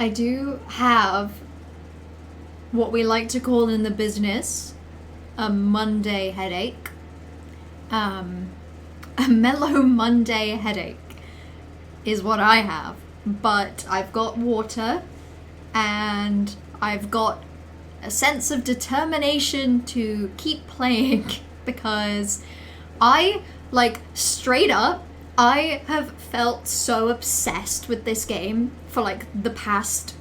I do have what we like to call in the business a Monday headache. A mellow Monday headache is what I have. But I've got water and I've got a sense of determination to keep playing because I, straight up, I have felt so obsessed with this game for, the past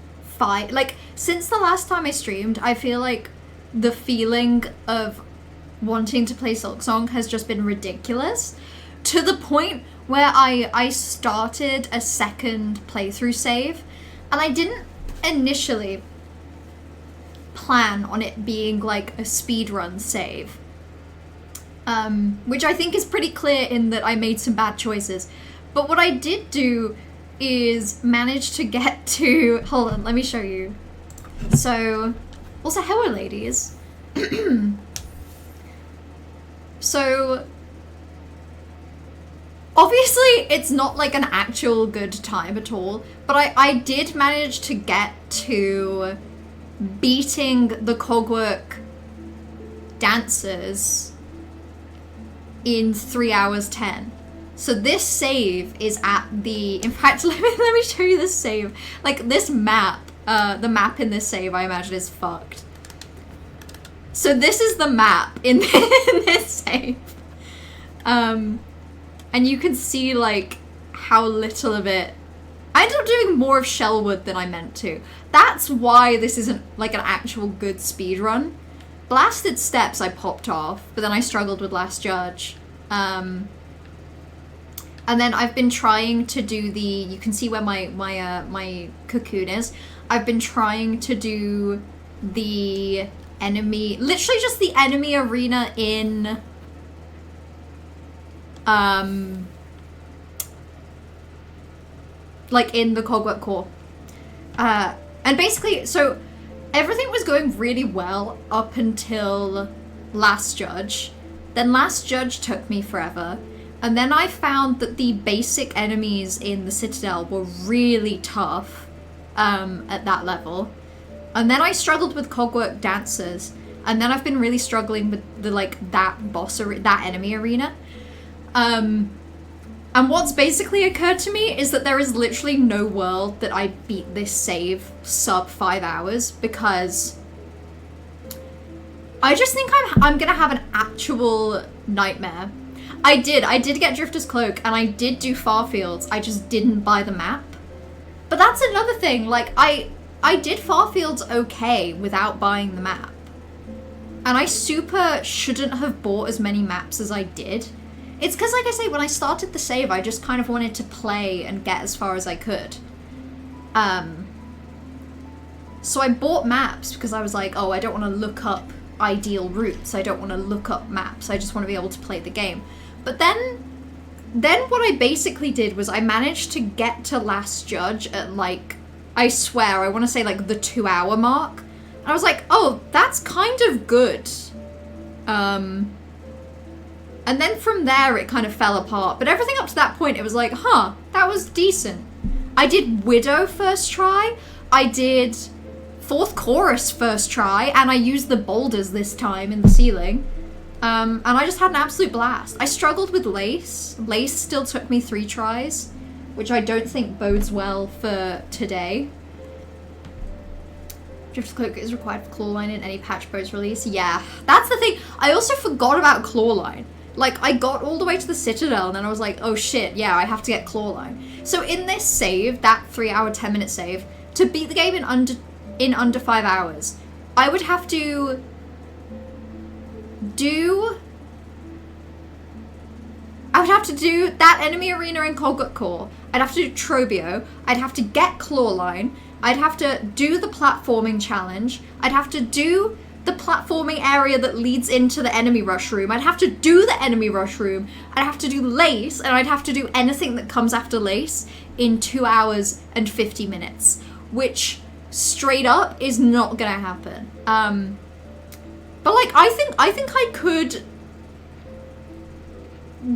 since the last time I streamed, I feel like the feeling of wanting to play SILKSONG has just been ridiculous, to the point where I started a second playthrough save, and I didn't initially plan on it being, a speedrun save. Which I think is pretty clear in that I made some bad choices. But what I did do is manage to get to... Hold on, let me show you. So, also, hello, ladies. So, obviously, it's not, an actual good time at all, but I did manage to get to beating the cogwork dancers in 3 hours 10. So this save is at the... In fact, let me show you this save. This map, the map in this save, I imagine, is fucked. So this is the map in this save. And you can see, how little of it... I ended up doing more of Shellwood than I meant to. That's why this isn't, an actual good speedrun. Blasted Steps I popped off, but then I struggled with Last Judge. And then I've been trying to do the... You can see where my cocoon is. I've been trying to do the enemy... Literally just the enemy arena in... in the Cogwork Core. And basically, so everything was going really well up until Last Judge. Then Last Judge took me forever. And then I found that the basic enemies in the Citadel were really tough at that level. And then I struggled with Cogwork Dancers. And then I've been really struggling with the, that enemy arena. And what's basically occurred to me is that there is literally no world that I beat this save sub 5 hours, because I just think I'm gonna have an actual nightmare. I did get Drifter's Cloak, and I did do Farfields, I just didn't buy the map. But that's another thing, I did Farfields okay without buying the map. And I super shouldn't have bought as many maps as I did. It's because, like I say, when I started the save, I just kind of wanted to play and get as far as I could. So I bought maps because I was like, oh, I don't want to look up ideal routes. I don't want to look up maps. I just want to be able to play the game. But then what I basically did was I managed to get to Last Judge at, I swear, I want to say, the 2 hour mark. And I was like, oh, that's kind of good. And then from there, it kind of fell apart. But everything up to that point, it was like, huh, that was decent. I did Widow first try. I did Fourth Chorus first try. And I used the boulders this time in the ceiling. And I just had an absolute blast. I struggled with Lace. Lace still took me 3 tries, which I don't think bodes well for today. Drift's Cloak is required for Clawline in any patch post release. Yeah, that's the thing. I also forgot about Clawline. I got all the way to the Citadel, and then I was like, oh shit, yeah, I have to get Clawline. So in this save, that 3 hour, 10 minute save, to beat the game in under 5 hours, I would have to do that enemy arena in Cogwork Core. I'd have to do Trobio. I'd have to get Clawline. I'd have to do the platforming challenge. I'd have to do the platforming area that leads into the enemy rush room. I'd have to do the enemy rush room. I'd have to do Lace, and I'd have to do anything that comes after Lace in 2 hours and 50 minutes, which straight up is not gonna happen. But I think I could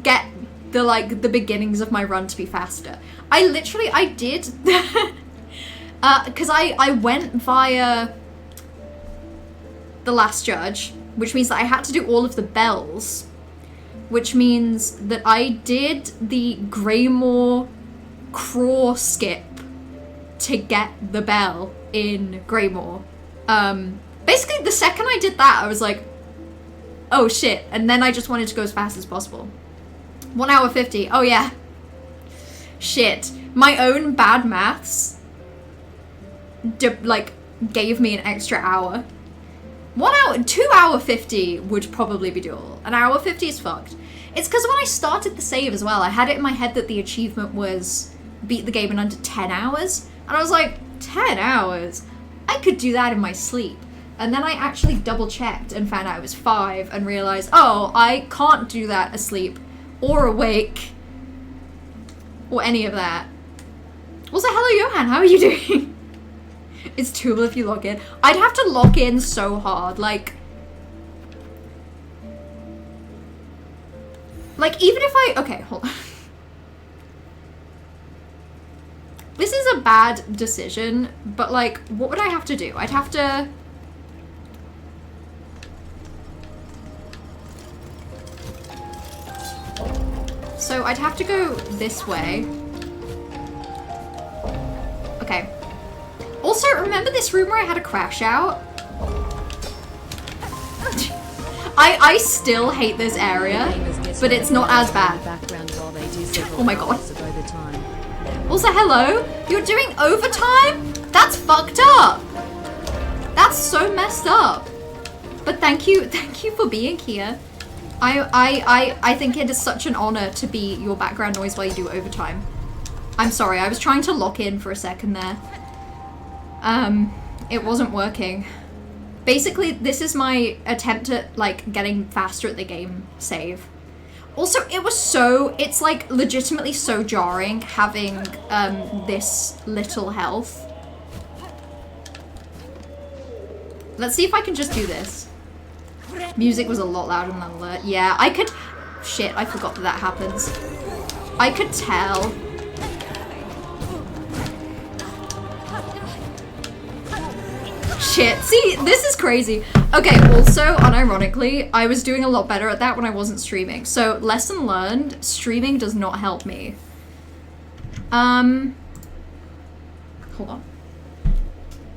get the beginnings of my run to be faster. I did Because I went via the last judge, which means that I had to do all of the bells, which means that I did the Greymore crawl skip to get the bell in Greymore. Basically, the second I did that, I was like, oh shit, and then I just wanted to go as fast as possible. 1 hour 50, oh yeah. Shit. My own bad maths, gave me an extra hour. 2 hour 50 would probably be doable. An hour 50 is fucked. It's because when I started the save as well, I had it in my head that the achievement was beat the game in under 10 hours. And I was like, 10 hours? I could do that in my sleep. And then I actually double checked and found out it was 5 and realized, oh, I can't do that asleep or awake or any of that. Also, hello Johan, how are you doing? It's doable if you log in. I'd have to log in so hard, like even if okay, hold on. This is a bad decision, but like, what would I have to do? I'd have to... So I'd have to go this way. Okay. Also, remember this room where I had a crash out? I still hate this area, but it's not as bad. Oh my god. Also, hello? You're doing overtime? That's fucked up. That's so messed up. But thank you for being here. I think it is such an honor to be your background noise while you do overtime. I'm sorry, I was trying to lock in for a second there. It wasn't working. Basically, this is my attempt at, like, getting faster at the game save. Also, it's, like, legitimately so jarring having, this little health. Let's see if I can just do this. Music was a lot louder than alert. Yeah, I could... Shit, I forgot that happens. I could tell. Shit, see, this is crazy. Okay, also, unironically, I was doing a lot better at that when I wasn't streaming. So, lesson learned, streaming does not help me. Hold on.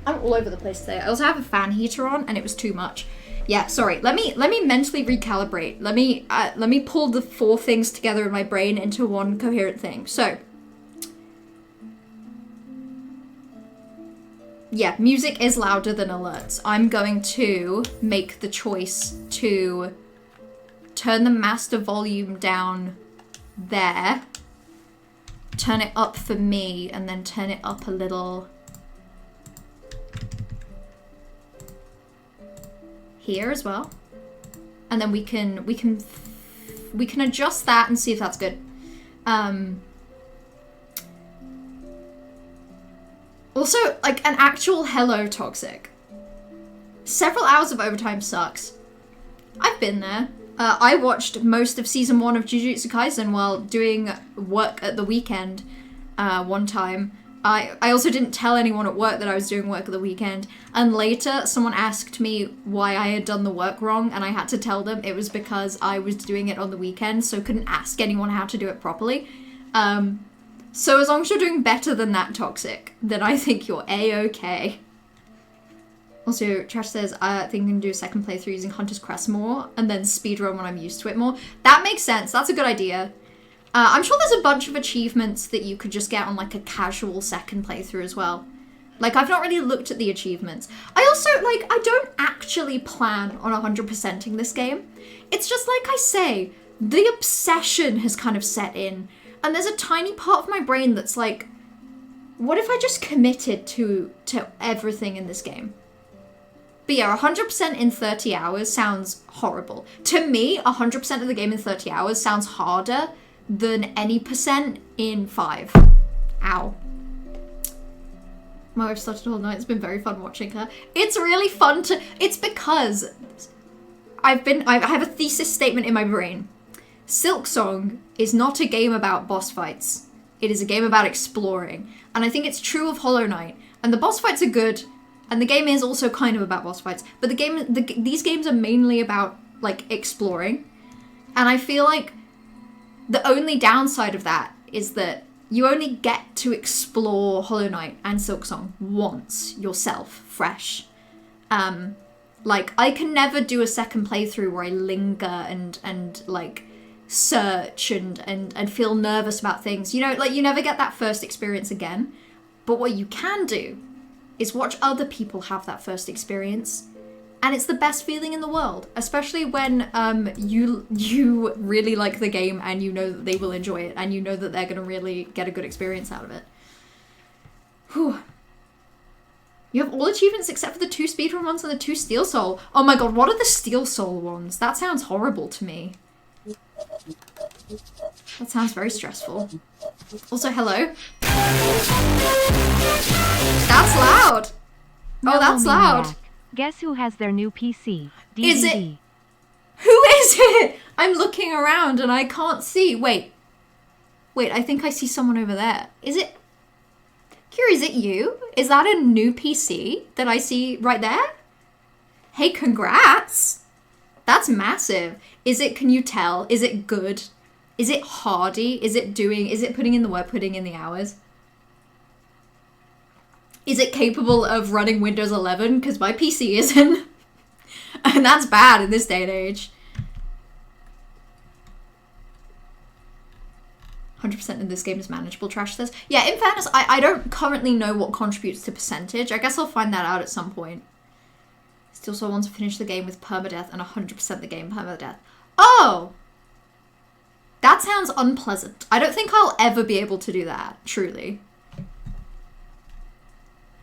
I'm all over the place today. I also have a fan heater on, and it was too much. Yeah, sorry. Let me mentally recalibrate. Let me pull the 4 things together in my brain into one coherent thing. So, yeah, music is louder than alerts. I'm going to make the choice to turn the master volume down there, turn it up for me, and then turn it up a little here as well. And then we can adjust that and see if that's good. Also, like, an actual hello, Toxic. Several hours of overtime sucks. I've been there. I watched most of season 1 of Jujutsu Kaisen while doing work at the weekend one time. I also didn't tell anyone at work that I was doing work at the weekend. And later, someone asked me why I had done the work wrong, and I had to tell them it was because I was doing it on the weekend, so couldn't ask anyone how to do it properly. So as long as you're doing better than that, Toxic, then I think you're A-okay. Also, Trash says, I think I can do a second playthrough using Hunter's Crest more, and then speedrun when I'm used to it more. That makes sense. That's a good idea. I'm sure there's a bunch of achievements that you could just get on, like, a casual second playthrough as well. Like, I've not really looked at the achievements. I also, like, I don't actually plan on 100%ing this game. It's just like I say, the obsession has kind of set in. And there's a tiny part of my brain that's like, what if I just committed to everything in this game? But yeah, 100% in 30 hours sounds horrible. To me, 100% of the game in 30 hours sounds harder than any percent in 5. Ow. My wife started all night. It's been very fun watching her. It's really fun to... It's because I have a thesis statement in my brain. SILKSONG is not a game about boss fights. It is a game about exploring. And I think it's true of Hollow Knight. And the boss fights are good. And the game is also kind of about boss fights. But these games are mainly about, like, exploring. And I feel like the only downside of that is that you only get to explore Hollow Knight and Silksong once yourself, fresh. Like, I can never do a second playthrough where I linger and like, search and feel nervous about things. You know, like, you never get that first experience again. But what you can do is watch other people have that first experience. And it's the best feeling in the world, especially when you really like the game and you know that they will enjoy it and you know that they're going to really get a good experience out of it. Whew. You have all achievements except for the 2 speedrun ones and the 2 Steel Soul. Oh my god, what are the Steel Soul ones? That sounds horrible to me. That sounds very stressful. Also, hello. That's loud. Oh, that's loud. Guess who has their new PC? DVD. Is it? Who is it? I'm looking around and I can't see. Wait, I think I see someone over there. Is it? Kira, is it you? Is that a new PC that I see right there? Hey, congrats. That's massive. Is it, can you tell? Is it good? Is it hardy? Is it putting in the work, putting in the hours? Is it capable of running Windows 11? Because my PC isn't. And that's bad in this day and age. 100% in this game is manageable, Trash says. Yeah, in fairness, I don't currently know what contributes to percentage. I guess I'll find that out at some point. Still so want to finish the game with permadeath and 100% the game permadeath. Oh! That sounds unpleasant. I don't think I'll ever be able to do that, truly.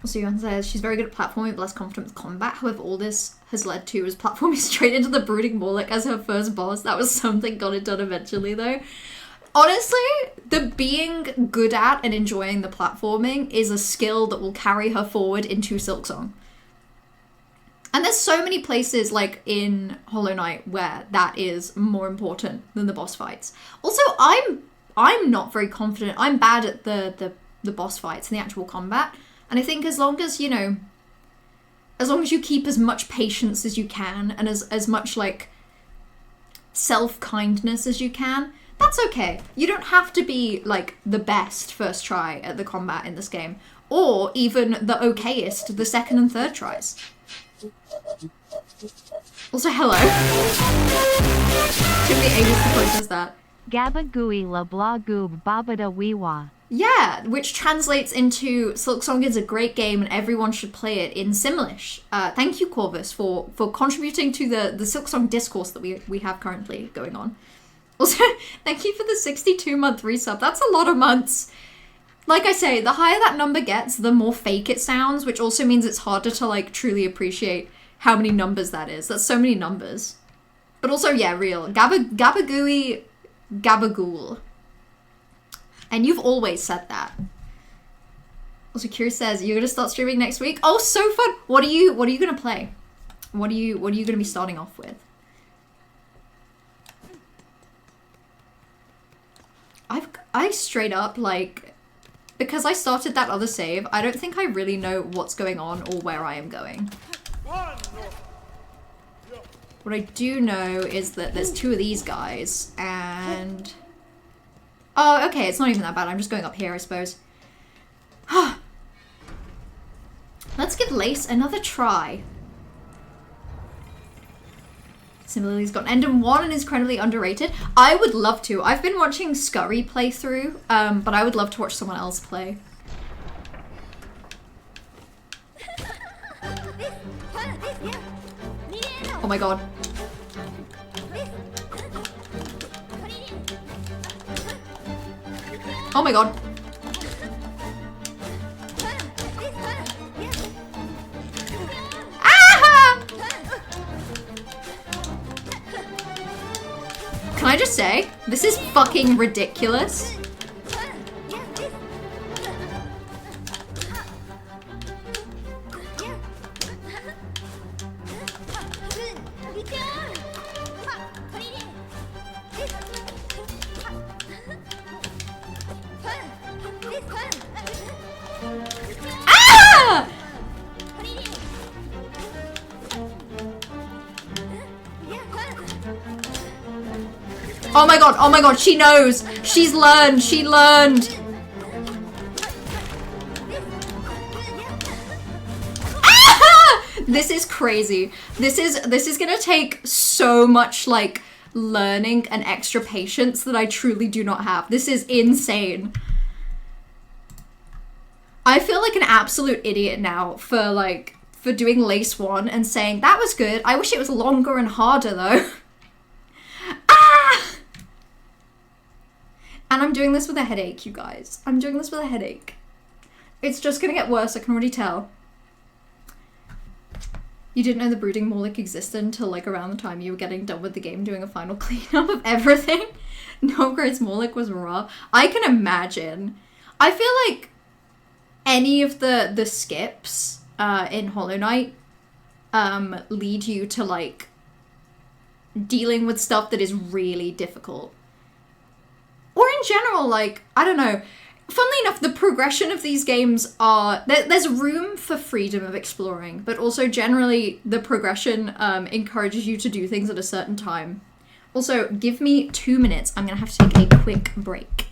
Also, Johan says, she's very good at platforming, but less confident with combat. However, all this has led to is platforming straight into the Brooding Morlock as her first boss. That was something got it done eventually, though. Honestly, the being good at and enjoying the platforming is a skill that will carry her forward into Silksong. And there's so many places, like in Hollow Knight, where that is more important than the boss fights. Also, I'm not very confident. I'm bad at the boss fights and the actual combat. And I think as long as, you know, as long as you keep as much patience as you can and as much, like, self-kindness as you can, that's okay. You don't have to be, like, the best first try at the combat in this game. Or even the okayest the second and third tries. Also, hello. Should be able to process that. Gabagooey la blah goob babada weewa. Yeah, which translates into Silksong is a great game and everyone should play it in Simlish. Thank you, Corvus, for contributing to the Silksong discourse that we have currently going on. Also, thank you for the 62-month resub. That's a lot of months. Like I say, the higher that number gets, the more fake it sounds, which also means it's harder to, like, truly appreciate how many numbers that is. That's so many numbers. But also, yeah, real. Gabagooey Gabagool. And you've always said that. Also, Curious says, you're gonna start streaming next week? Oh, so fun! What are you gonna play? What are you gonna be starting off with? I straight up, like, because I started that other save, I don't think I really know what's going on or where I am going. What I do know is that there's 2 of these guys, and... Oh, okay, it's not even that bad. I'm just going up here, I suppose. Let's give Lace another try. Similarly, he's got Endem 1 and is incredibly underrated. I would love to. I've been watching Scurry play through, but I would love to watch someone else play. Oh my god. Oh my god. Can I just say, this is fucking ridiculous. Ah! Oh my god, she knows. She learned. Ah! This is crazy. This is gonna take so much like learning and extra patience that I truly do not have. This is insane. I feel like an absolute idiot now for doing Lace 1 and saying, that was good. I wish it was longer and harder though. Ah! And I'm doing this with a headache, you guys. I'm doing this with a headache. It's just gonna get worse, I can already tell. You didn't know the Brooding Morlick existed until like around the time you were getting done with the game doing a final cleanup of everything. No Grace Morlick was raw. I can imagine. I feel like any of the skips in Hollow Knight lead you to like dealing with stuff that is really difficult. Or in general, like, I don't know. Funnily enough, the progression of these games are... There's room for freedom of exploring, but also generally the progression encourages you to do things at a certain time. Also, give me 2 minutes. I'm gonna have to take a quick break.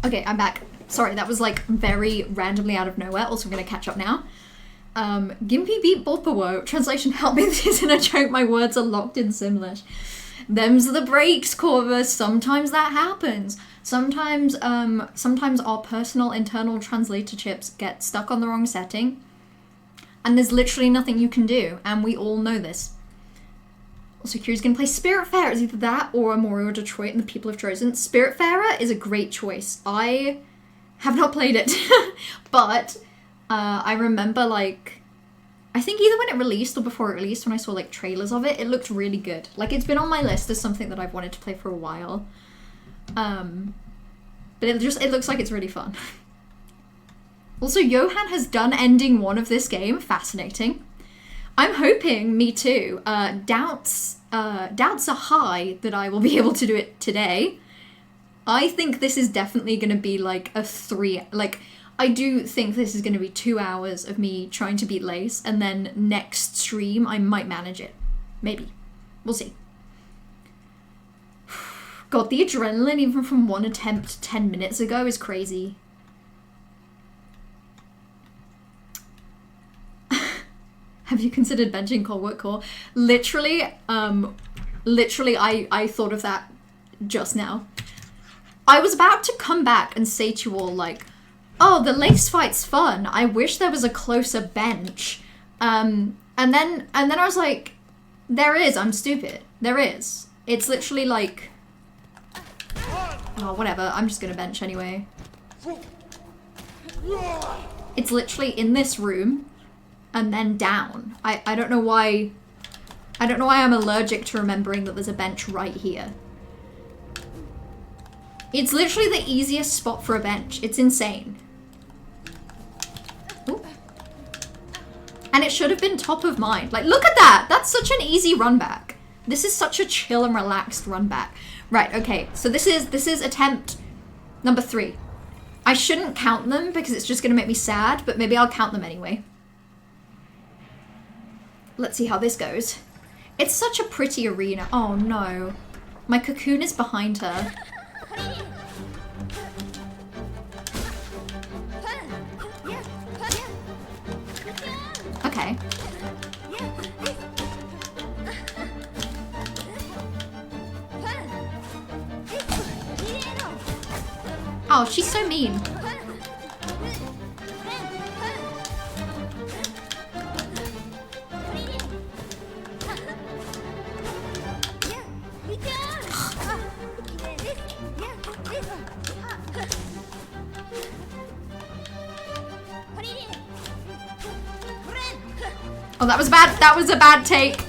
Okay, I'm back. Sorry, that was like very randomly out of nowhere. Also, I'm gonna catch up now. Gimpy beat Bopawo. Translation, help me, this isn't a joke. My words are locked in Simlish. Them's the breaks, Corvus. Sometimes that happens. Sometimes our personal internal translator chips get stuck on the wrong setting. And there's literally nothing you can do, and we all know this. Also, Kiri's gonna play Spiritfarer. It's either that or Morio Detroit and the people have chosen. Spiritfarer is a great choice. I have not played it, but I remember, like, I think either when it released or before it released, when I saw, like, trailers of it, it looked really good. Like, it's been on my list as something that I've wanted to play for a while. But it looks like it's really fun. Also, Johan has done ending 1 of this game. Fascinating. I'm hoping, me too, doubts are high that I will be able to do it today. I think this is definitely going to be like a 3, like, I do think this is going to be 2 hours of me trying to beat Lace, and then next stream I might manage it. Maybe. We'll see. God, the adrenaline even from one attempt 10 minutes ago is crazy. Have you considered benching Coldwork Core? Literally, I thought of that just now. I was about to come back and say to you all, like, oh, the Lace fight's fun. I wish there was a closer bench. And then I was like, there is. I'm stupid. There is. It's literally like, oh, whatever. I'm just gonna bench anyway. It's literally in this room and then down. I don't know why. I don't know why I'm allergic to remembering that there's a bench right here. It's literally the easiest spot for a bench. It's insane. Ooh. And it should have been top of mind. Like, look at that! That's such an easy run back. This is such a chill and relaxed run back. Right, okay, so this is attempt number 3. I shouldn't count them because it's just gonna make me sad, but maybe I'll count them anyway. Let's see how this goes. It's such a pretty arena. Oh no. My cocoon is behind her. Okay. Oh, she's so mean. Oh, that was bad. That was a bad take.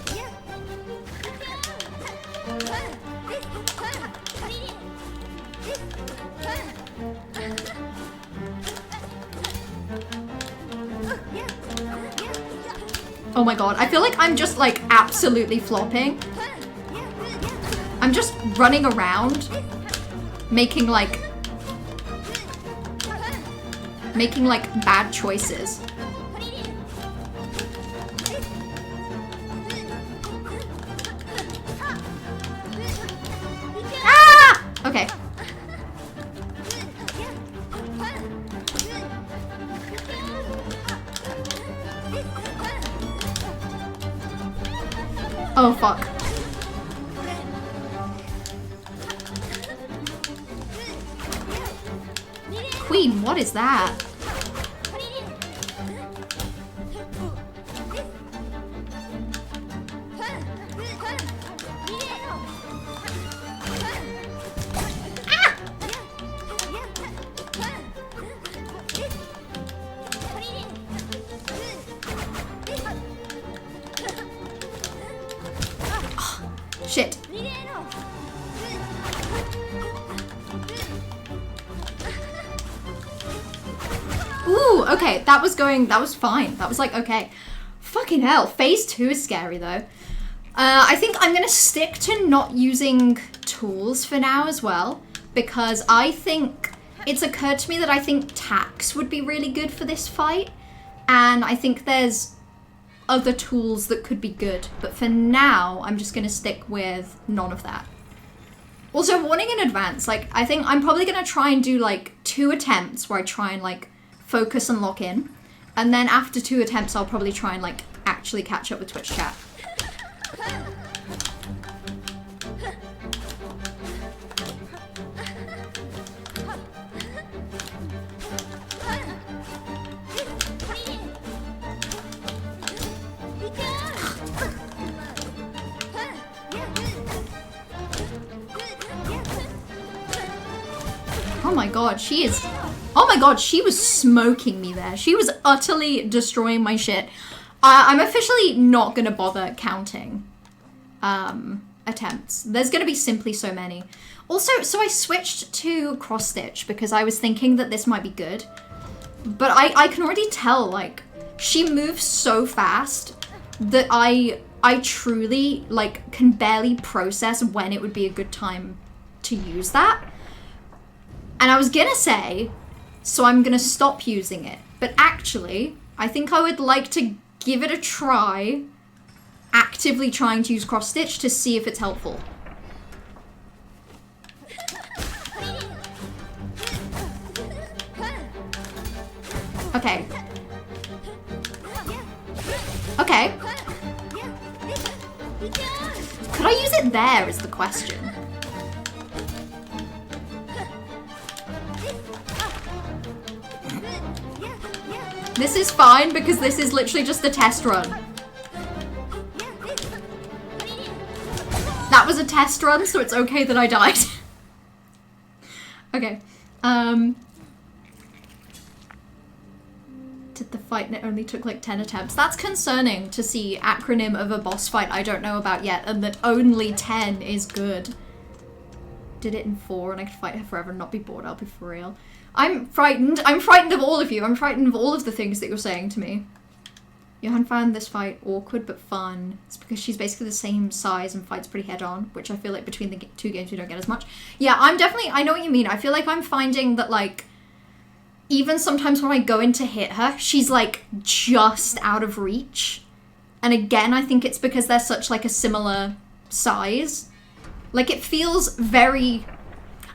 Oh my god, I feel like I'm just like absolutely flopping. I'm just running around, making like bad choices. Ah! Okay. Oh, fuck. Queen, what is that? Shit. Ooh, okay, that was fine. That was like, okay. Fucking hell, phase 2 is scary though. I think I'm gonna stick to not using tools for now as well, because I think it's occurred to me that I think tax would be really good for this fight, and I think there's other tools that could be good, but for now I'm just gonna stick with none of that. Also, warning in advance, like, I think I'm probably gonna try and do like 2 attempts where I try and like focus and lock in, and then after 2 attempts I'll probably try and like actually catch up with Twitch chat. my god, she is... Oh my god, she was smoking me there. She was utterly destroying my shit. I'm officially not gonna bother counting attempts. There's gonna be simply so many. Also, so I switched to cross stitch because I was thinking that this might be good. But I can already tell, like, she moves so fast that I truly, like, can barely process when it would be a good time to use that. And I was gonna say, so I'm gonna stop using it. But actually, I think I would like to give it a try, actively trying to use cross stitch to see if it's helpful. Okay. Okay. Could I use it there is the question. This is fine because this is literally just a test run. That was a test run, so it's okay that I died. Okay. Did the fight and it only took like 10 attempts? That's concerning to see acronym of a boss fight I don't know about yet and that only 10 is good. Did it in 4 and I could fight her forever and not be bored. I'll be for real. I'm frightened. I'm frightened of all of you. I'm frightened of all of the things that you're saying to me. Johan found this fight awkward but fun. It's because she's basically the same size and fights pretty head on, which I feel like between the two games we don't get as much. Yeah, I'm definitely, I know what you mean. I feel like I'm finding that like, even sometimes when I go in to hit her, she's like just out of reach. And again, I think it's because they're such like a similar size. Like it feels very,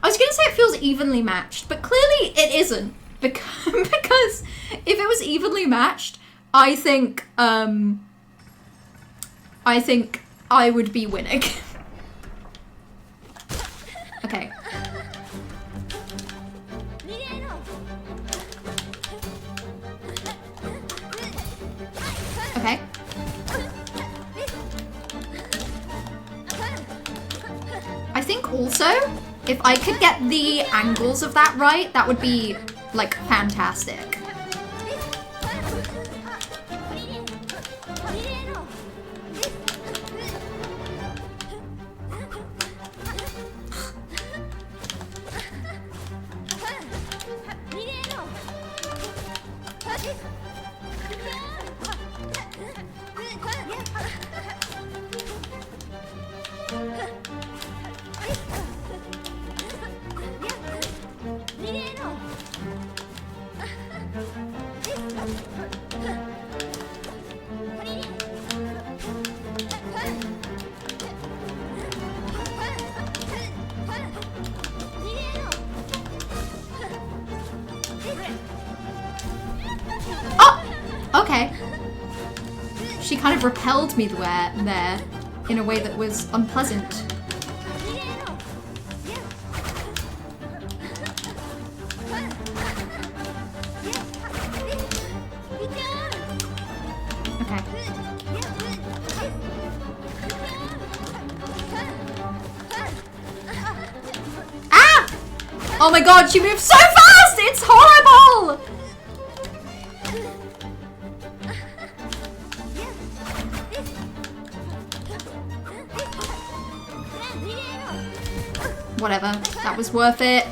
I was gonna say it feels evenly matched, but clearly it isn't. Because if it was evenly matched, I think I would be winning. Okay. Okay. I think also, if I could get the angles of that right, that would be, like, fantastic. Okay. She kind of repelled me there in a way that was unpleasant. Okay. Ah! Oh my god, she moves so fast! It's horrible! Whatever, that was worth it.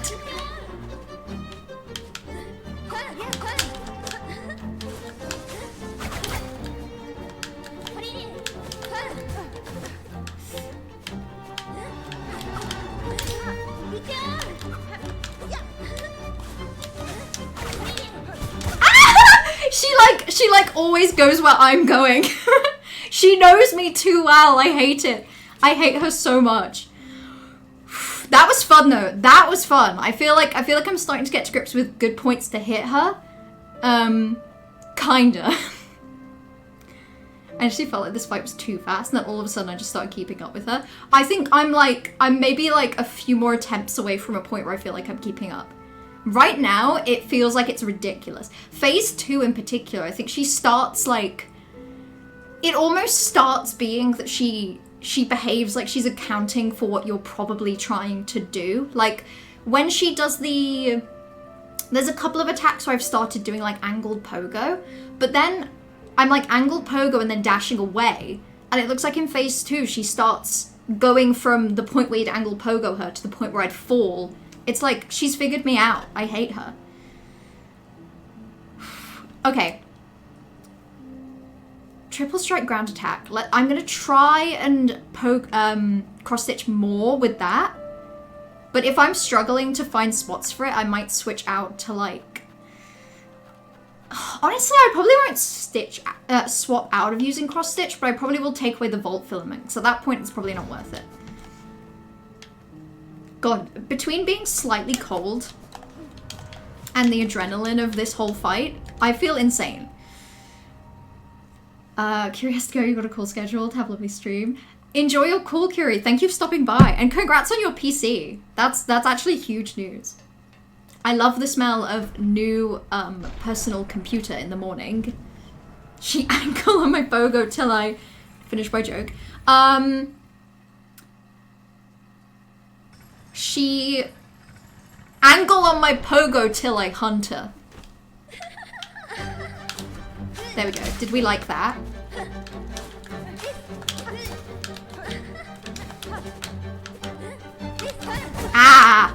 She like always goes where I'm going. She knows me too well. I hate it. I hate her so much. That was fun though. That was fun. I feel like I'm starting to get to grips with good points to hit her. Kinda. I actually felt like this fight was too fast and then all of a sudden I just started keeping up with her. I think I'm maybe like a few more attempts away from a point where I feel like I'm keeping up. Right now, it feels like it's ridiculous. Phase 2 in particular, I think she starts like, it almost starts being that she behaves like she's accounting for what you're probably trying to do. Like, when she does the... There's a couple of attacks where I've started doing like angled pogo, but then I'm like angled pogo and then dashing away, and it looks like in phase 2 she starts going from the point where you'd angled pogo her to the point where I'd fall. It's like she's figured me out. I hate her. Okay. Triple strike ground attack. I'm gonna try and poke cross stitch more with that. But if I'm struggling to find spots for it, I might switch out to like... Honestly, I probably won't swap out of using cross stitch, but I probably will take away the vault filament. So at that point, it's probably not worth it. God, between being slightly cold and the adrenaline of this whole fight, I feel insane. Curie has to go, you got a cool schedule, have a lovely stream. Enjoy your call, Curie. Thank you for stopping by. And congrats on your PC. That's actually huge news. I love the smell of new personal computer in the morning. She angled on my pogo till I finish my joke. She angle on my pogo till I hunt her. There we go. Did we like that? Ah!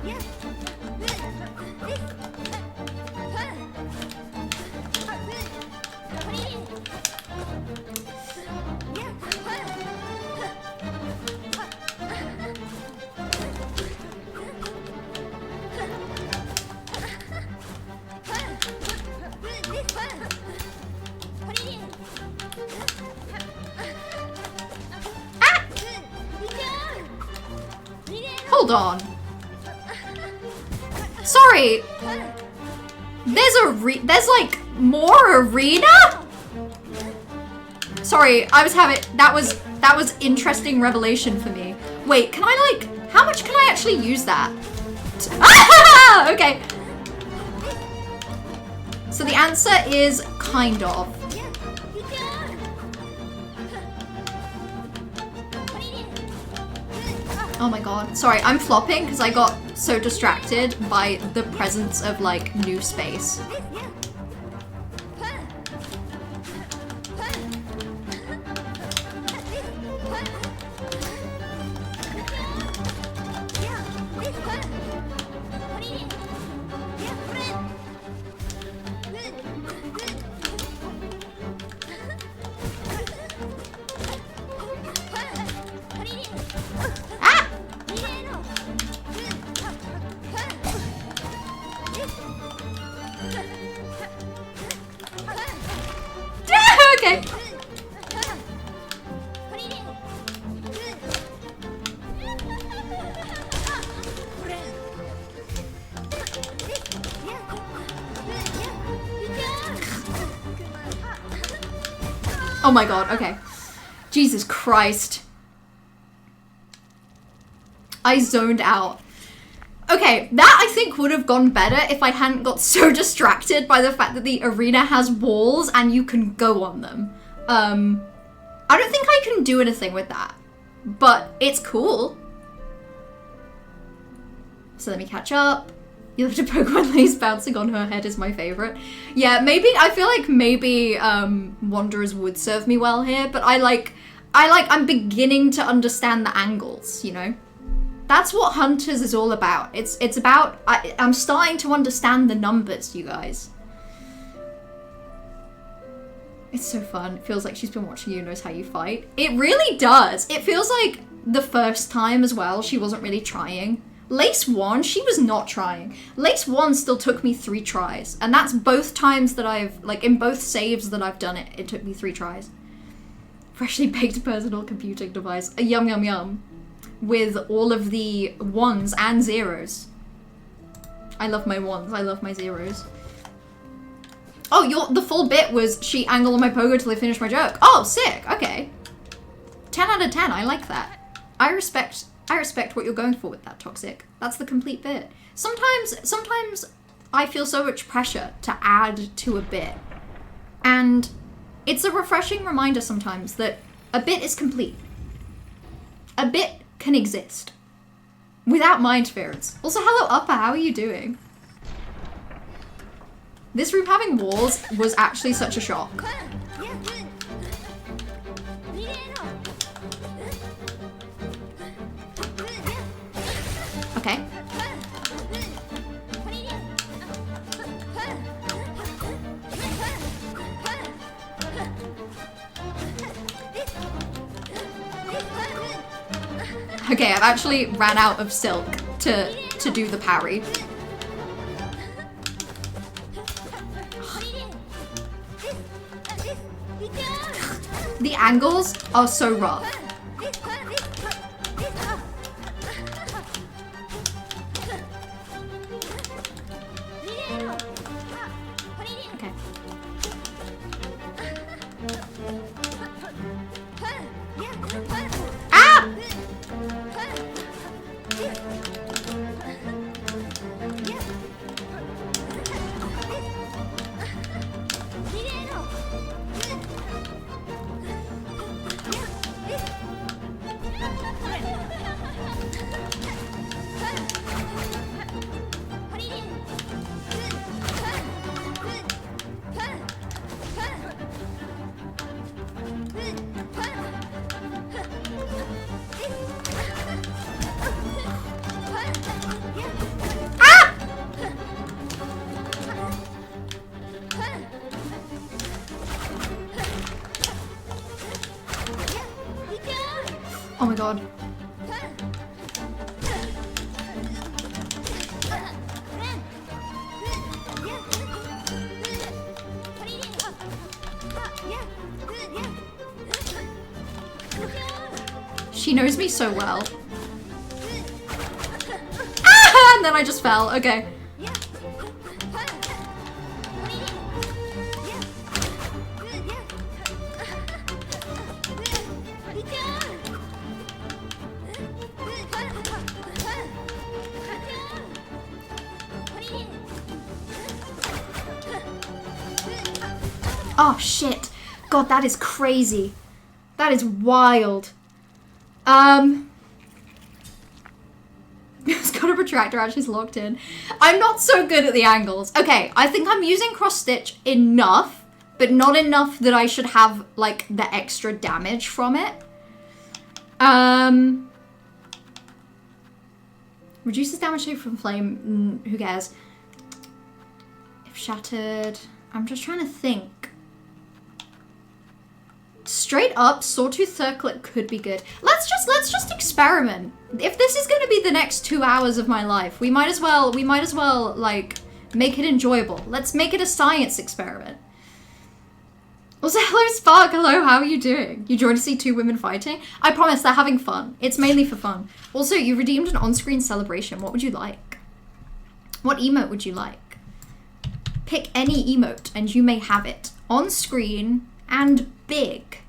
Hold on. Sorry. There's like more arena? Sorry, that was interesting revelation for me. Wait, can I like, how much can I actually use that? Ah! Okay. So the answer is kind of. Oh my god. Sorry, I'm flopping because I got so distracted by the presence of like new space. Okay. Oh my god, okay. Jesus Christ. I zoned out. Okay, that I think would have gone better if I hadn't got so distracted by the fact that the arena has walls and you can go on them. I don't think I can do anything with that, but it's cool. So let me catch up. You left a Pokemon lace bouncing on her head is my favorite. Yeah, maybe, I feel like maybe Wanderers would serve me well here, but I'm beginning to understand the angles, you know? That's what Hunters is all about. It's about, I'm starting to understand the numbers, you guys. It's so fun. It feels like she's been watching you, knows how you fight. It really does. It feels like the first time as well, she wasn't really trying. Lace 1, she was not trying. Lace 1 still took me 3 tries. And that's both times that I've, like in both saves that I've done it, it took me 3 tries. Freshly baked personal computing device. A yum yum yum. With all of the 1s and 0s. I love my 1s, I love my 0s. Oh, the full bit was she angled on my pogo till I finished my joke. Oh, sick, okay. 10 out of 10, I like that. I respect what you're going for with that, Toxic. That's the complete bit. Sometimes I feel so much pressure to add to a bit. And it's a refreshing reminder sometimes that a bit is complete. A bit can exist. Without my interference. Also, hello Upper, how are you doing? This room having walls was actually such a shock. Okay. Okay, I've actually ran out of silk to do the parry. The angles are so rough. Okay. Ah! Oh my god. She knows me so well. Ah! And then I just fell. Okay. Oh shit. God, that is crazy. That is wild. Scott Protractor actually is locked in. I'm not so good at the angles. Okay, I think I'm using cross stitch enough, but not enough that I should have like the extra damage from it. Reduces damage taken from flame. Who cares? If shattered. I'm just trying to think. Straight up, Sawtooth Circlet could be good. Let's just experiment. If this is gonna be the next 2 hours of my life, we might as well like make it enjoyable. Let's make it a science experiment. Also, hello Spark, hello, how are you doing? You joined to see 2 women fighting? I promise they're having fun. It's mainly for fun. Also, you redeemed an on-screen celebration. What would you like? What emote would you like? Pick any emote and you may have it. On screen and big.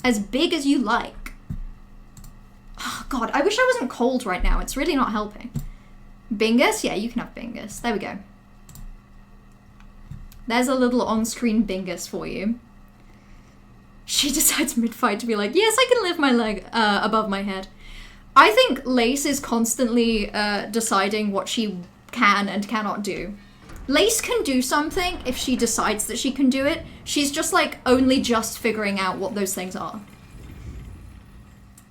As big as you like. Oh god, I wish I wasn't cold right now. It's really not helping. Bingus? Yeah, you can have Bingus. There we go. There's a little on-screen Bingus for you. She decides mid-fight to be like, yes, I can lift my leg above my head. I think Lace is constantly deciding what she can and cannot do. Lace can do something if she decides that she can do it. She's just like only just figuring out what those things are.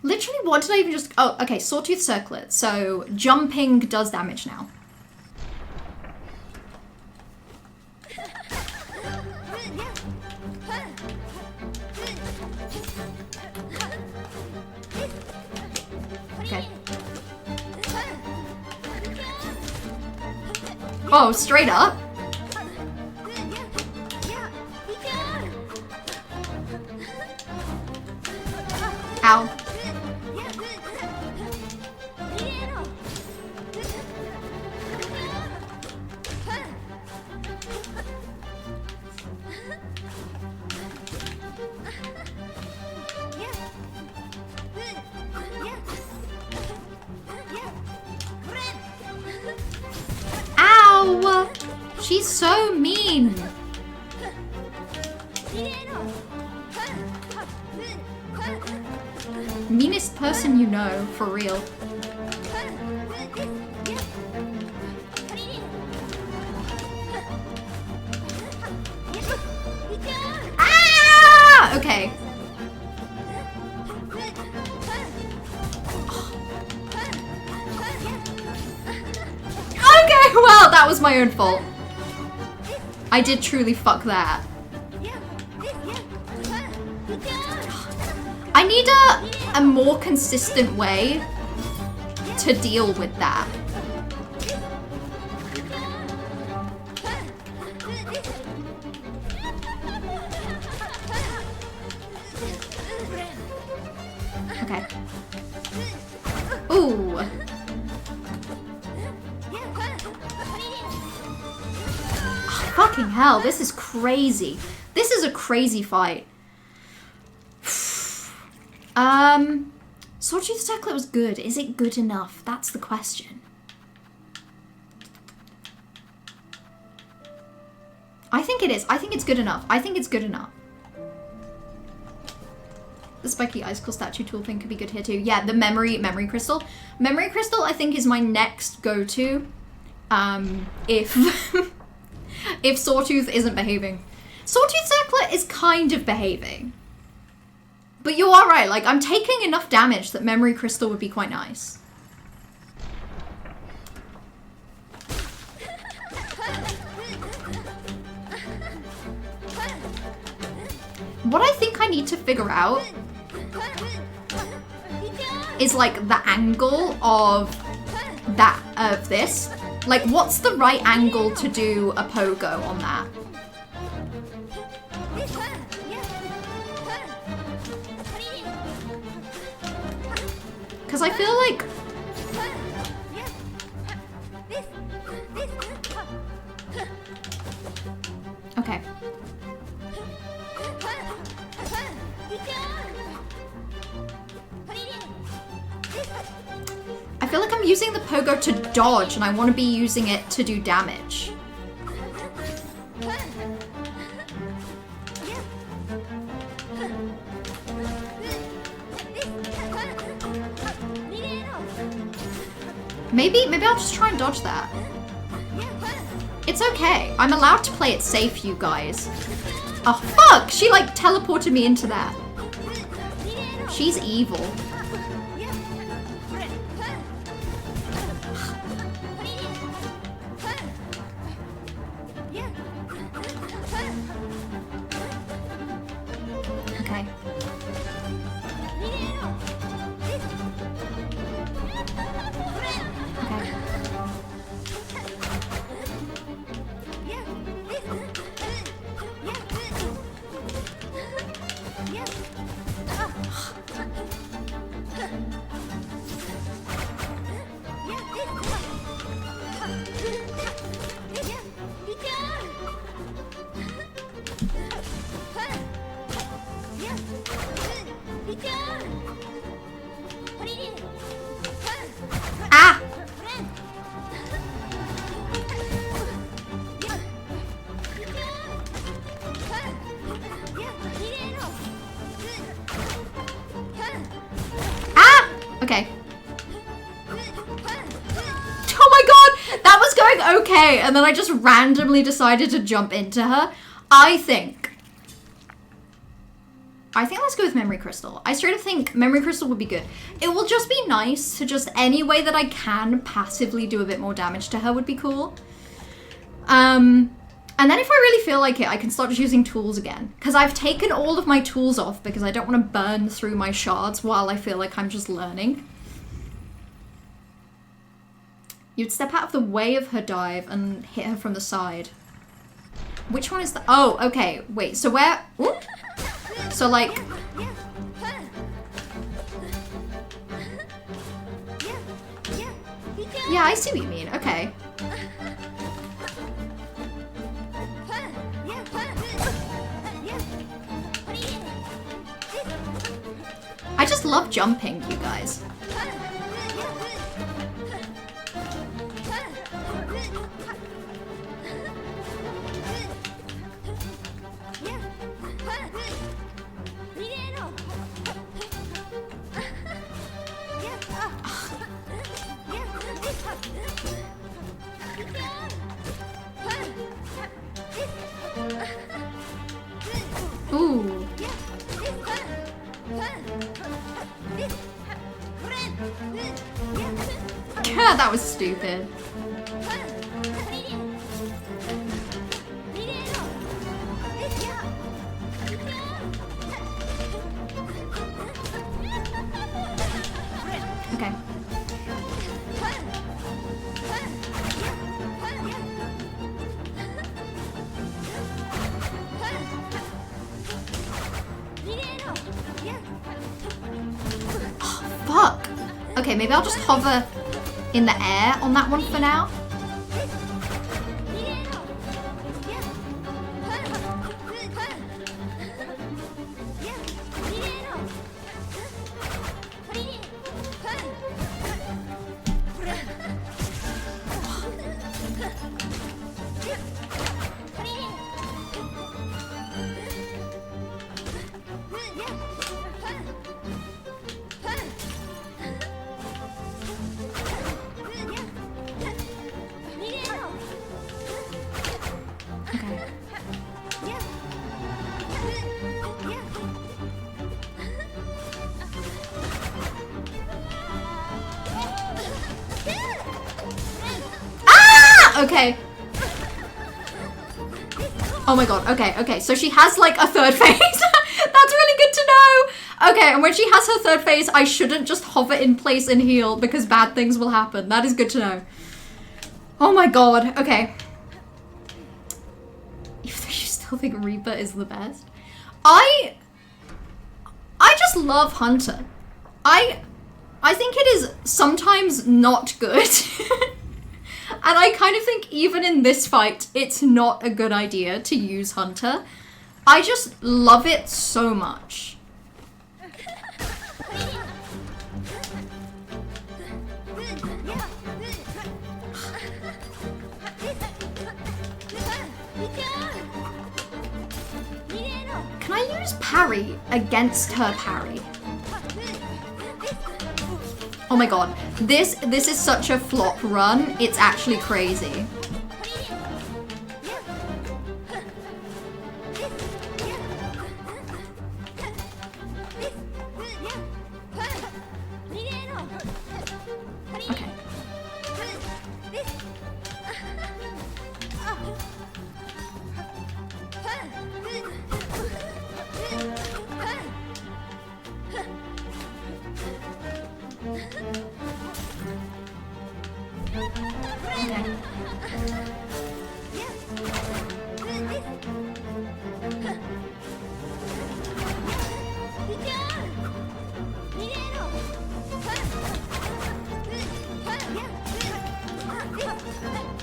Literally, what did I even just... Oh, okay, Sawtooth Circlet. So jumping does damage now. Okay. Oh, straight up? Ow. Ow! She's so mean. Meanest person you know, for real. was my own fault. I did truly fuck that. I need a more consistent way to deal with that. Okay. Ooh. Oh, fucking hell, this is crazy. This is a crazy fight. Sawtooth Circlet was good. Is it good enough? That's the question. I think it is. I think it's good enough. I think it's good enough. The spiky icicle statue tool thing could be good here too. Yeah, the memory crystal. Memory crystal, I think, is my next go-to. If if Sawtooth isn't behaving. Sawtooth Circlet is kind of behaving. But you are right, like, I'm taking enough damage that memory crystal would be quite nice. What I think I need to figure out is, like, the angle of this. Like, what's the right angle to do a pogo on that? Because I feel like... Okay. I feel like I'm using the pogo to dodge, and I want to be using it to do damage. Maybe I'll just try and dodge that. It's okay. I'm allowed to play it safe, you guys. Oh, fuck! She, like, teleported me into that. She's evil. Okay. Ah! Ah! Okay. Oh my god! That was going okay, and then I just randomly decided to jump into her. I think let's go with Memory Crystal. I straight up think Memory Crystal would be good. It will just be nice to just any way that I can passively do a bit more damage to her would be cool. And then if I really feel like it, I can start just using tools again. Because I've taken all of my tools off because I don't want to burn through my shards while I feel like I'm just learning. You'd step out of the way of her dive and hit her from the side. Which one is the... Oh, okay. Wait, so where... Ooh. So, like... Yeah, I see what you mean. Okay. I just love jumping, you guys. Ooh. That was stupid. Okay. Oh, fuck. Okay, maybe I'll just hover in the air on that one for now. Okay. Oh my god, okay, so she has like a third phase. That's really good to know. Okay, and when she has her third phase, I shouldn't just hover in place and heal because bad things will happen. That is good to know. Oh my god, okay. Even though you still think Reaper is the best. I just love Hunter. I think it is sometimes not good. And I kind of think even in this fight, it's not a good idea to use Hunter. I just love it so much. Can I use parry against her parry? Oh my god, this is such a flop run. It's actually crazy. Okay.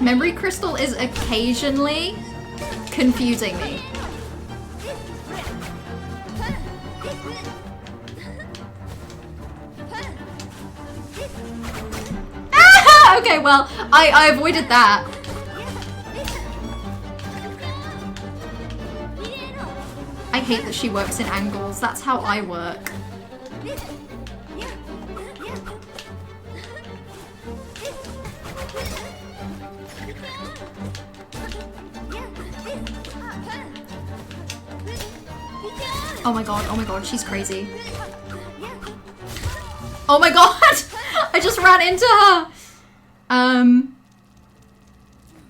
Memory Crystal is occasionally confusing me. Ah! Okay, well, I avoided that. I hate that she works in angles. That's how I work. Oh my god, she's crazy. Oh my god! I just ran into her!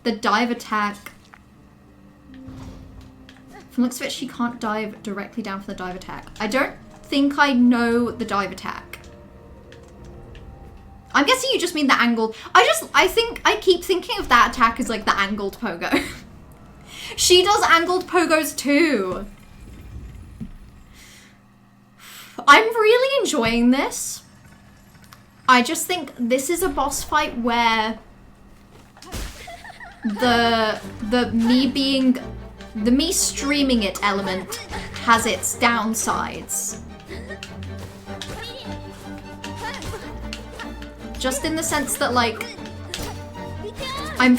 The dive attack. From looks of it, she can't dive directly down from the dive attack. I don't think I know the dive attack. I'm guessing you just mean the angled. I keep thinking of that attack as like the angled pogo. She does angled pogos too. I'm really enjoying this. I just think this is a boss fight where the me streaming it element has its downsides. Just in the sense that like I'm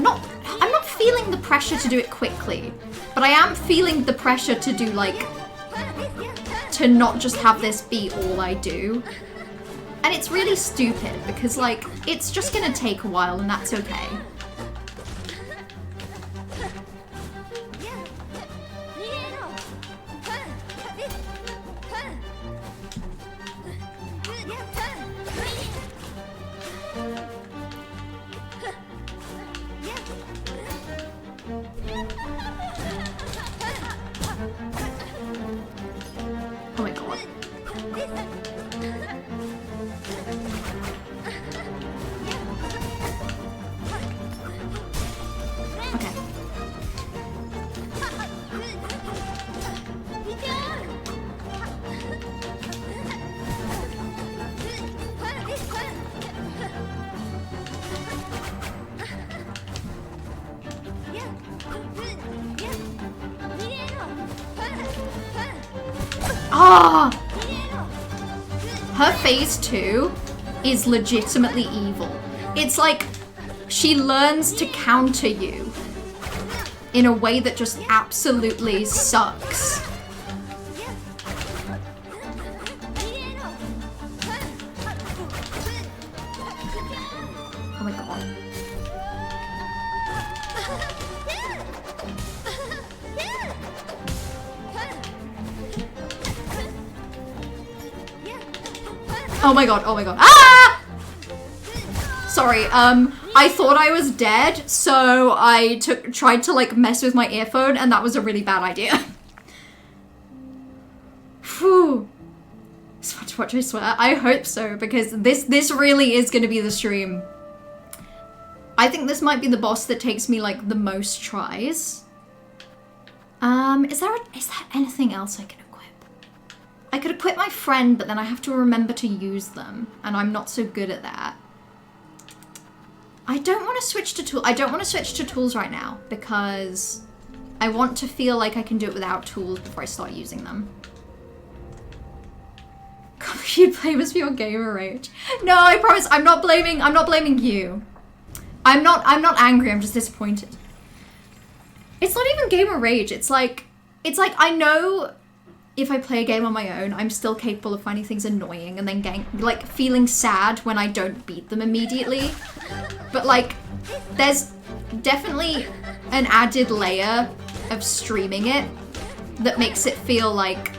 not feeling the pressure to do it quickly, but I am feeling the pressure to do like to not just have this be all I do. And it's really stupid because like it's just gonna take a while and that's okay. Oh my god. Ah! Her phase 2 is legitimately evil. It's like she learns to counter you in a way that just absolutely sucks. Oh my god. Oh my god, oh my god. Ah! Sorry, I thought I was dead, so I tried to like mess with my earphone, and that was a really bad idea. Phew. It's fun to watch, I swear. I hope so, because this really is gonna be the stream. I think this might be the boss that takes me like the most tries. Is there anything else I can equip? I could equip my friend, but then I have to remember to use them, and I'm not so good at that. I don't want to switch to tools right now because I want to feel like I can do it without tools before I start using them. You blame us for your gamer rage. No, I promise I'm not blaming you. I'm not angry, I'm just disappointed. It's not even gamer rage. It's like I know if I play a game on my own, I'm still capable of finding things annoying and then like feeling sad when I don't beat them immediately. But like, there's definitely an added layer of streaming it that makes it feel like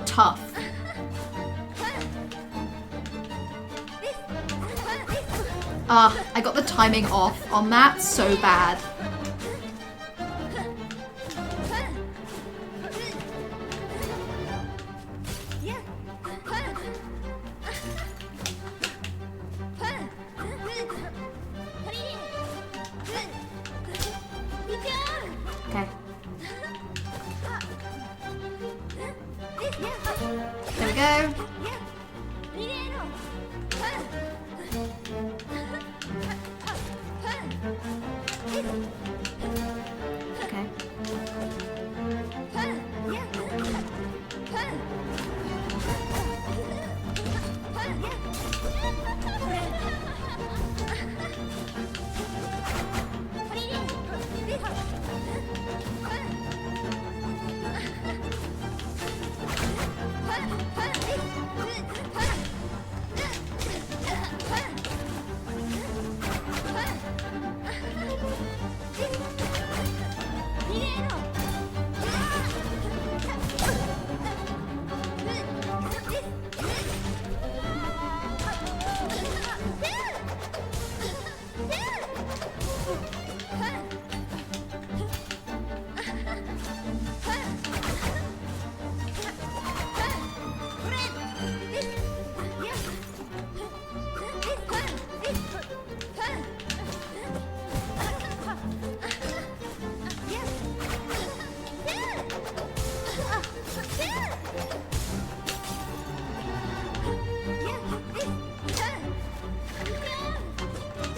tough. I got the timing off on that so bad. Okay. There we go. Okay.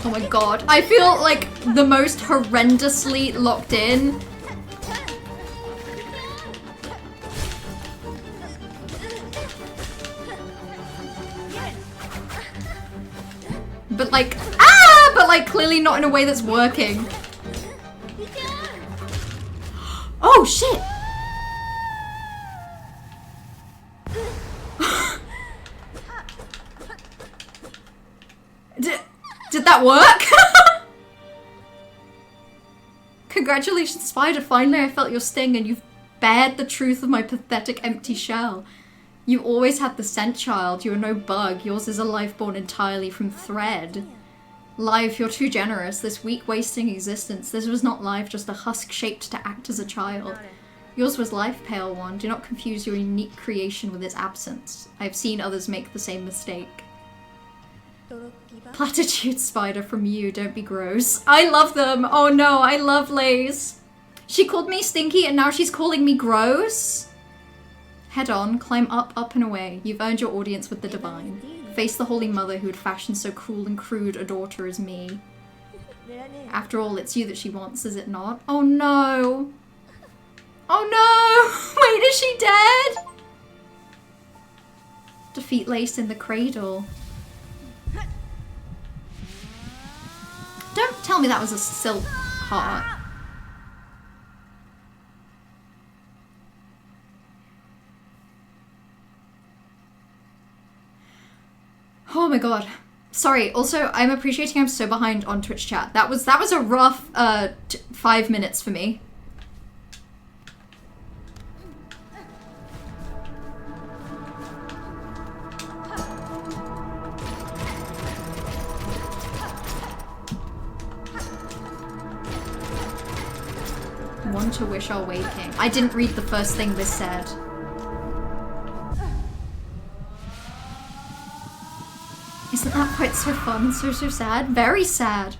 Oh my god, I feel like the most horrendously locked in. But like, but like clearly not in a way that's working. Oh shit! Did that work? Congratulations, Spider. Finally I felt your sting and you've bared the truth of my pathetic empty shell. You always had the scent, child. You are no bug. Yours is a life born entirely from thread. Life, you're too generous. This weak, wasting existence. This was not life, just a husk shaped to act as a child. Yours was life, pale one. Do not confuse your unique creation with its absence. I have seen others make the same mistake. Platitude, Spider, from you. Don't be gross. I love them. Oh no, I love Lays. She called me stinky and now she's calling me gross. Head on, climb up, up and away. You've earned your audience with the divine. Face the Holy Mother who had fashioned so cruel and crude a daughter as me. After all, it's you that she wants, is it not? Oh no. Oh is she dead? Defeat Lace in the cradle. Don't tell me that was a silk heart. Oh my god. Sorry, also, I'm appreciating I'm so behind on Twitch chat. That was a rough 5 minutes for me. One to wish our waking. I didn't read the first thing this said. Isn't that quite so fun? So sad. Very sad.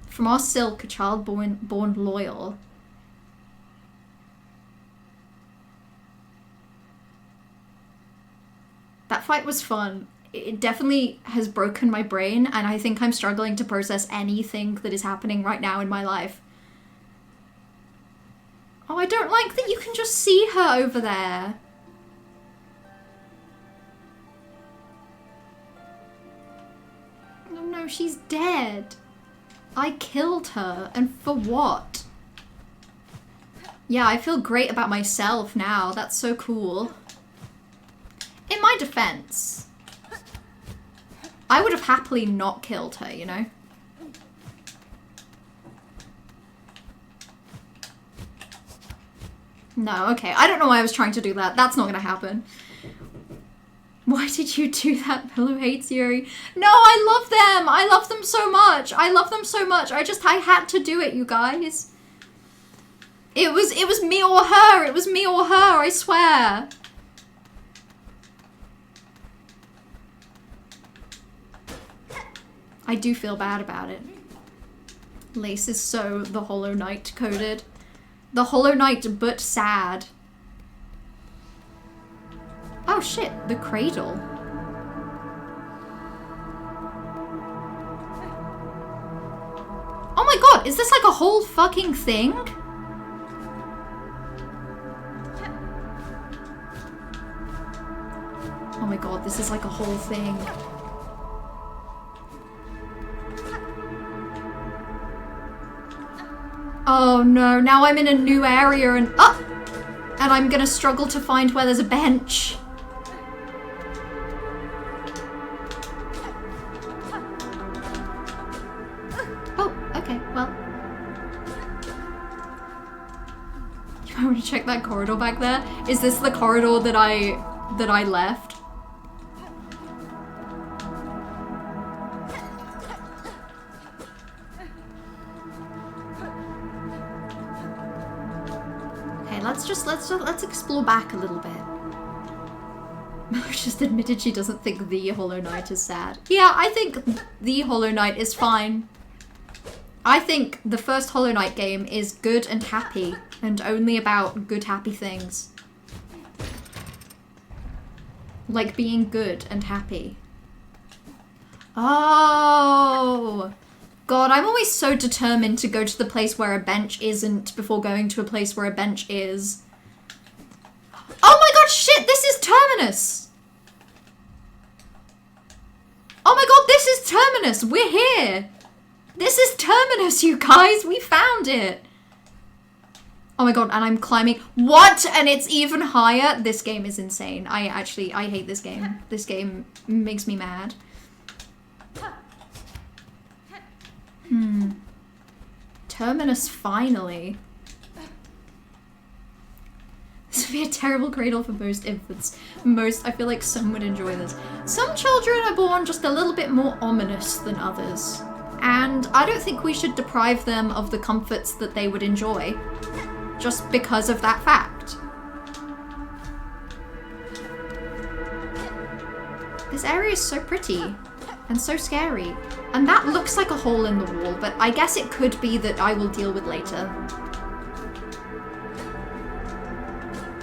From our Silk, a child born loyal. That fight was fun. It definitely has broken my brain, and I think I'm struggling to process anything that is happening right now in my life. Oh, I don't like that you can just see her over there. No, she's dead. I killed her, and for what? Yeah, I feel great about myself now. That's so cool. In my defense, I would have happily not killed her, you know? No, okay. I don't know why I was trying to do that. That's not gonna happen. Why did you do that? Pillow hates Yuri. No, I love them! I love them so much! I love them so much! I had to do it, you guys. It was me or her! It was me or her, I swear! I do feel bad about it. Lace is so the Hollow Knight coded. The Hollow Knight, but sad. Oh shit, the cradle. Oh my god, is this like a whole fucking thing? Oh my god, this is like a whole thing. Oh no, now I'm in a new area and and I'm gonna struggle to find where there's a bench. Oh, okay, well. You might want to check that corridor back there. Is this the corridor that I left? Let's explore back a little bit. She just admitted she doesn't think the Hollow Knight is sad. Yeah, I think the Hollow Knight is fine. I think the first Hollow Knight game is good and happy, and only about good, happy things. Like being good and happy. Oh! God, I'm always so determined to go to the place where a bench isn't before going to a place where a bench is. Oh my god, shit, this is Terminus! Oh my god, this is Terminus! We're here! This is Terminus, you guys! We found it! Oh my god, and I'm climbing. What? And it's even higher? This game is insane. I hate this game. This game makes me mad. Terminus, finally. This would be a terrible cradle for most infants. I feel like some would enjoy this. Some children are born just a little bit more ominous than others. And I don't think we should deprive them of the comforts that they would enjoy. Just because of that fact. This area is so pretty. And so scary. And that looks like a hole in the wall, but I guess it could be that I will deal with later.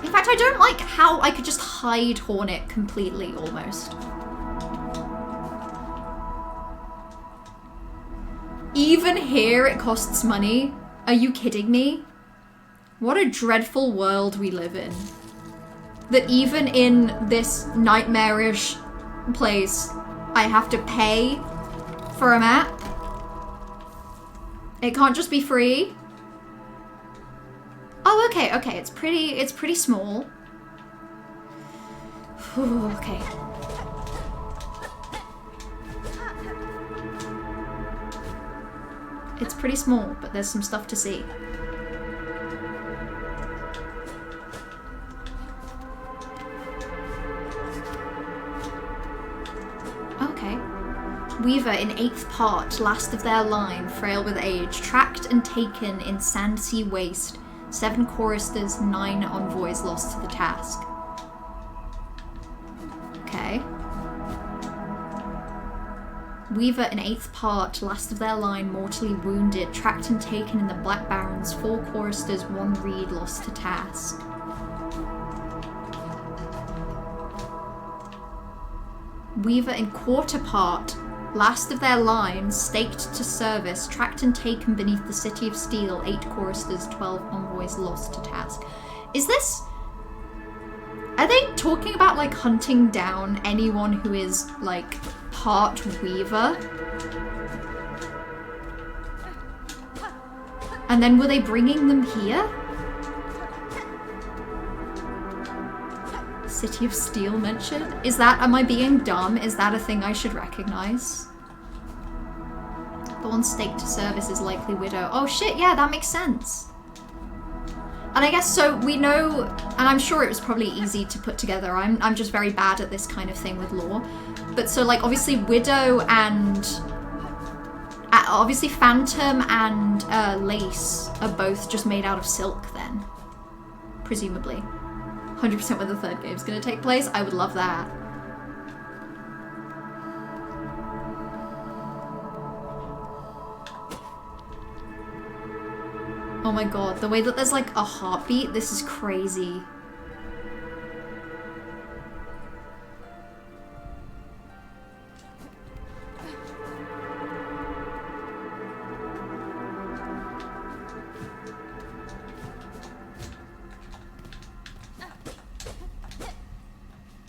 In fact, I don't like how I could just hide Hornet completely, almost. Even here it costs money? Are you kidding me? What a dreadful world we live in. that even in this nightmarish place, I have to pay for a map? It can't just be free? Oh, okay, okay, it's pretty small. Ooh, okay. It's pretty small, but there's some stuff to see. Okay. Weaver in 8th part, last of their line, frail with age, tracked and taken in sand sea waste, 7 choristers, 9 envoys lost to the task. Okay. Weaver in 8th part, last of their line, mortally wounded, tracked and taken in the Black Barrens, 4 choristers, 1 reed lost to task. Weaver in quarter part, last of their line, staked to service, tracked and taken beneath the city of steel, 8 choristers, 12 envoys lost to task. Is this... Are they talking about, like, hunting down anyone who is, like, part Weaver? And then were they bringing them here? City of Steel mentioned? Is that, am I being dumb? Is that a thing I should recognize? The one staked to service is likely Widow. Oh shit, yeah, that makes sense. And I guess so we know, and I'm sure it was probably easy to put together. I'm just very bad at this kind of thing with lore. But so like obviously Widow and obviously Phantom and Lace are both just made out of silk then, presumably. 100% where the 3rd game's gonna take place. I would love that. Oh my god, the way that there's like a heartbeat, this is crazy.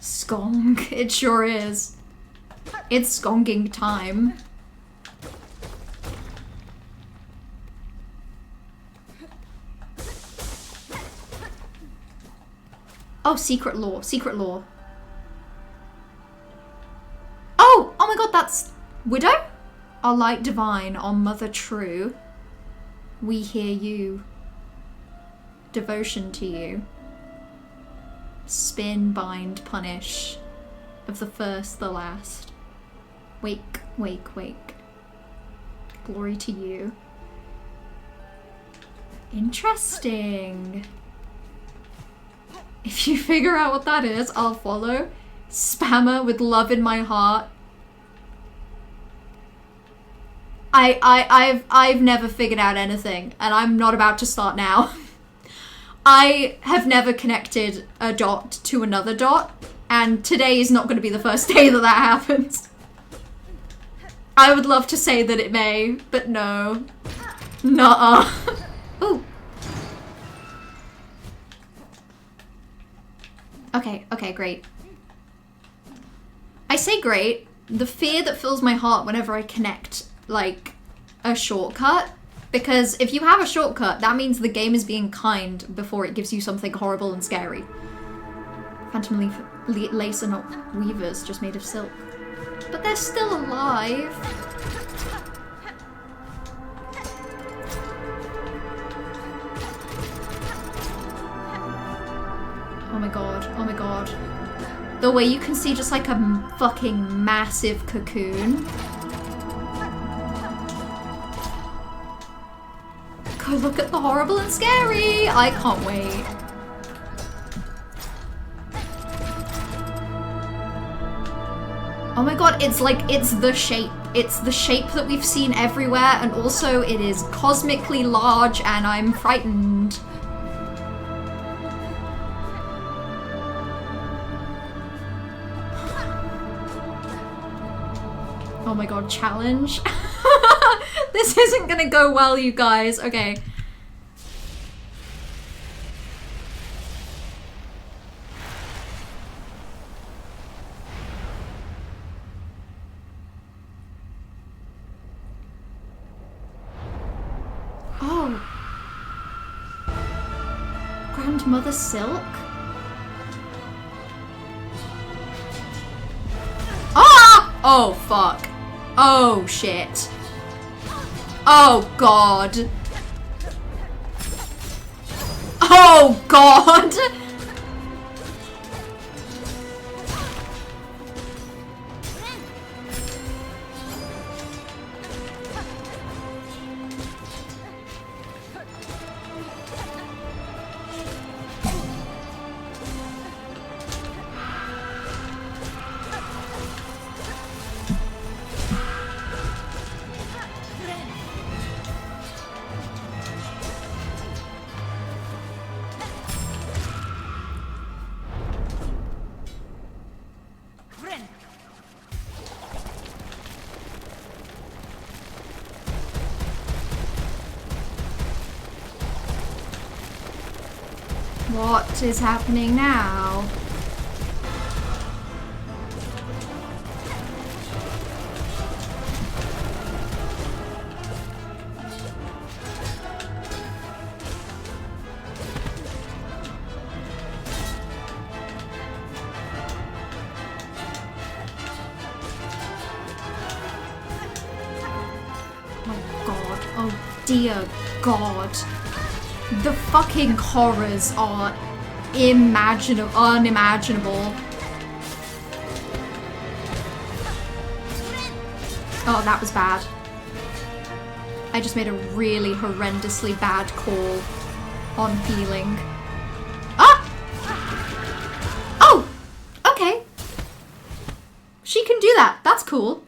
Skong, it sure is. It's skonging time. Oh, secret lore, secret lore. Oh, oh my god, that's Widow? Our light divine, our mother true. We hear you. Devotion to you. Spin, bind, punish. Of the first, the last. Wake, wake, wake. Glory to you. Interesting. If you figure out what that is, I'll follow. Spammer with love in my heart. I've never figured out anything, and I'm not about to start now. I have never connected a dot to another dot, and today is not going to be the first day that that happens. I would love to say that it may, but no. Nuh-uh. Ooh. Okay, okay, great. I say great. The fear that fills my heart whenever I connect, like, a shortcut. Because if you have a shortcut, that means the game is being kind before it gives you something horrible and scary. Phantom lace are not weavers, just made of silk. But they're still alive. Oh my god, oh my god. The way you can see just like a fucking massive cocoon. Go look at the horrible and scary! I can't wait. Oh my god, it's like, it's the shape. It's the shape that we've seen everywhere, and also it is cosmically large, and I'm frightened. Oh my god, challenge? This isn't gonna go well, you guys. Okay. Grandmother Silk? Ah! Oh, fuck. Oh, shit. Oh, God. Oh, God! What is happening now? Oh God, oh dear God. The fucking horrors are unimaginable. Oh, that was bad. I just made a really horrendously bad call on healing. Ah! Oh! Okay. She can do that. That's cool.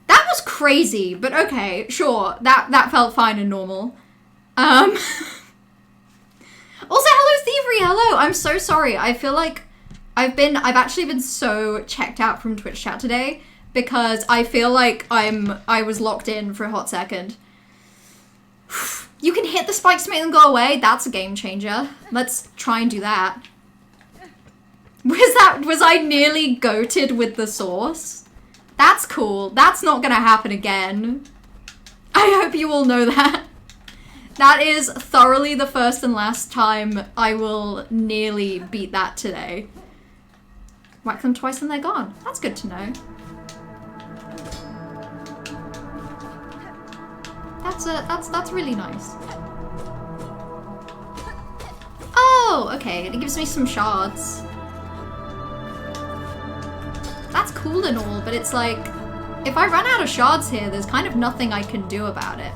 That was crazy, but okay, sure. That felt fine and normal. Also, hello Thievery, hello! I'm so sorry. I feel like I've actually been so checked out from Twitch chat today because I feel like I was locked in for a hot second. You can hit the spikes to make them go away. That's a game changer. Let's try and do that. Was I nearly goated with the sauce? That's cool. That's not gonna happen again. I hope you all know that. That is thoroughly the first and last time I will nearly beat that today. Whack them twice and they're gone. That's good to know. That's really nice. Oh, okay. It gives me some shards. That's cool and all, but it's like, if I run out of shards here, there's kind of nothing I can do about it.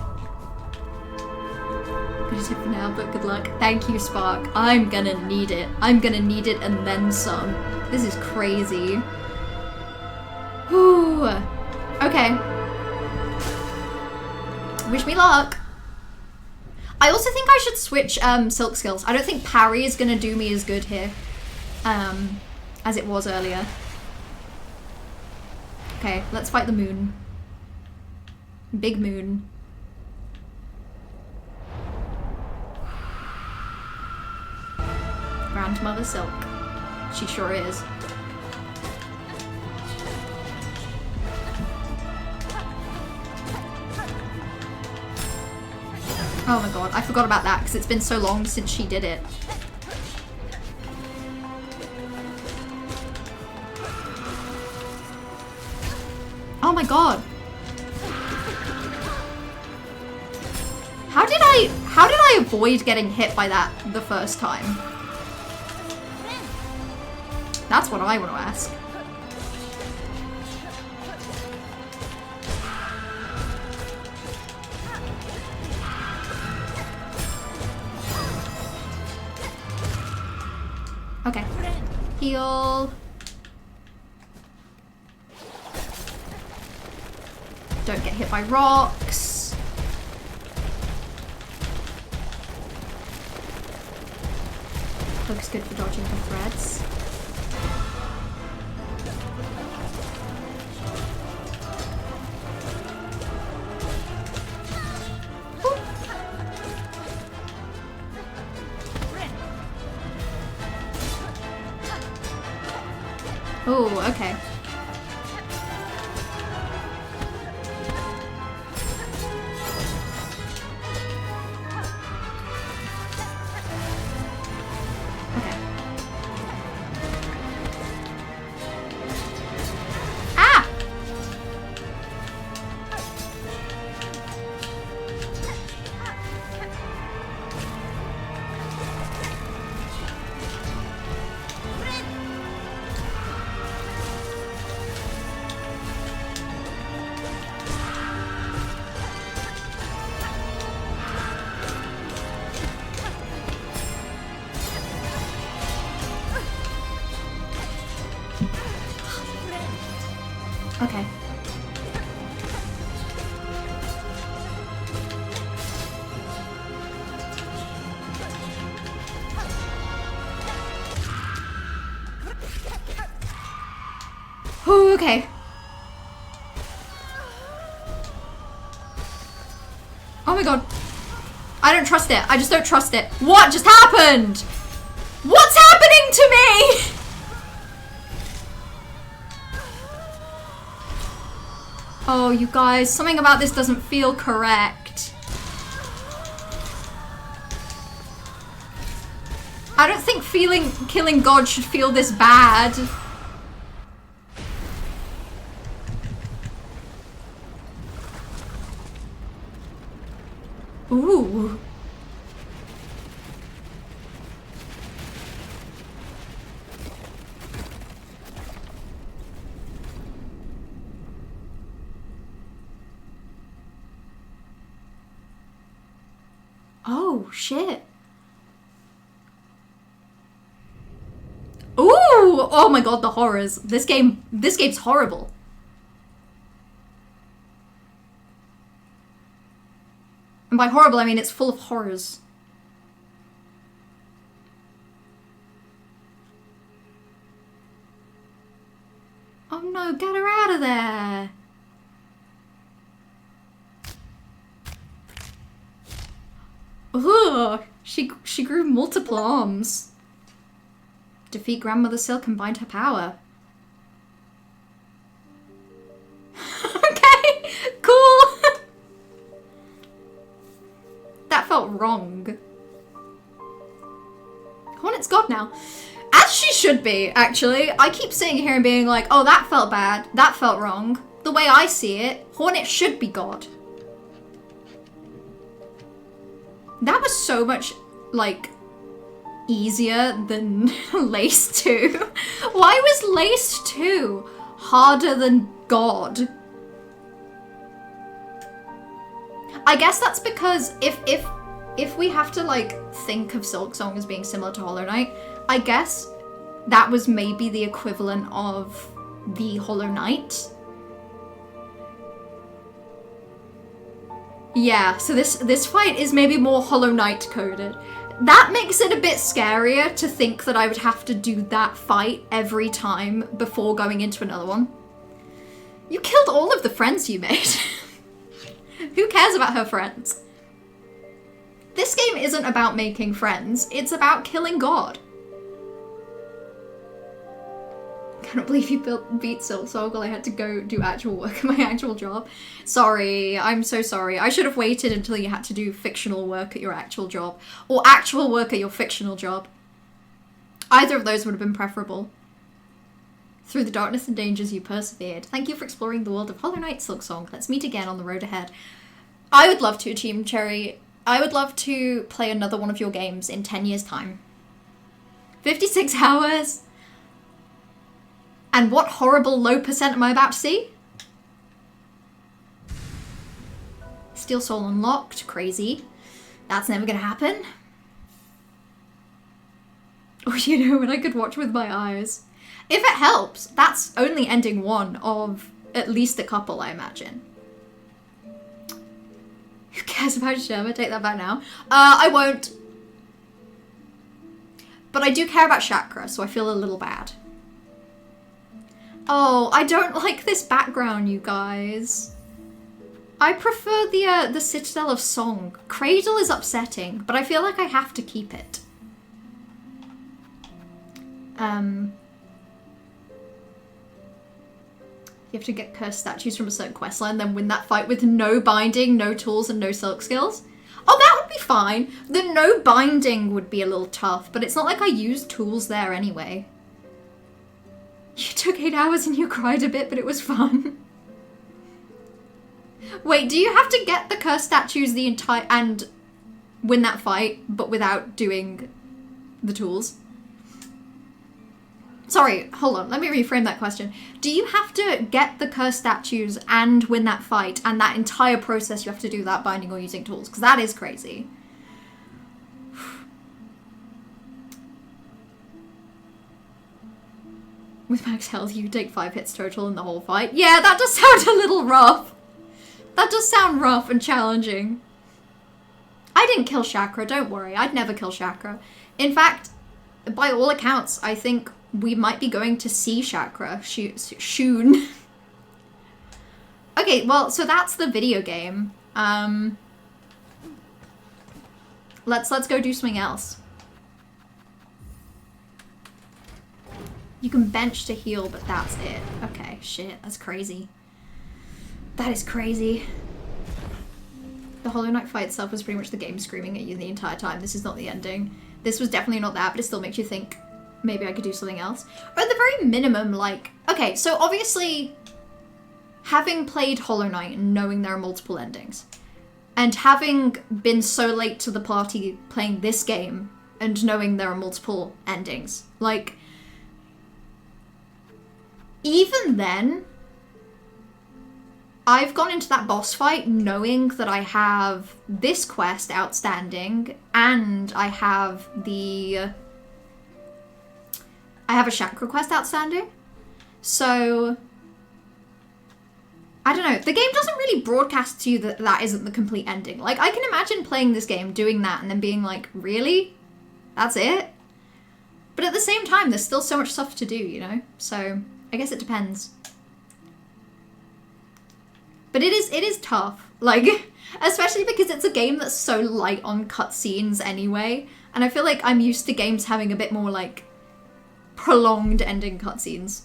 Good as it for now, but good luck. Thank you, Spark. I'm gonna need it. I'm gonna need it and then some. This is crazy. Whew. Okay. Wish me luck. I also think I should switch silk skills. I don't think parry is gonna do me as good here as it was earlier. Okay, let's fight the moon. Big moon. Grandmother Silk. She sure is. Oh my god, I forgot about that because it's been so long since she did it. Oh my god. How did I avoid getting hit by that the first time? That's what I want to ask. Okay. Heal. Don't get hit by rocks. Looks good for dodging the threads. Oh, okay. Okay. Oh, okay. Oh my god. I don't trust it. I just don't trust it. What just happened? What's happening to me? Oh, you guys, something about this doesn't feel correct. I don't think killing God should feel this bad. Ooh. Oh, shit. Ooh! Oh my god, the horrors. This game's horrible. And by horrible, I mean it's full of horrors. Oh no, get her out of there. Ugh, she grew multiple arms. Defeat Grandmother Silk and bind her power. Okay, cool. That felt wrong. Hornet's God now. As she should be, actually. I keep sitting here and being like, oh, that felt bad. That felt wrong. The way I see it, Hornet should be God. That was so much, like, easier than Lace 2. Why was Lace 2 harder than God? I guess that's because if we have to, like, think of SILKSONG as being similar to Hollow Knight, I guess that was maybe the equivalent of the Hollow Knight. Yeah, so this fight is maybe more Hollow Knight coded. That makes it a bit scarier to think that I would have to do that fight every time before going into another one. You killed all of the friends you made. Who cares about her friends? This game isn't about making friends, it's about killing God. I can't believe you beat SILKSONG while I had to go do actual work at my actual job. Sorry, I'm so sorry. I should have waited until you had to do fictional work at your actual job. Or actual work at your fictional job. Either of those would have been preferable. Through the darkness and dangers you persevered. Thank you for exploring the world of Hollow Knight SILKSONG. Let's meet again on the road ahead. I would love to, Team Cherry. I would love to play another one of your games in 10 years' time. 56 hours? And what horrible low percent am I about to see? Steel Soul unlocked. Crazy. That's never gonna happen. Or, you know, when I could watch with my eyes. If it helps, that's only ending one of at least a couple, I imagine. Who cares about Sherma? Take that back now. I won't. But I do care about Chakra, so I feel a little bad. Oh, I don't like this background, you guys. I prefer the Citadel of Song. Cradle is upsetting, but I feel like I have to keep it. You have to get cursed statues from a certain questline, then win that fight with no binding, no tools, and no silk skills. Oh, that would be fine. The no binding would be a little tough, but it's not like I used tools there anyway. You took 8 hours and you cried a bit, but it was fun. Wait, do you have to get the cursed statues the entire and win that fight, but without doing the tools? Sorry, hold on, let me reframe that question. Do you have to get the cursed statues and win that fight, and that entire process you have to do without binding or using tools? Because that is crazy. With max health, you take 5 hits total in the whole fight. Yeah, that does sound a little rough. That does sound rough and challenging. I didn't kill Chakra, don't worry. I'd never kill Chakra. In fact, by all accounts, I think we might be going to see Chakra soon. Okay, well, so that's the video game. Let's go do something else. You can bench to heal, but that's it. Okay, shit, that's crazy. That is crazy. The Hollow Knight fight itself was pretty much the game screaming at you the entire time. This is not the ending. This was definitely not that, but it still makes you think maybe I could do something else. Or at the very minimum, like... Okay, so obviously, having played Hollow Knight and knowing there are multiple endings, and having been so late to the party playing this game and knowing there are multiple endings, like... Even then, I've gone into that boss fight knowing that I have this quest outstanding and I have a Chakra quest outstanding. So, I don't know. The game doesn't really broadcast to you that that isn't the complete ending. Like, I can imagine playing this game, doing that, and then being like, really? That's it? But at the same time, there's still so much stuff to do, you know? So... I guess it depends. But it is tough. Like, especially because it's a game that's so light on cutscenes anyway. And I feel like I'm used to games having a bit more, like, prolonged ending cutscenes.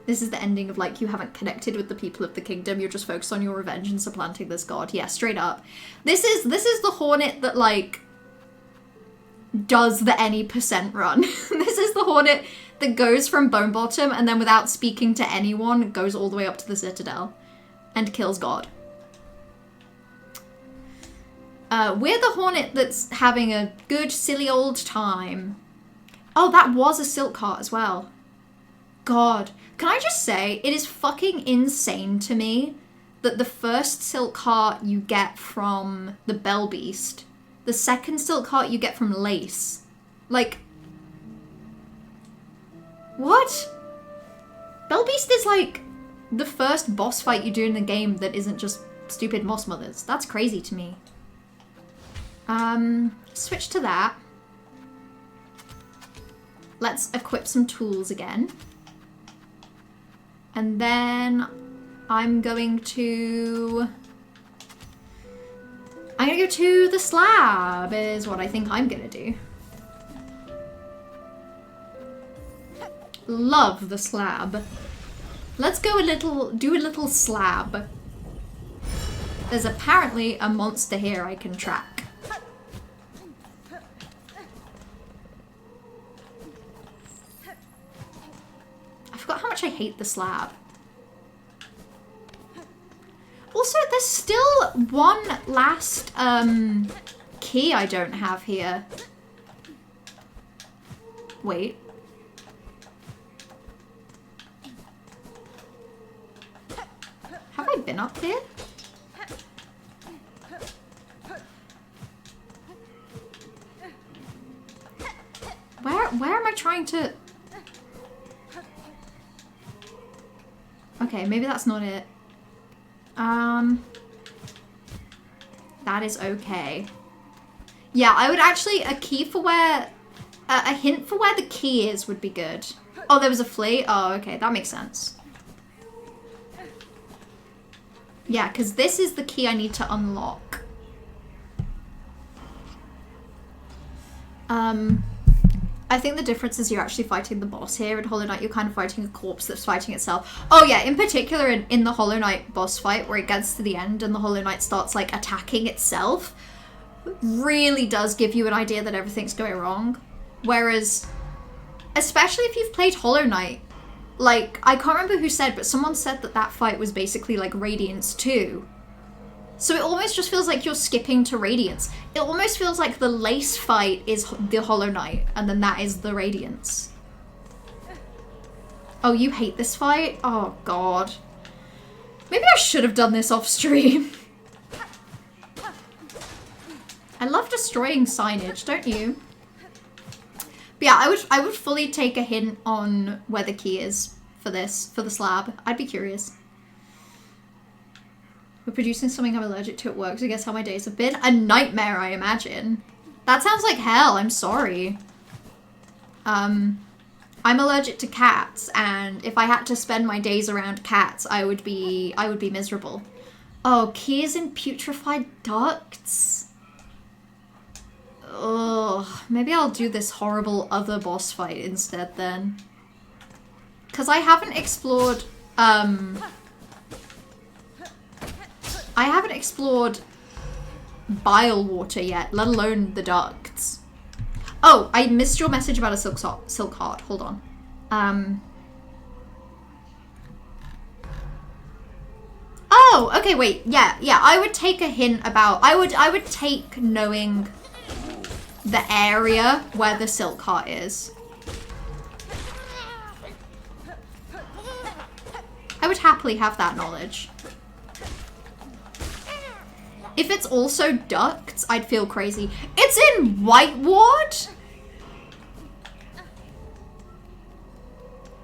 This is the ending of, like, you haven't connected with the people of the kingdom. You're just focused on your revenge and supplanting this god. Yeah, straight up. This is the Hornet that, like, does the any percent run. This is the Hornet that goes from Bone Bottom and then without speaking to anyone goes all the way up to the Citadel and kills God. We're the Hornet that's having a good silly old time. Oh, that was a silk cart as well. God, can I just say, it is fucking insane to me that the first silk cart you get from the Bell Beast, the second silk cart you get from Lace. Like, what? Bell Beast is like the first boss fight you do in the game that isn't just stupid moss mothers. That's crazy to me. Switch to that. Let's equip some tools again. And then I'm going to go to the slab is what I think I'm gonna do. Love the slab. Let's go do a little slab. There's apparently a monster here I can track. I forgot how much I hate the slab. Also, there's still one last key I don't have here. Wait. Have I been up here? Where am I trying to... Okay, maybe that's not it. That is okay. Yeah, I would actually, a key for where, a hint for where the key is would be good. Oh, there was a flea? Oh, okay, that makes sense. Yeah, because this is the key I need to unlock. I think the difference is you're actually fighting the boss here. In Hollow Knight, you're kind of fighting a corpse that's fighting itself. Oh yeah, in particular in the Hollow Knight boss fight, where it gets to the end and the Hollow Knight starts like attacking itself, really does give you an idea that everything's going wrong. Whereas, especially if you've played Hollow Knight, like, I can't remember who said, but someone said that that fight was basically like Radiance 2. So it almost just feels like you're skipping to Radiance. It almost feels like the Lace fight is the Hollow Knight, and then that is the Radiance. Oh, you hate this fight? Oh, God. Maybe I should have done this off stream. I love destroying signage, don't you? But yeah, I would fully take a hint on where the key is for this, for the slab. I'd be curious. We're producing something I'm allergic to at work, so guess how my days have been? A nightmare, I imagine. That sounds like hell, I'm sorry. I'm allergic to cats, and if I had to spend my days around cats, I would be miserable. Oh, keys in putrefied ducts? Ugh, maybe I'll do this horrible other boss fight instead then. Because I haven't explored, bile water yet, let alone the ducts. Oh, I missed your message about a silk heart. Hold on. Oh, okay, wait. Yeah, I would take a hint about... I would take knowing the area where the silk heart is. I would happily have that knowledge. If it's also ducts, I'd feel crazy. It's in Whiteward?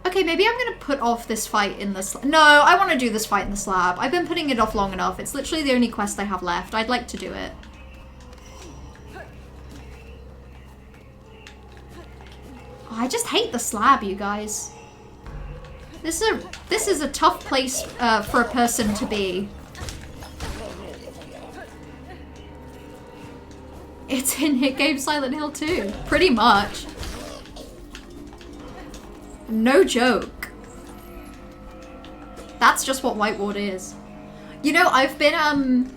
Okay, maybe I'm gonna put off this fight in the slab. No, I want to do this fight in the slab. I've been putting it off long enough. It's literally the only quest I have left. I'd like to do it. Oh, I just hate the slab, you guys. This is a tough place for a person to be. It's in hit game Silent Hill 2. Pretty much. No joke. That's just what Whiteward is. You know, I've been, I'm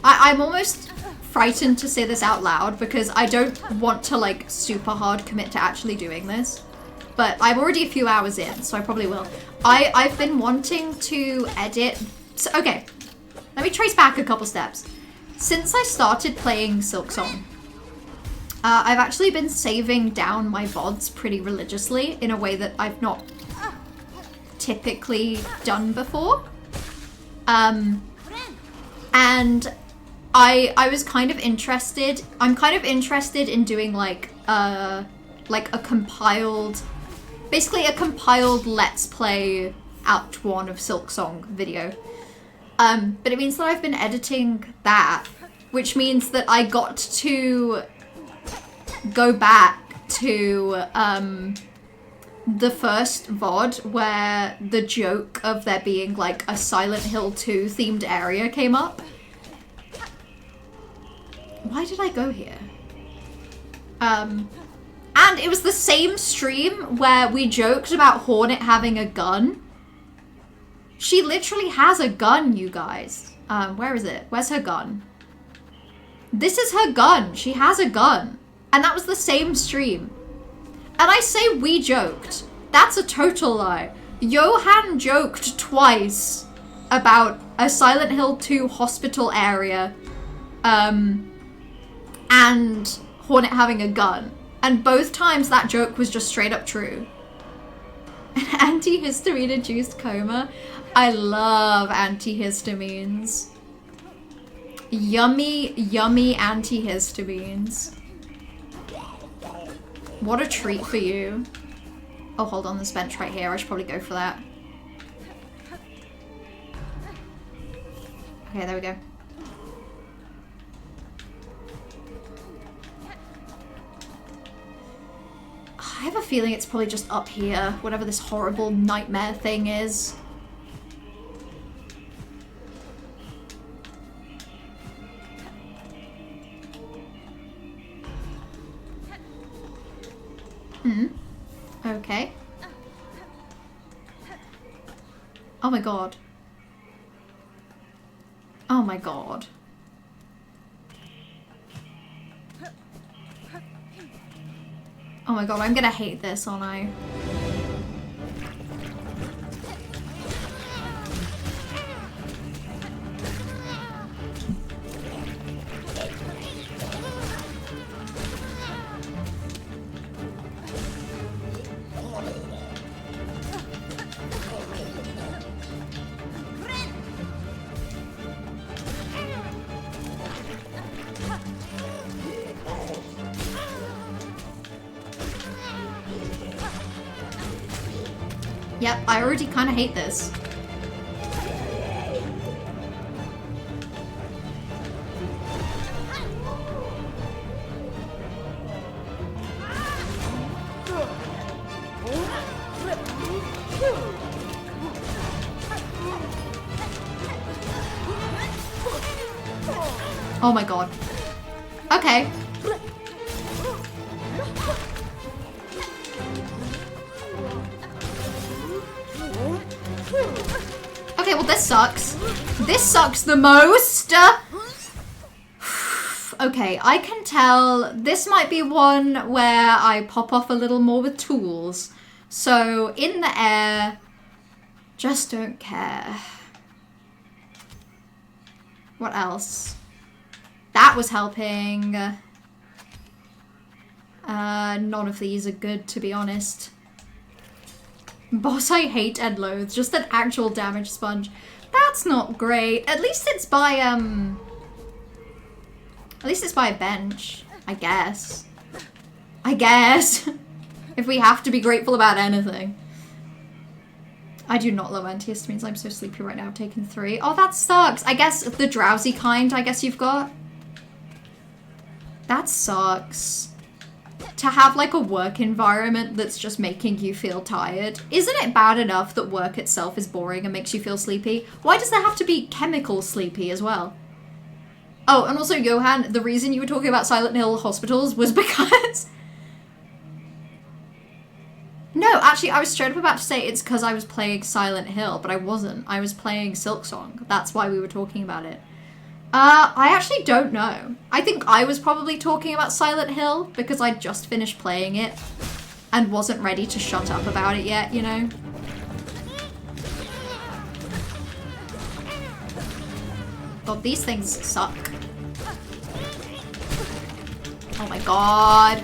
almost frightened to say this out loud because I don't want to, like, super hard commit to actually doing this. But I'm already a few hours in, so I probably will. I've been wanting to edit... So, okay, let me trace back a couple steps. Since I started playing SILKSONG, I've actually been saving down my VODs pretty religiously in a way that I've not typically done before. And I was kind of interested, I'm kind of interested in doing like a compiled, basically a compiled Let's Play Act 1 of SILKSONG video. But it means that I've been editing that, which means that I got to go back to the first VOD where the joke of there being like a Silent Hill 2 themed area came up. Why did I go here? And it was the same stream where we joked about Hornet having a gun. She literally has a gun, you guys. Where is it? Where's her gun? This is her gun. She has a gun. And that was the same stream. And I say we joked. That's a total lie. Johan joked twice about a Silent Hill 2 hospital area. And Hornet having a gun. And both times that joke was just straight up true. An antihistamine-induced coma. I love antihistamines. Yummy, yummy antihistamines. What a treat for you. Oh, hold on, there's a bench right here. I should probably go for that. Okay, there we go. I have a feeling it's probably just up here, whatever this horrible nightmare thing is. Okay. Oh my god. Oh my god. Oh my god, I'm gonna hate this, aren't I? Yep, I already kind of hate this. Oh my god. Okay. Okay, well this sucks. This sucks the most. Okay, I can tell this might be one where I pop off a little more with tools. So, in the air, just don't care. What else? That was helping. None of these are good, to be honest. Boss I hate and loathe. Just an actual damage sponge. That's not great. At least it's by, At least it's by a bench. I guess. I guess. If we have to be grateful about anything. I do not love antihistamines. I'm so sleepy right now. I've taken 3. Oh, that sucks. I guess the drowsy kind, I guess you've got. That sucks. To have like a work environment that's just making you feel tired. Isn't it bad enough that work itself is boring and makes you feel sleepy? Why does there have to be chemical sleepy as well? Oh, and also Johan, the reason you were talking about Silent Hill hospitals was because... No, actually, I was straight up about to say it's because I was playing Silent Hill, but I wasn't. I was playing SILKSONG. That's why we were talking about it. I actually don't know. I think I was probably talking about Silent Hill because I just finished playing it and wasn't ready to shut up about it yet, you know? God, these things suck. Oh my god.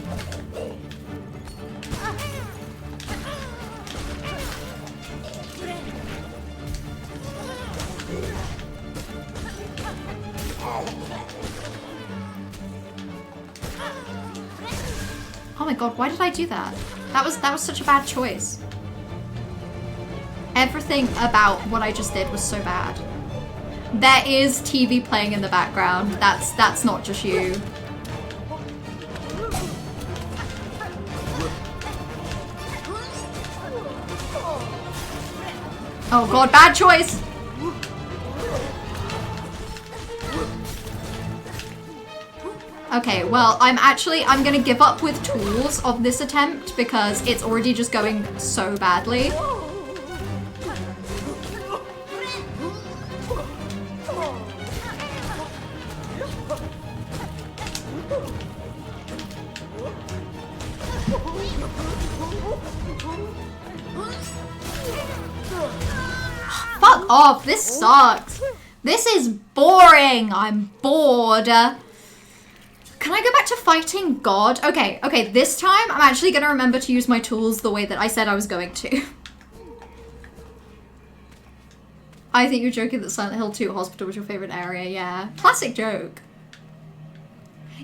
Oh my god, why did I do that? That was such a bad choice. Everything about what I just did was so bad. There is TV playing in the background. That's not just you. Oh god, bad choice! Okay, well, I'm gonna give up with tools of this attempt because it's already just going so badly. Fuck off, this sucks. This is boring, I'm bored. Can I go back to fighting God? Okay, this time I'm actually gonna remember to use my tools the way that I said I was going to. I think you're joking that Silent Hill 2 Hospital was your favorite area, yeah. Classic joke.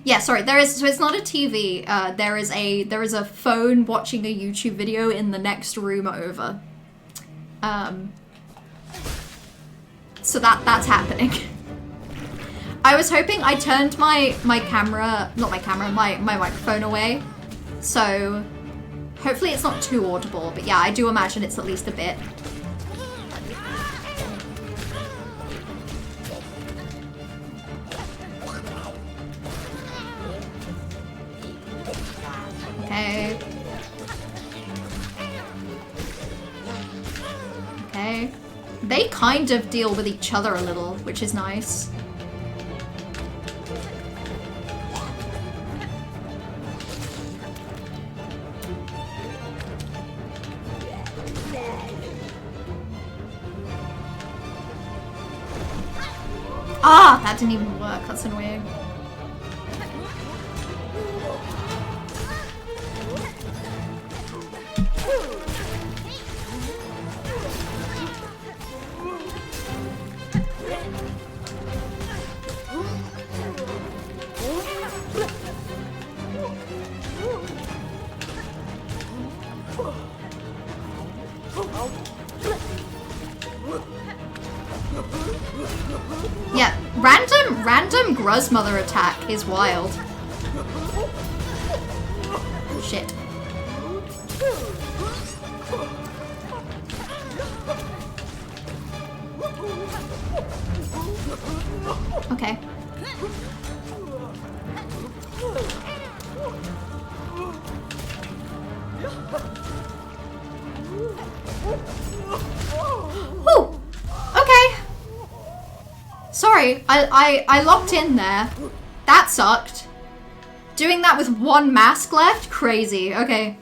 Yeah, sorry, so it's not a TV, there is a phone watching a YouTube video in the next room over. So that's happening. I was hoping I turned my microphone away. So hopefully it's not too audible, but yeah, I do imagine it's at least a bit. Okay. Okay. They kind of deal with each other a little, which is nice. Ah, that didn't even work. That's annoying. Ruz Mother attack is wild. Shit. Okay. Whew. Okay. Sorry, I locked in there. That sucked. Doing that with one mask left? Crazy. Okay.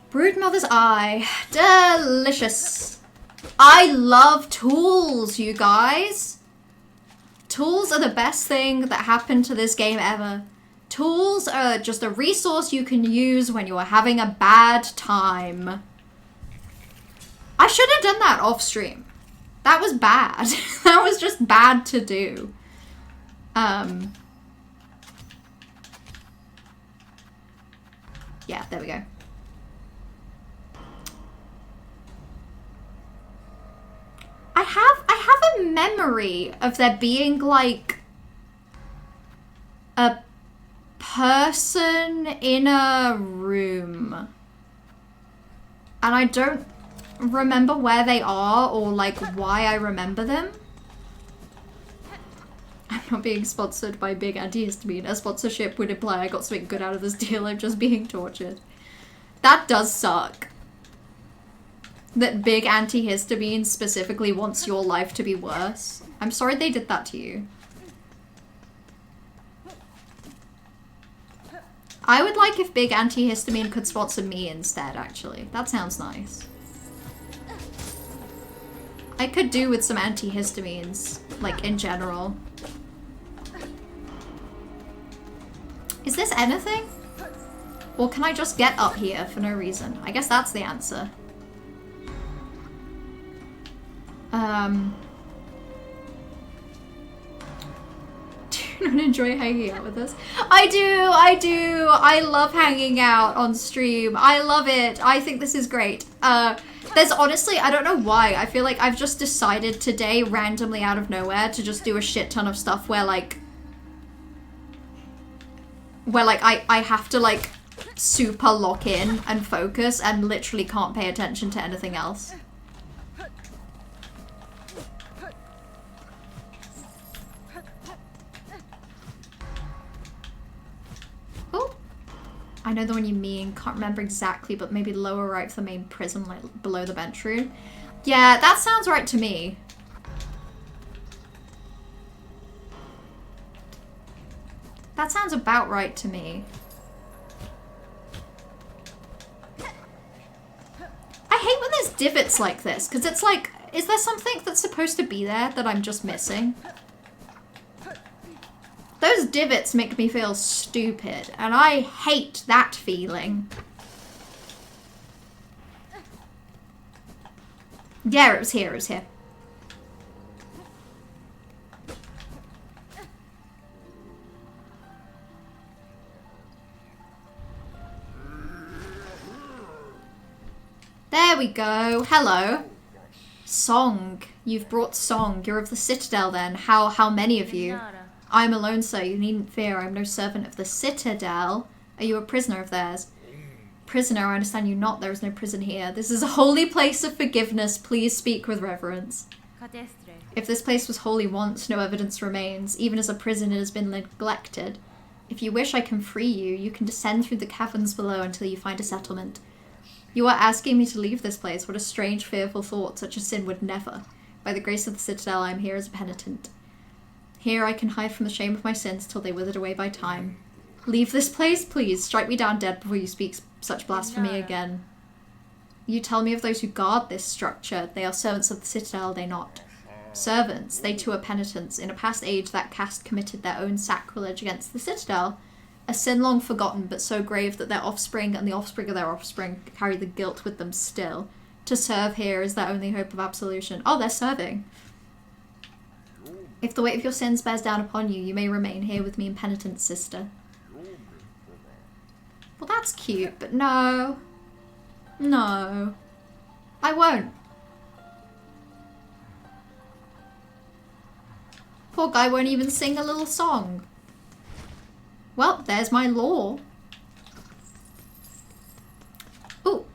Broodmother's Eye. Delicious. I love tools, you guys. Tools are the best thing that happened to this game ever. Tools are just a resource you can use when you are having a bad time. I should have done that off stream. That was bad. That was just bad to do. Yeah, there we go. I have a memory of there being like a person in a room. And I don't remember where they are or like why I remember them. I'm not being sponsored by Big Antihistamine. A sponsorship would imply I got something good out of this deal. I'm just being tortured. That does suck. That Big Antihistamine specifically wants your life to be worse. I'm sorry they did that to you. I would like if Big Antihistamine could sponsor me instead, actually. That sounds nice. I could do with some antihistamines, like, in general. Is this anything? Or can I just get up here for no reason? I guess that's the answer. Do you not enjoy hanging out with us? I do! I love hanging out on stream. I love it. I think this is great. There's honestly, I don't know why, I feel like I've just decided today, randomly out of nowhere, to just do a shit ton of stuff where like I have to like super lock in and focus and literally can't pay attention to anything else. Oh, I know the one you mean, can't remember exactly, but maybe lower right for the main prism, like below the bench room. Yeah, that sounds right to me. That sounds about right to me. I hate when there's divots like this, because it's like, is there something that's supposed to be there that I'm just missing? Those divots make me feel stupid, and I hate that feeling. Yeah, it was here, it was here. There we go. Hello. Song. You've brought Song. You're of the Citadel then. How many of you? I am alone, sir. You needn't fear. I am no servant of the Citadel. Are you a prisoner of theirs? Prisoner, I understand you not. There is no prison here. This is a holy place of forgiveness. Please speak with reverence. If this place was holy once, no evidence remains. Even as a prison, it has been neglected. If you wish, I can free you. You can descend through the caverns below until you find a settlement. You are asking me to leave this place. What a strange, fearful thought. Such a sin would never. By the grace of the Citadel, I am here as a penitent. Here I can hide from the shame of my sins till they withered away by time. Leave this place, please. Strike me down dead before you speak such blasphemy again. You tell me of those who guard this structure. They are servants of the Citadel, they not. Servants, they too are penitents. In a past age, that caste committed their own sacrilege against the Citadel. A sin long forgotten, but so grave that their offspring and the offspring of their offspring carry the guilt with them still. To serve here is their only hope of absolution. Oh, they're serving. If the weight of your sins bears down upon you, you may remain here with me in penitence, sister. Well, that's cute, but no. No. I won't. poor guy won't even sing a little song. Well, there's my law. Ooh.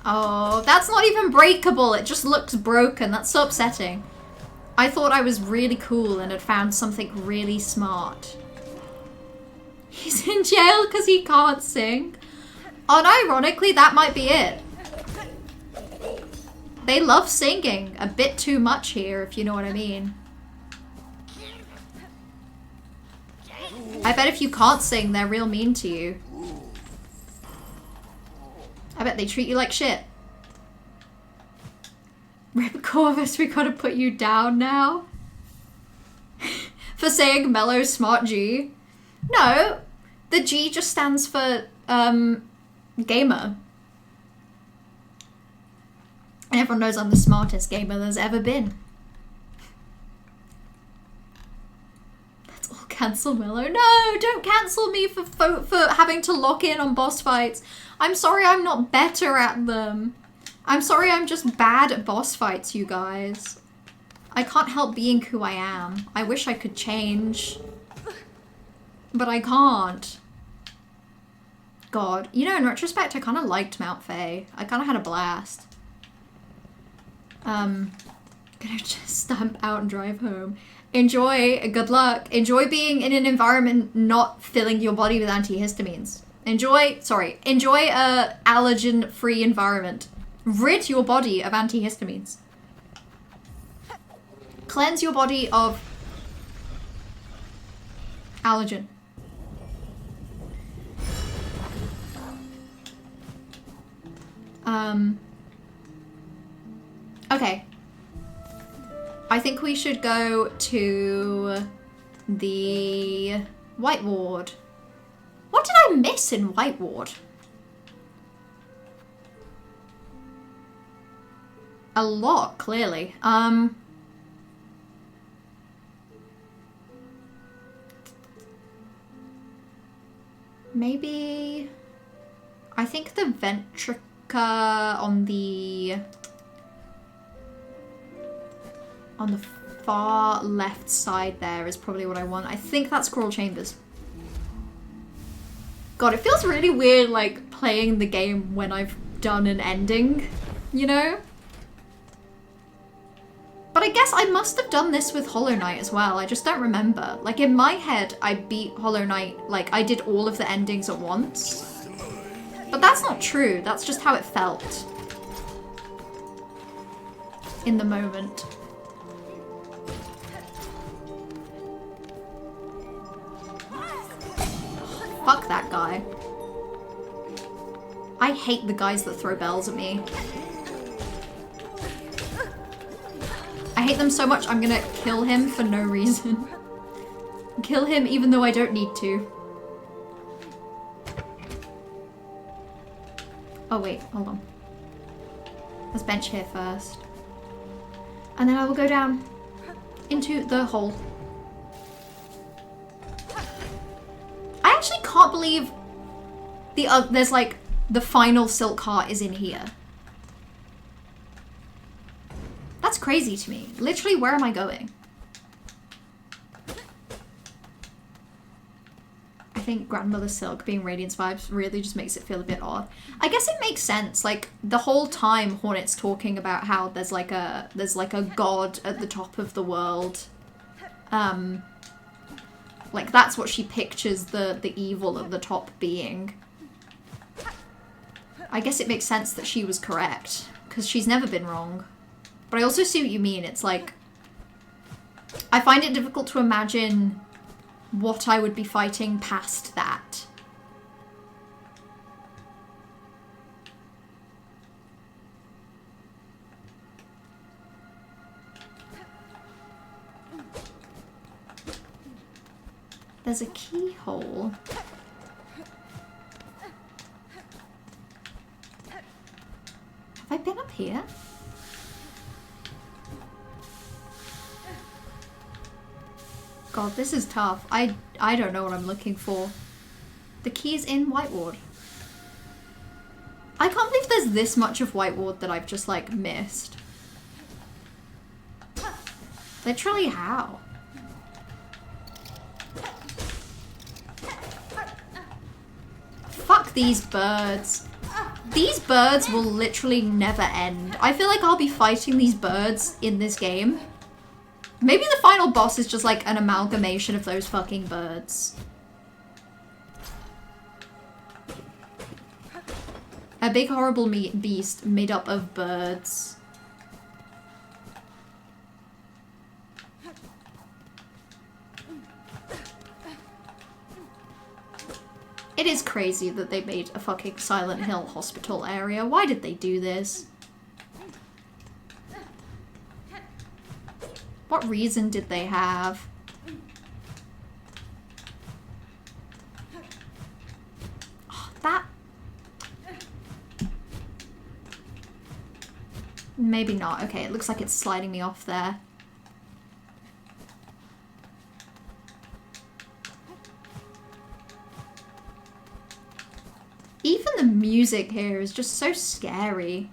Oh, that's not even breakable. It just looks broken. That's so upsetting. I thought I was really cool and had found something really smart. He's in jail because he can't sing. Unironically, that might be it. They love singing a bit too much here, if you know what I mean. I bet if you can't sing, they're real mean to you. I bet they treat you like shit. Rip Corvus, we gotta put you down now. For saying mellow smart G. No, the G just stands for gamer. And everyone knows I'm the smartest gamer there's ever been. That's all cancel mellow. No, don't cancel me for having to lock in on boss fights. I'm sorry I'm not better at them. I'm sorry I'm just bad at boss fights, you guys. I can't help being who I am. I wish I could change. But I can't. God. You know, in retrospect, I kind of liked Mount Faye. I kind of had a blast. Gonna just stamp out and drive home. Enjoy. Good luck. Enjoy being in an environment not filling your body with antihistamines. Enjoy a allergen-free environment. Rid your body of antihistamines. Cleanse your body of allergen. Okay. I think we should go to the White Ward. What did I miss in White Ward? A lot, clearly. Maybe... I think the Ventrica on the far left side there is probably what I want. I think that's Coral Chambers. God, it feels really weird, like, playing the game when I've done an ending, you know? But I guess I must have done this with Hollow Knight as well. I just don't remember. Like, in my head, I beat Hollow Knight, like, I did all of the endings at once. But that's not true. That's just how it felt. In the moment. Fuck that guy. I hate the guys that throw bells at me. I hate them so much, I'm gonna kill him for no reason. Kill him even though I don't need to. Oh wait, hold on. Let's bench here first. And then I will go down into the hole. I actually can't believe there's like the final silk heart is in here. That's crazy to me. Literally, where am I going? I think Grandmother Silk being Radiance vibes really just makes it feel a bit odd. I guess it makes sense. Like the whole time Hornet's talking about how there's like a god at the top of the world. Like that's what she pictures the evil at the top being. I guess it makes sense that she was correct because she's never been wrong. But I also see what you mean. It's like, I find it difficult to imagine what I would be fighting past that. There's a keyhole. Have I been up here? God, this is tough. I don't know what I'm looking for. The key's in White Ward. I can't believe there's this much of White Ward that I've just, like, missed. Literally, how? Fuck these birds. These birds will literally never end. I feel like I'll be fighting these birds in this game. Maybe the final boss is just like an amalgamation of those fucking birds. A big horrible beast made up of birds. It is crazy that they made a fucking Silent Hill hospital area. Why did they do this? What reason did they have? Oh, that... Maybe not. Okay, it looks like it's sliding me off there. Even the music here is just so scary.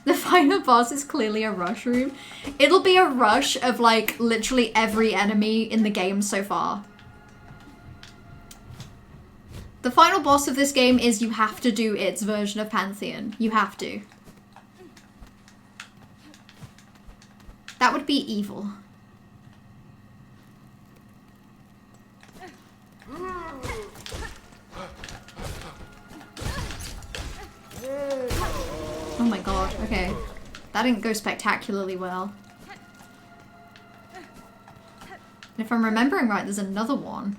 The final boss is clearly a rush room. It'll be a rush of like literally every enemy in the game so far. The final boss of this game is you have to do its version of Pantheon. You have to. That would be evil. Oh my god, okay. That didn't go spectacularly well. And if I'm remembering right, there's another one.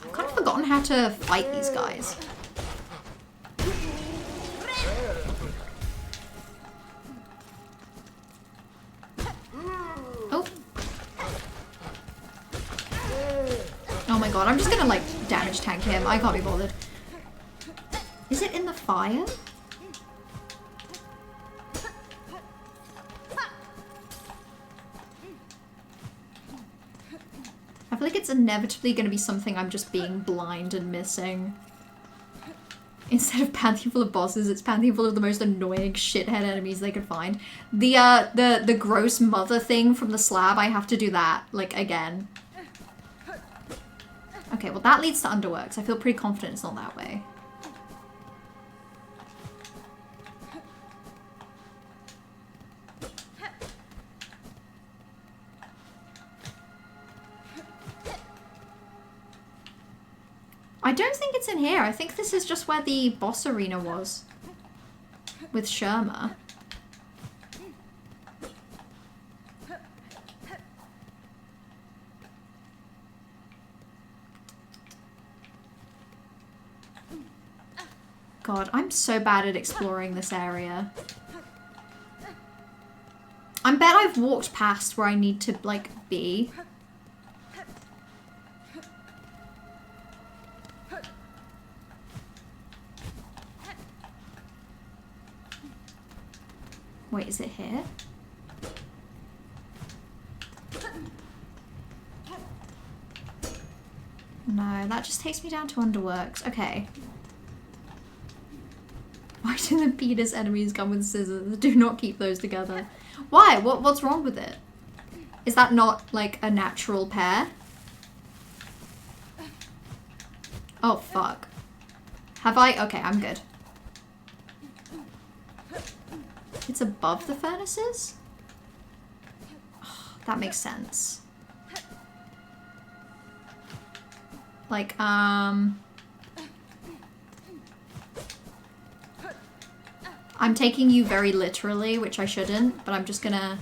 I've kind of forgotten how to fight these guys. Oh. Oh my god, I'm just gonna like damage tank him. I can't be bothered. Is it in the fire? I feel like it's inevitably gonna be something I'm just being blind and missing. Instead of Pantheon full of bosses, it's Pantheon full of the most annoying shithead enemies they could find. The gross mother thing from the slab, I have to do that, like, again. Okay, well that leads to Underworks. I feel pretty confident it's not that way. I don't think it's in here. I think this is just where the boss arena was. With Sherma. God, I'm so bad at exploring this area. I bet I've walked past where I need to, like, be. Wait, is it here? No, that just takes me down to Underworks. Okay. Why do the penis enemies come with scissors? Do not keep those together. Why? What's wrong with it? Is that not, like, a natural pair? Oh, fuck. Have I? Okay, I'm good. It's above the furnaces? Oh, that makes sense. Like, I'm taking you very literally, which I shouldn't, but I'm just gonna...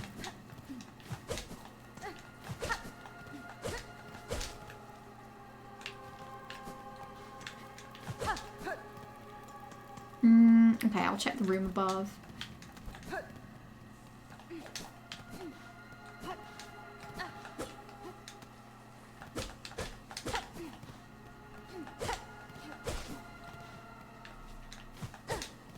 Okay, I'll check the room above.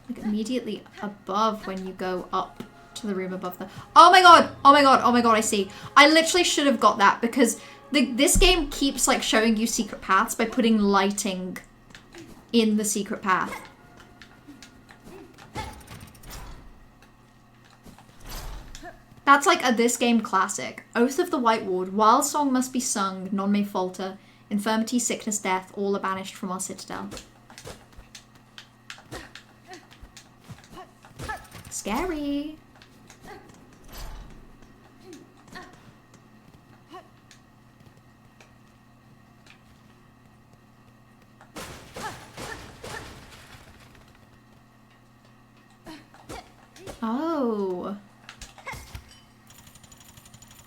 Like immediately above when you go up to to the room above the... Oh my god! Oh my god! Oh my god, I see. I literally should have got that because this game keeps like showing you secret paths by putting lighting in the secret path. That's like a this game classic. Oath of the White Ward. While song must be sung, none may falter. Infirmity, sickness, death, all are banished from our citadel. Scary. Oh.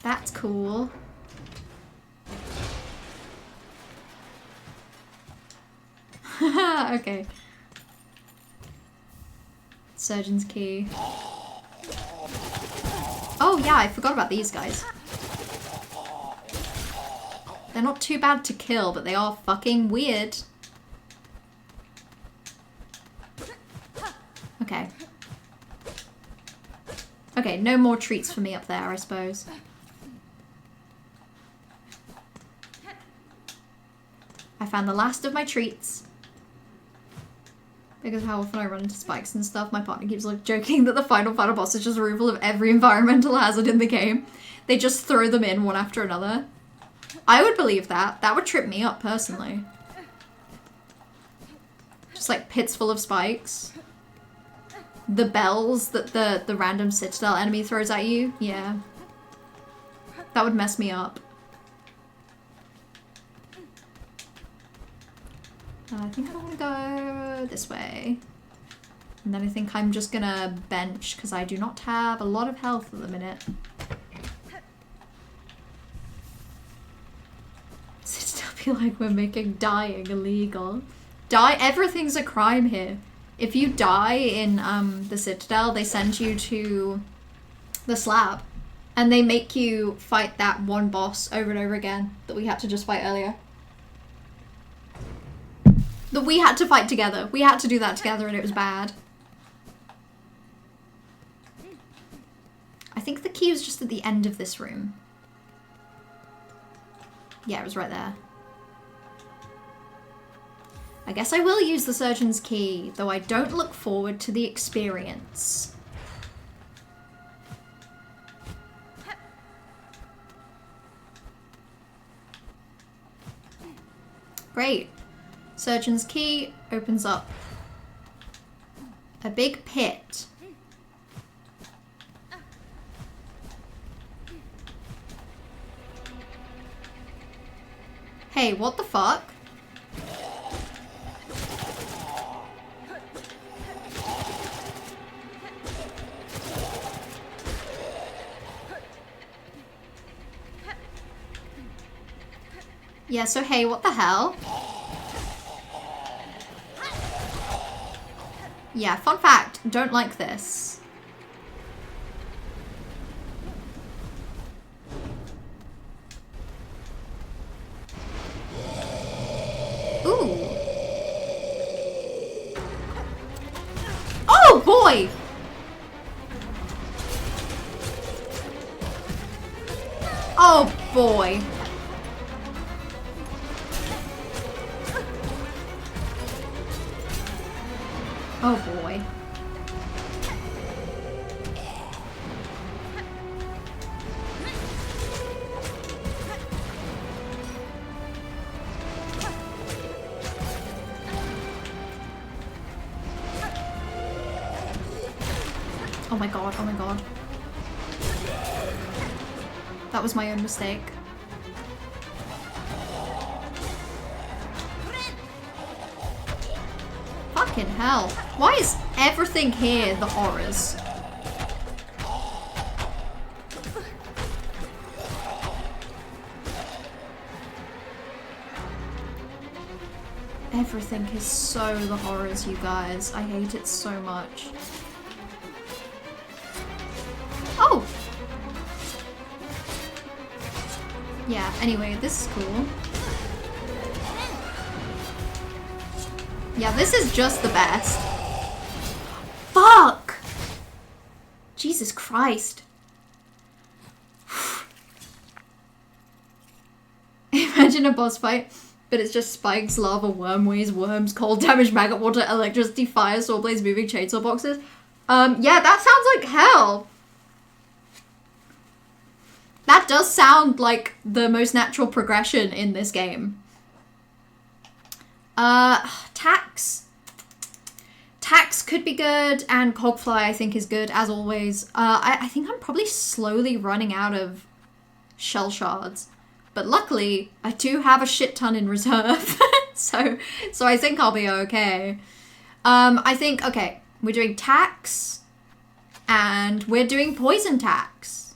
That's cool. Okay. Surgeon's key. Oh yeah, I forgot about these guys. They're not too bad to kill, but they are fucking weird. Okay. Okay, no more treats for me up there, I suppose. I found the last of my treats. Because how often I run into spikes and stuff, my partner keeps like joking that the final boss is just a removal of every environmental hazard in the game. They just throw them in one after another. I would believe that. That would trip me up personally. Just like pits full of spikes. The bells that the random citadel enemy throws at you. Yeah. That would mess me up. I think I want to go this way. And then I think I'm just gonna bench because I do not have a lot of health at the minute. Citadel feel like we're making dying illegal. Everything's a crime here. If you die in the Citadel, they send you to the slab. And they make you fight that one boss over and over again that we had to just fight earlier. That we had to fight together. We had to do that together and it was bad. I think the key was just at the end of this room. Yeah, it was right there. I guess I will use the surgeon's key, though I don't look forward to the experience. Great. Surgeon's key opens up a big pit. Hey, what the fuck? Yeah, so hey, what the hell? Yeah, fun fact, don't like this. Ooh. Oh boy! Oh boy. Oh boy. Oh my god, oh my god. That was my own mistake. Fucking hell. Why is everything here the horrors? Everything is so the horrors, you guys. I hate it so much. Oh! Yeah, anyway, this is cool. Yeah, this is just the best. Fuck! Jesus Christ. Imagine a boss fight, but it's just spikes, lava, wormways, worms, cold damage, maggot water, electricity, fire, saw blades, moving chainsaw boxes. Yeah, that sounds like hell. That does sound like the most natural progression in this game. Tax. Tax could be good, and Cogfly I think is good, as always. I think I'm probably slowly running out of shell shards. But luckily, I do have a shit ton in reserve. so I think I'll be okay. I think, okay, we're doing tax, and we're doing poison tax.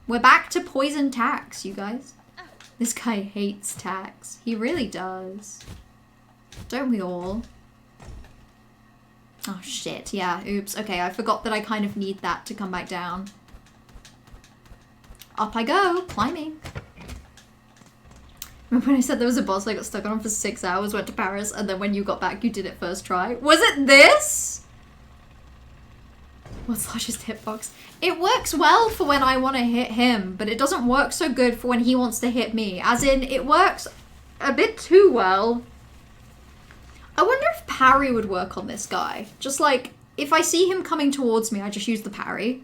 We're back to poison tax, you guys. This guy hates tax. He really does. Don't we all? Oh shit, yeah, oops. Okay, I forgot that I kind of need that to come back down. Up I go, climbing. Remember when I said there was a boss I got stuck on for 6 hours, went to Paris, and then when you got back you did it first try? Was it this? What's largest hitbox? It works well for when I want to hit him, but it doesn't work so good for when he wants to hit me. As in, it works a bit too well. I wonder if parry would work on this guy. Just like, if I see him coming towards me, I just use the parry.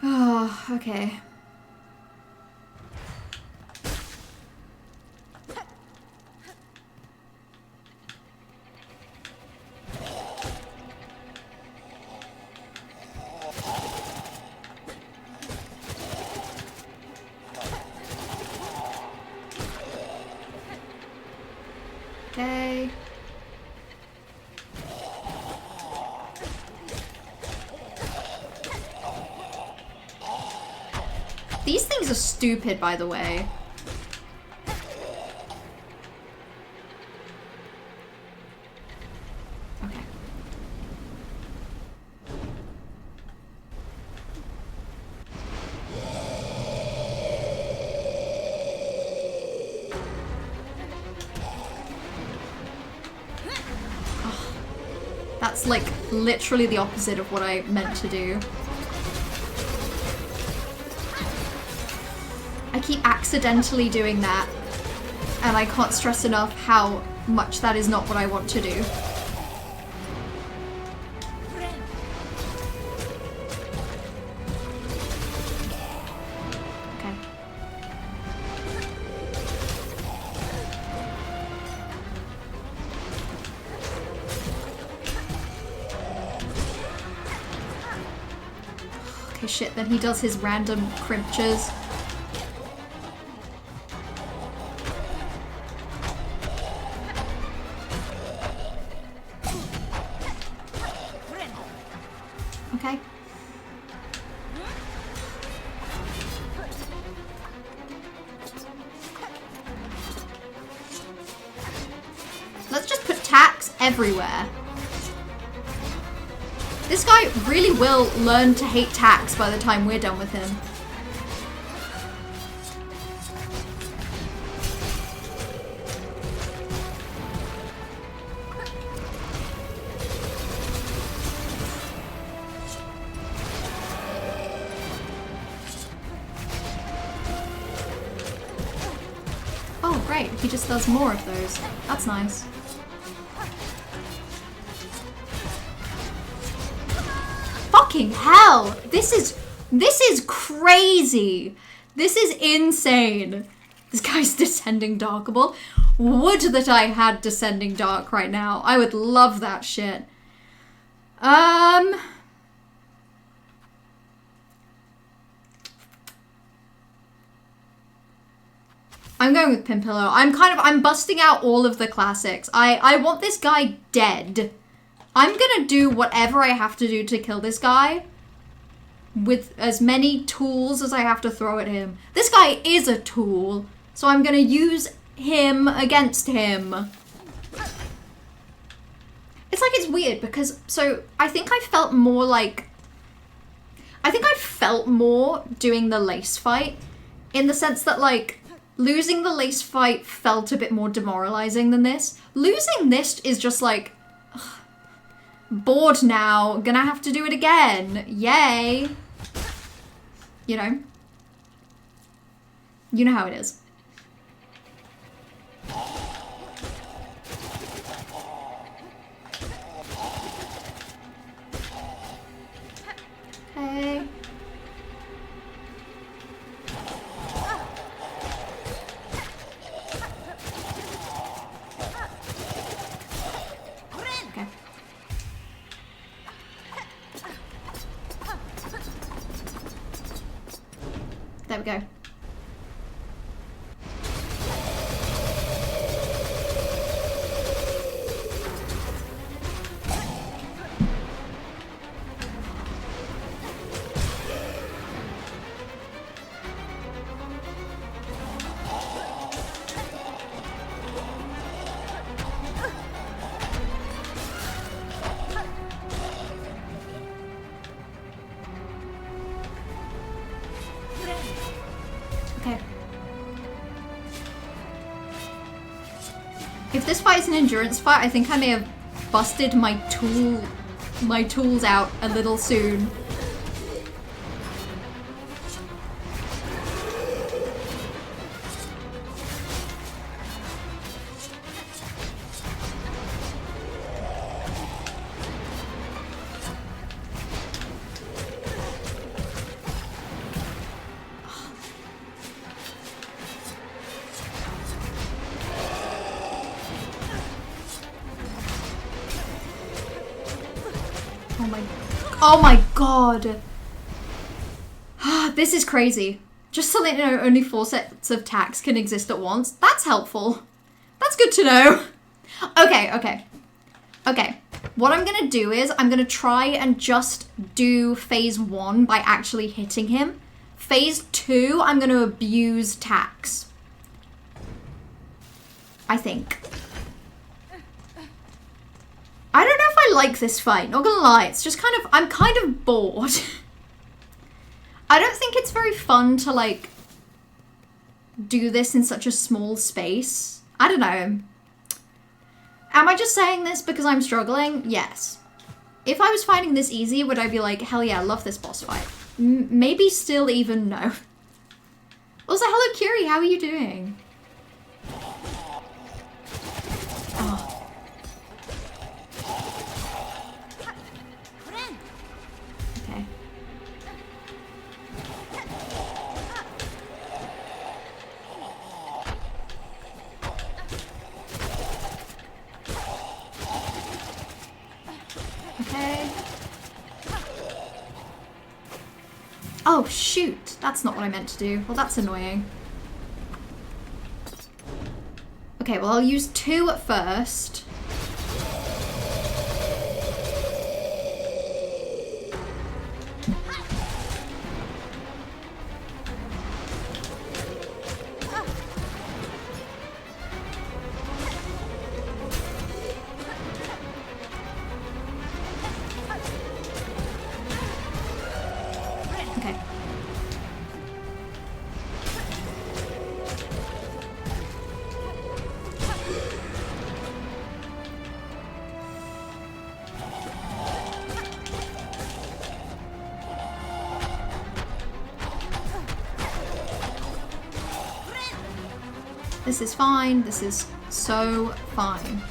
Oh, okay. Okay. These things are stupid, by the way. Okay. Oh, that's like literally the opposite of what I meant to do. I keep accidentally doing that, and I can't stress enough how much that is not what I want to do. Okay. Okay, shit, then he does his random crimptures. Okay. Let's just put tax everywhere. This guy really will learn to hate tax by the time we're done with him. Oh, great. He just does more of those. That's nice. Fucking hell! This is crazy! This is insane! This guy's Descending Darkable. Would that I had Descending Dark right now. I would love that shit. I'm going with Pimpillo. I'm busting out all of the classics. I want this guy dead. I'm gonna do whatever I have to do to kill this guy with as many tools as I have to throw at him. This guy is a tool, so I'm gonna use him against him. It's like, it's weird because, so I think I felt more doing the lace fight, in the sense that like, losing the lace fight felt a bit more demoralizing than this. Losing this is just like, ugh. Bored now. Gonna have to do it again. Yay. You know. You know how it is. Okay. Okay. There we go. Okay. If this fight is an endurance fight, I think I may have busted my tools out a little soon. Oh my god. This is crazy. Just to let you know, only 4 sets of tacks can exist at once. That's helpful. That's good to know. Okay. What I'm gonna do is I'm gonna try and just do phase 1 by actually hitting him. Phase 2, I'm gonna abuse tacks. I think. I don't know if I like this fight, not gonna lie. It's just I'm kind of bored. I don't think it's very fun to, like, do this in such a small space. I don't know. Am I just saying this because I'm struggling? Yes. If I was finding this easy, would I be like, hell yeah, I love this boss fight? Maybe still even no. Also, hello Kiri, how are you doing? Oh. Okay. Okay. Oh, shoot. That's not what I meant to do. Well, that's annoying. Okay, well, I'll use 2 at first. This is fine. This is so fine.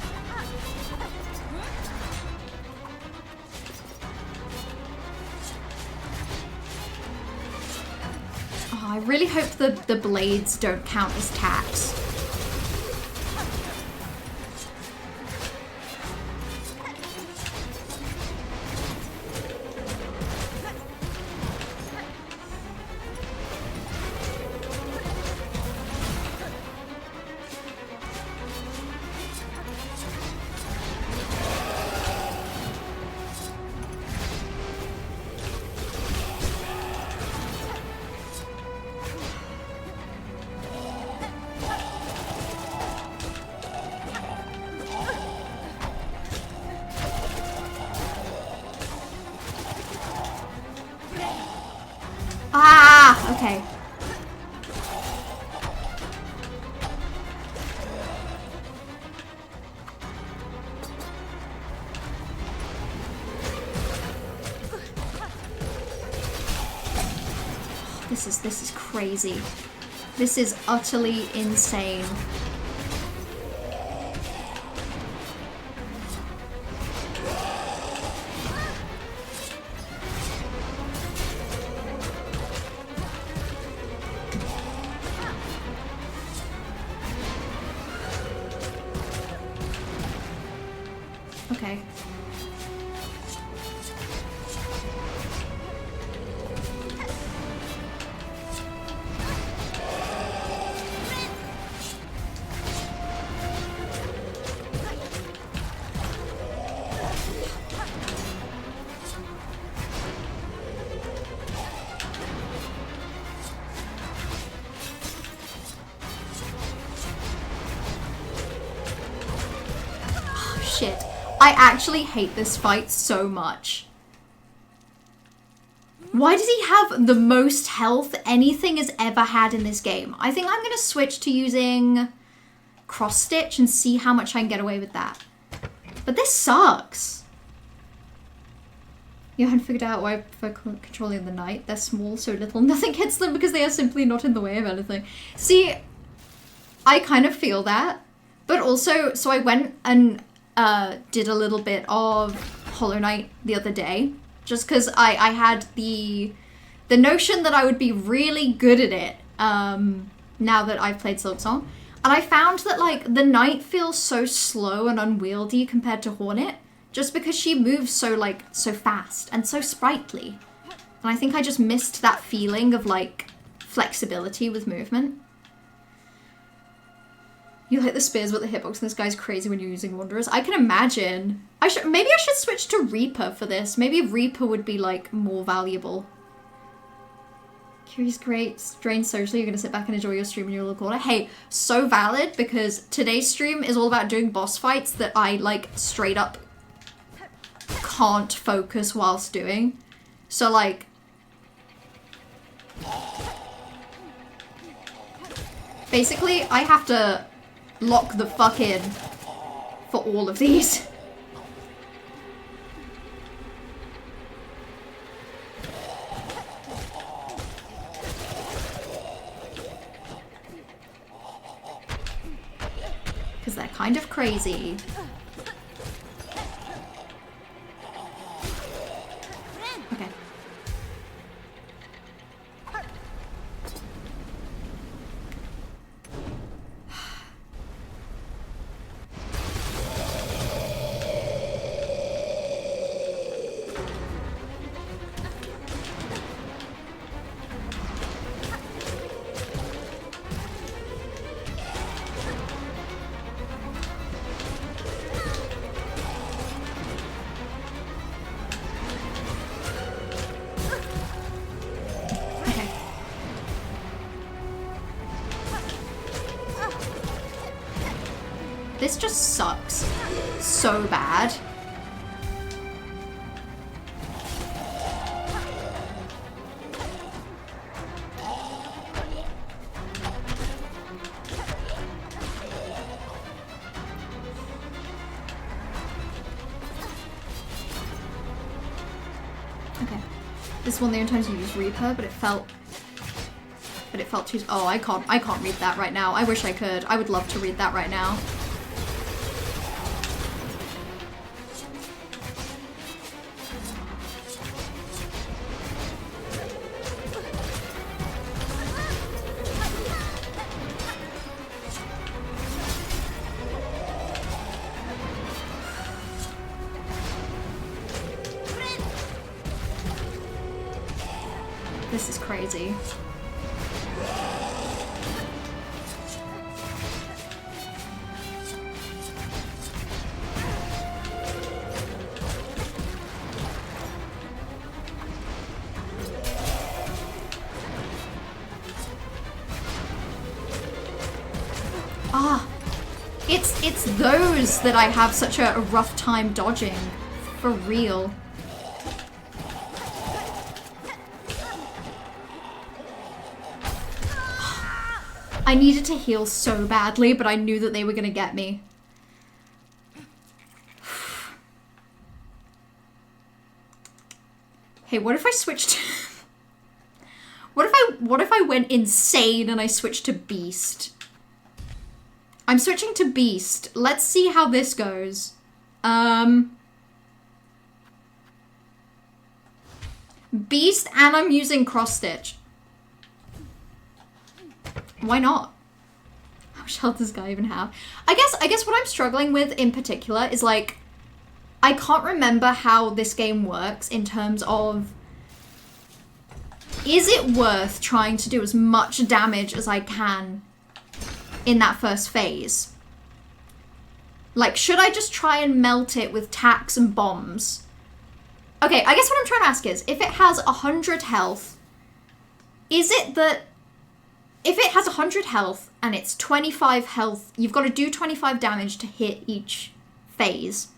Oh, I really hope the blades don't count as tacks. This is crazy. This is utterly insane. Okay. Oh, shit. I actually hate this fight so much. Why does he have the most health anything has ever had in this game? I think I'm going to switch to using cross stitch and see how much I can get away with that. But this sucks. You haven't figured out why for controlling the knight. They're small, so little. Nothing hits them because they are simply not in the way of anything. See, I kind of feel that. But also, so I went and did a little bit of Hollow Knight the other day. Just because I had the notion that I would be really good at it now that I've played SILKSONG. And I found that, like, the knight feels so slow and unwieldy compared to Hornet, just because she moves so, like, so fast and so sprightly. And I think I just missed that feeling of, like, flexibility with movement. You like the spears but the hitbox and this guy's crazy when you're using Wanderers. I can imagine. Maybe I should switch to Reaper for this. Maybe Reaper would be, like, more valuable. Kiri's great. Strange socially. You're going to sit back and enjoy your stream in your little corner. Hey, so valid, because today's stream is all about doing boss fights that I, like, straight up can't focus whilst doing. So, like... basically, I have to lock the fuck in for all of these. Because they're kind of crazy. Okay. This just sucks so bad. Okay. This is one of the only times you use Reaper, but it felt too... Oh, I can't read that right now. I wish I could. I would love to read that right now. This is crazy. It's those that I have such a rough time dodging. For real. I needed to heal so badly, but I knew that they were gonna get me. Hey, what if I switched... What if I what if I went insane and I switched to Beast? I'm switching to Beast. Let's see how this goes. Beast, and I'm using cross stitch. Why not? How much health does this guy even have? I guess what I'm struggling with in particular is like, I can't remember how this game works in terms of, is it worth trying to do as much damage as I can in that first phase? Like, should I just try and melt it with tacks and bombs? Okay, I guess what I'm trying to ask is, if it has 100 health, is it that if it has 100 health and it's 25 health, you've got to do 25 damage to hit each phase.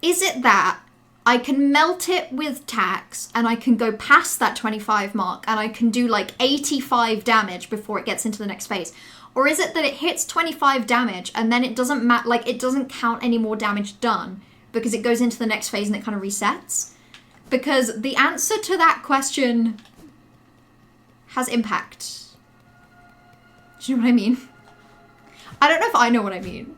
Is it that I can melt it with tacks and I can go past that 25 mark and I can do like 85 damage before it gets into the next phase? Or is it that it hits 25 damage and then it doesn't like it doesn't count any more damage done because it goes into the next phase and it kind of resets? Because the answer to that question has impact. Do you know what I mean? I don't know if I know what I mean.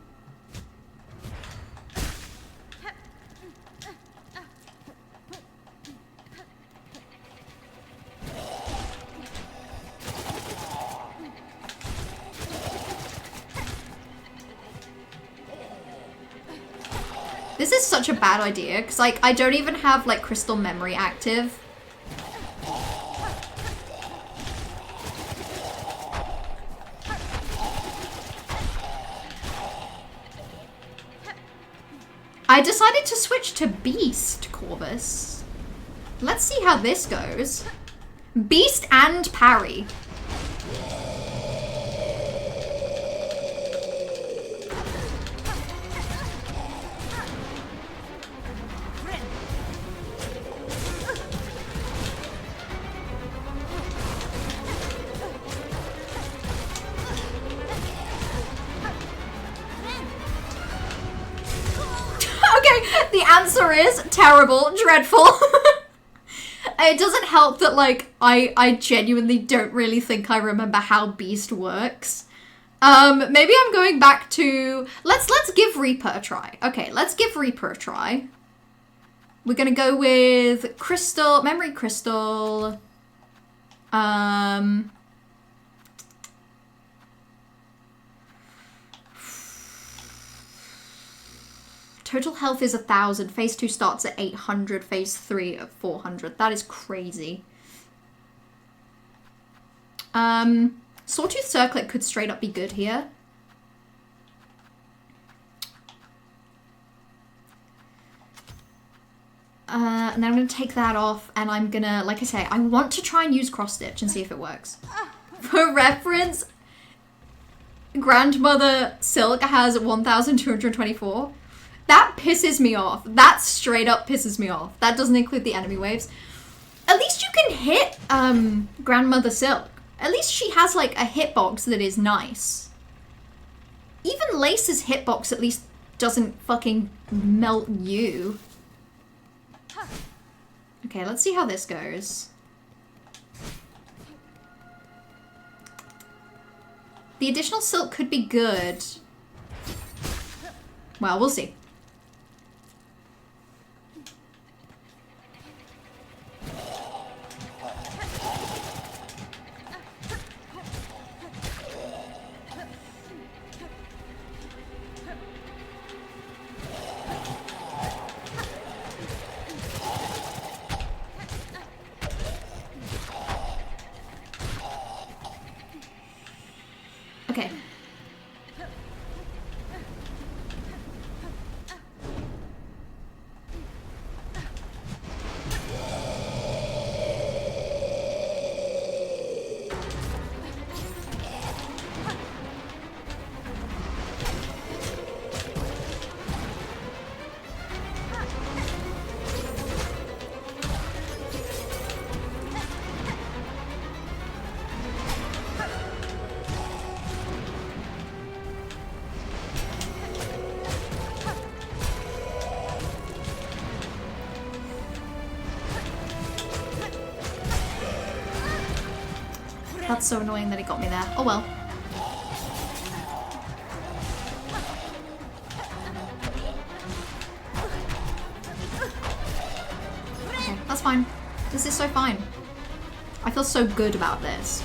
This is such a bad idea, because like I don't even have like crystal memory active. I decided to switch to Beast, Corvus. Let's see how this goes. Beast and parry. The answer is terrible, dreadful. It doesn't help that like I genuinely don't really think I remember how Beast works. Maybe I'm going back to let's give Reaper a try. Okay, let's give Reaper a try. We're gonna go with Crystal, Memory Crystal. Total health is 1,000. Phase 2 starts at 800. Phase 3 at 400. That is crazy. Sawtooth Circlet could straight up be good here. And then I'm going to take that off and I'm going to, like I say, I want to try and use cross stitch and see if it works. For reference, Grandmother Silk has 1,224. That pisses me off. That straight up pisses me off. That doesn't include the enemy waves. At least you can hit Grandmother Silk. At least she has like a hitbox that is nice. Even Lace's hitbox at least doesn't fucking melt you. Okay, let's see how this goes. The additional silk could be good. Well, we'll see. Okay. That's so annoying that it got me there. Oh well. Okay, that's fine. This is so fine. I feel so good about this.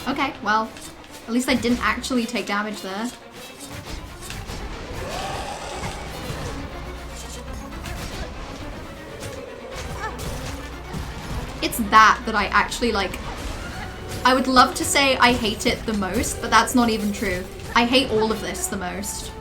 Okay, well, at least I didn't actually take damage there. It's that I actually like. I would love to say I hate it the most, but that's not even true. I hate all of this the most.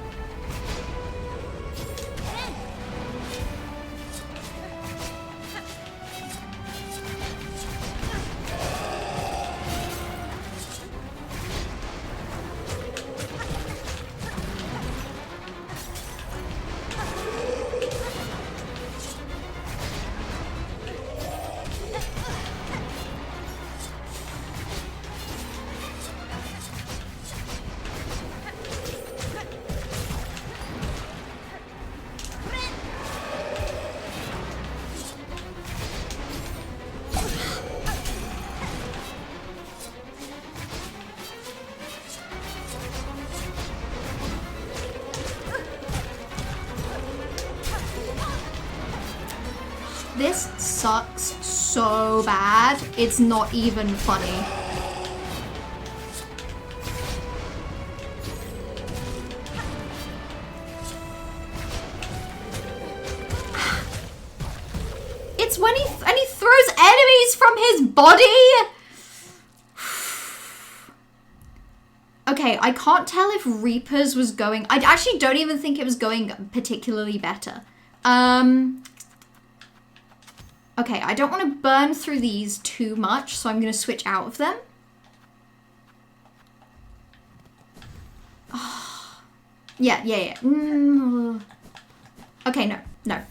This sucks so bad, it's not even funny. It's when he throws enemies from his body! Okay, I can't tell if Reaper's was going... I actually don't even think it was going particularly better. Okay, I don't want to burn through these too much, so I'm going to switch out of them. Oh. Yeah. Okay, no.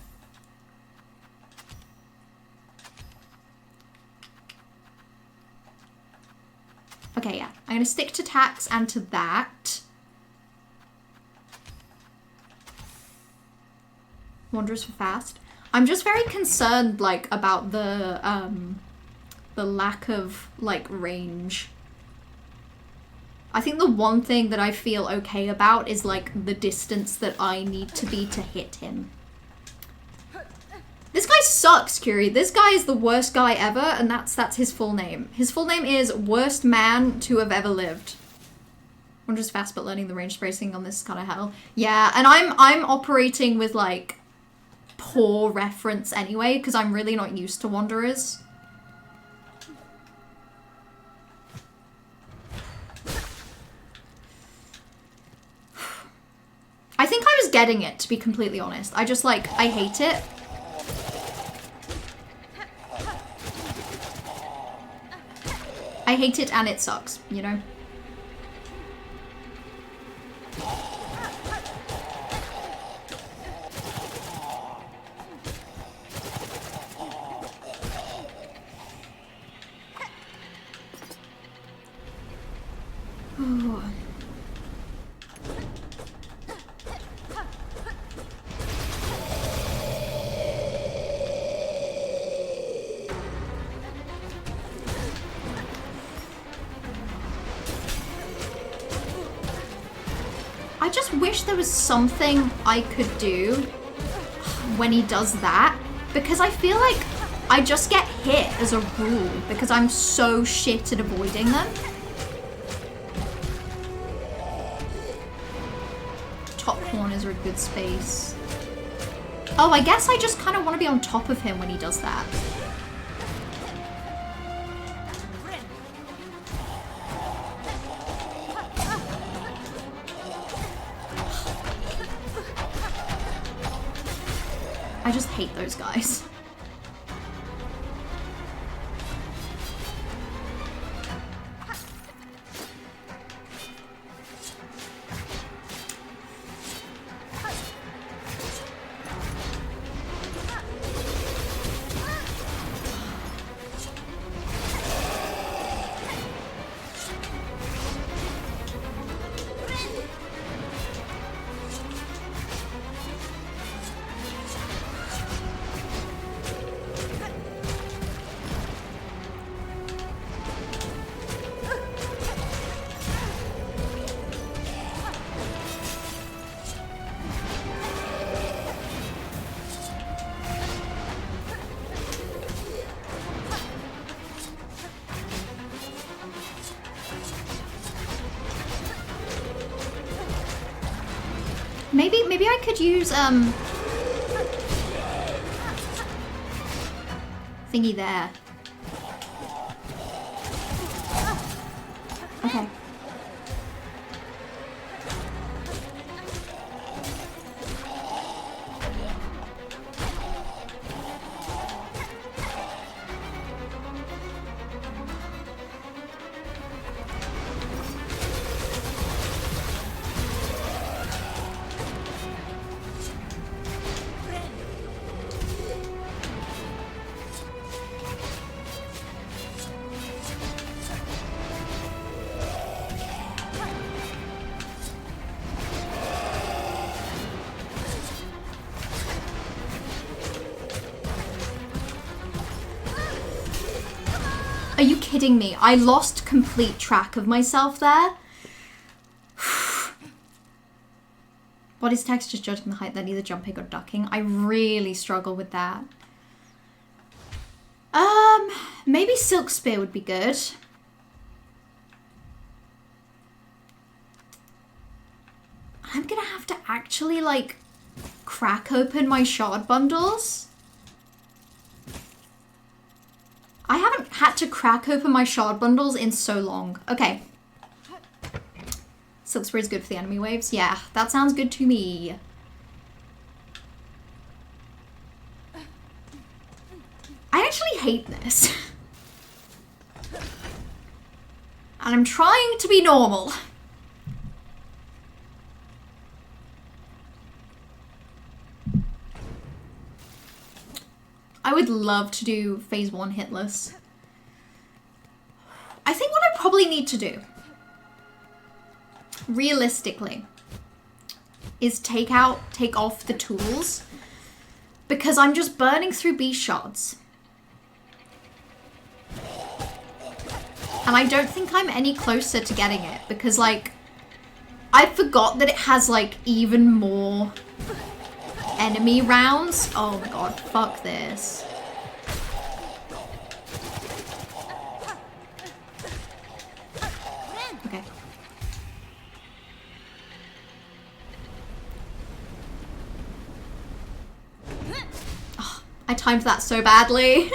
Okay, yeah. I'm going to stick to tax and to that. Wanderers for fast. I'm just very concerned, like, about the lack of, like, range. I think the one thing that I feel okay about is, like, the distance that I need to be to hit him. This guy sucks, Curie. This guy is the worst guy ever, and that's his full name. His full name is Worst Man to Have Ever Lived. Wanderers fast, but learning the range spacing on this is kind of hell. Yeah, and I'm operating with, like, poor reference anyway, because I'm really not used to Wanderers. I think I was getting it, to be completely honest. I just, like, I hate it. I hate it and it sucks, you know? Ooh. I just wish there was something I could do when he does that, because I feel like I just get hit as a rule because I'm so shit at avoiding them. Top corners are a good space. Oh, I guess I just kind of want to be on top of him when he does that. I just hate those guys. Maybe I could use thingy there. Okay. Are you kidding me? I lost complete track of myself there. Body's texture judging the height, then either jumping or ducking. I really struggle with that. Maybe Silk Spear would be good. I'm gonna have to actually, like, crack open my shard bundles. I haven't had to crack open my shard bundles in so long. Okay. Silk Spear is good for the enemy waves. Yeah, that sounds good to me. I actually hate this. And I'm trying to be normal. I would love to do phase 1 hitless. I think what I probably need to do, realistically, is take off the tools, because I'm just burning through beast shards. And I don't think I'm any closer to getting it, because, like, I forgot that it has, like, even more enemy rounds. Oh my god, fuck this. Okay. Oh, I timed that so badly.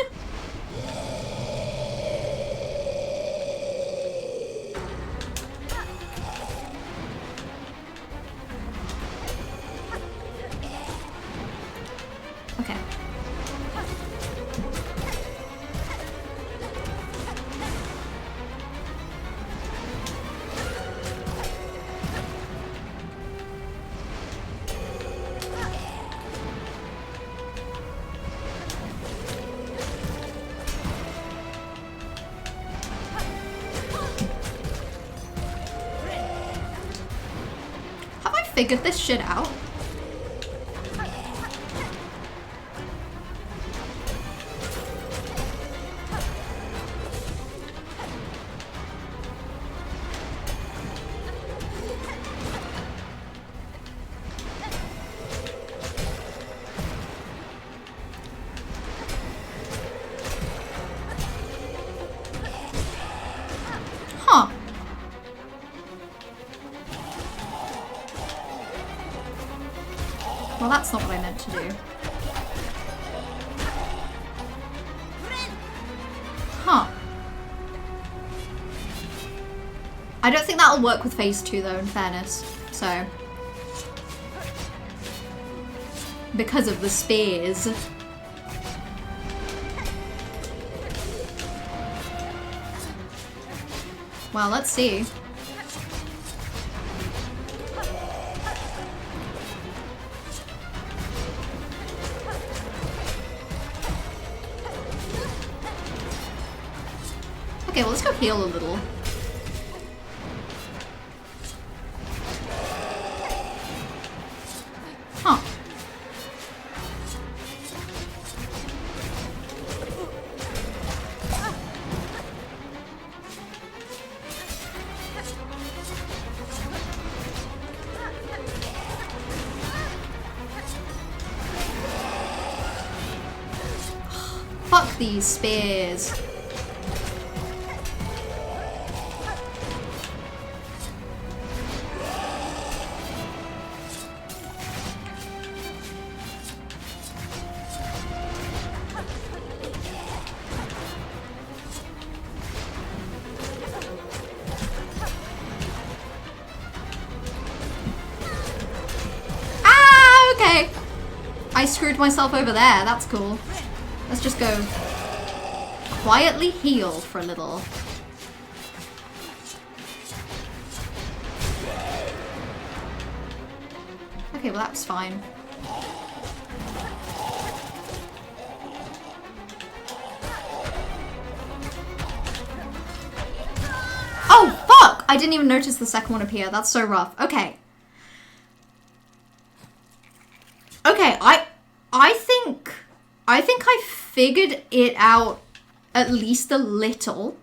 Okay. Have I figured this shit out? Huh. Well, that's not what I meant to do. Huh. I don't think that'll work with phase 2 though, in fairness. So. Because of the spears. Well, let's see. Okay, well, let's go heal a little. Huh. Fuck these spears. I screwed myself over there. That's cool. Let's just go quietly heal for a little. Okay, well that was fine. Oh, fuck! I didn't even notice the second one appear. That's so rough. Okay. Okay, I think I figured it out at least a little.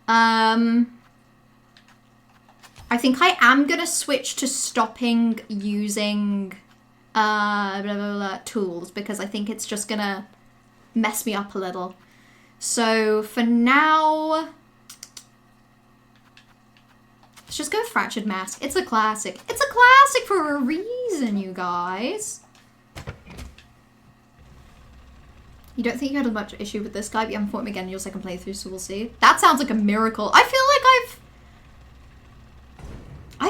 I think I am gonna switch to stopping using blah, blah, blah, tools because I think it's just gonna mess me up a little. So for now, let's just go Fractured Mask. It's a classic. It's a classic for a reason, you guys. You don't think you had as much issue with this guy, but you haven't fought him again in your second playthrough, so we'll see. That sounds like a miracle. I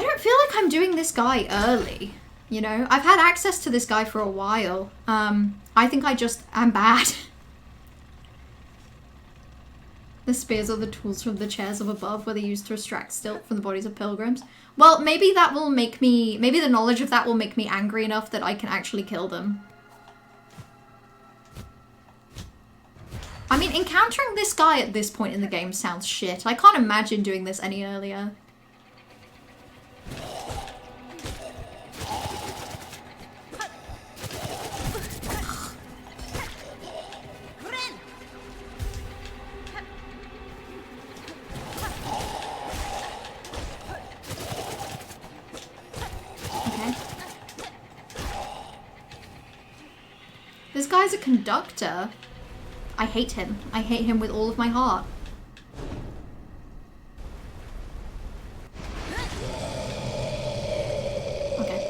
don't feel like I'm doing this guy early, you know? I've had access to this guy for a while. I think I just am bad. The spears are the tools from the chairs of above, where they used to extract stilt from the bodies of pilgrims. Well, maybe that will make me... Maybe the knowledge of that will make me angry enough that I can actually kill them. I mean, encountering this guy at this point in the game sounds shit. I can't imagine doing this any earlier. Okay. This guy's a conductor. I hate him. I hate him with all of my heart. Okay.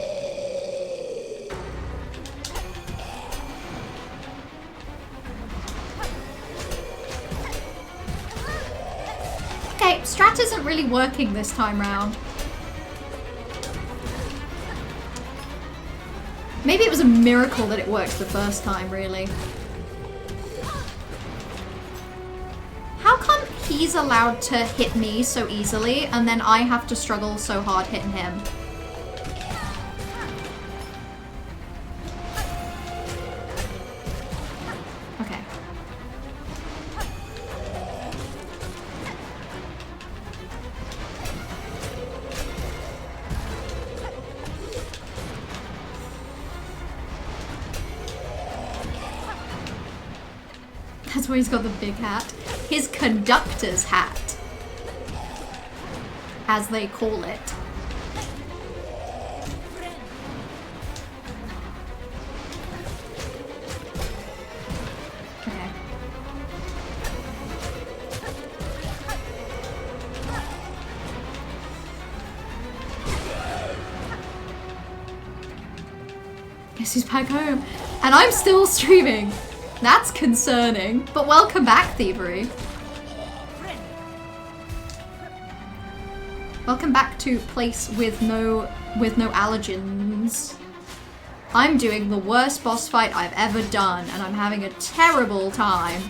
Okay, strat isn't really working this time round. Maybe it was a miracle that it worked the first time, really. How come he's allowed to hit me so easily, and then I have to struggle so hard hitting him? Okay. That's where he's got the big hat. His conductor's hat, as they call it. Okay. Guess he's back home. And I'm still streaming. That's concerning. But welcome back, Thievery. Welcome back to place with no allergens. I'm doing the worst boss fight I've ever done, and I'm having a terrible time.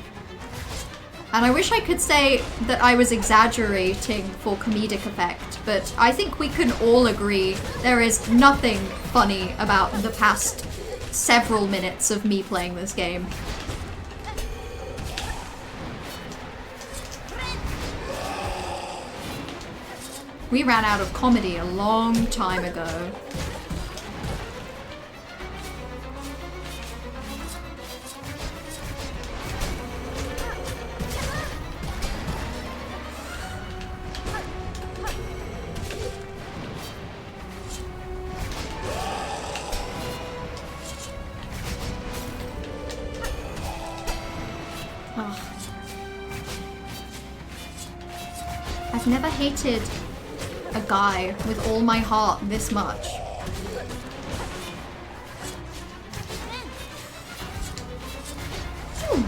And I wish I could say that I was exaggerating for comedic effect, but I think we can all agree there is nothing funny about the past several minutes of me playing this game. We ran out of comedy a long time ago. Oh. I've never hated a guy with all my heart this much. Ooh.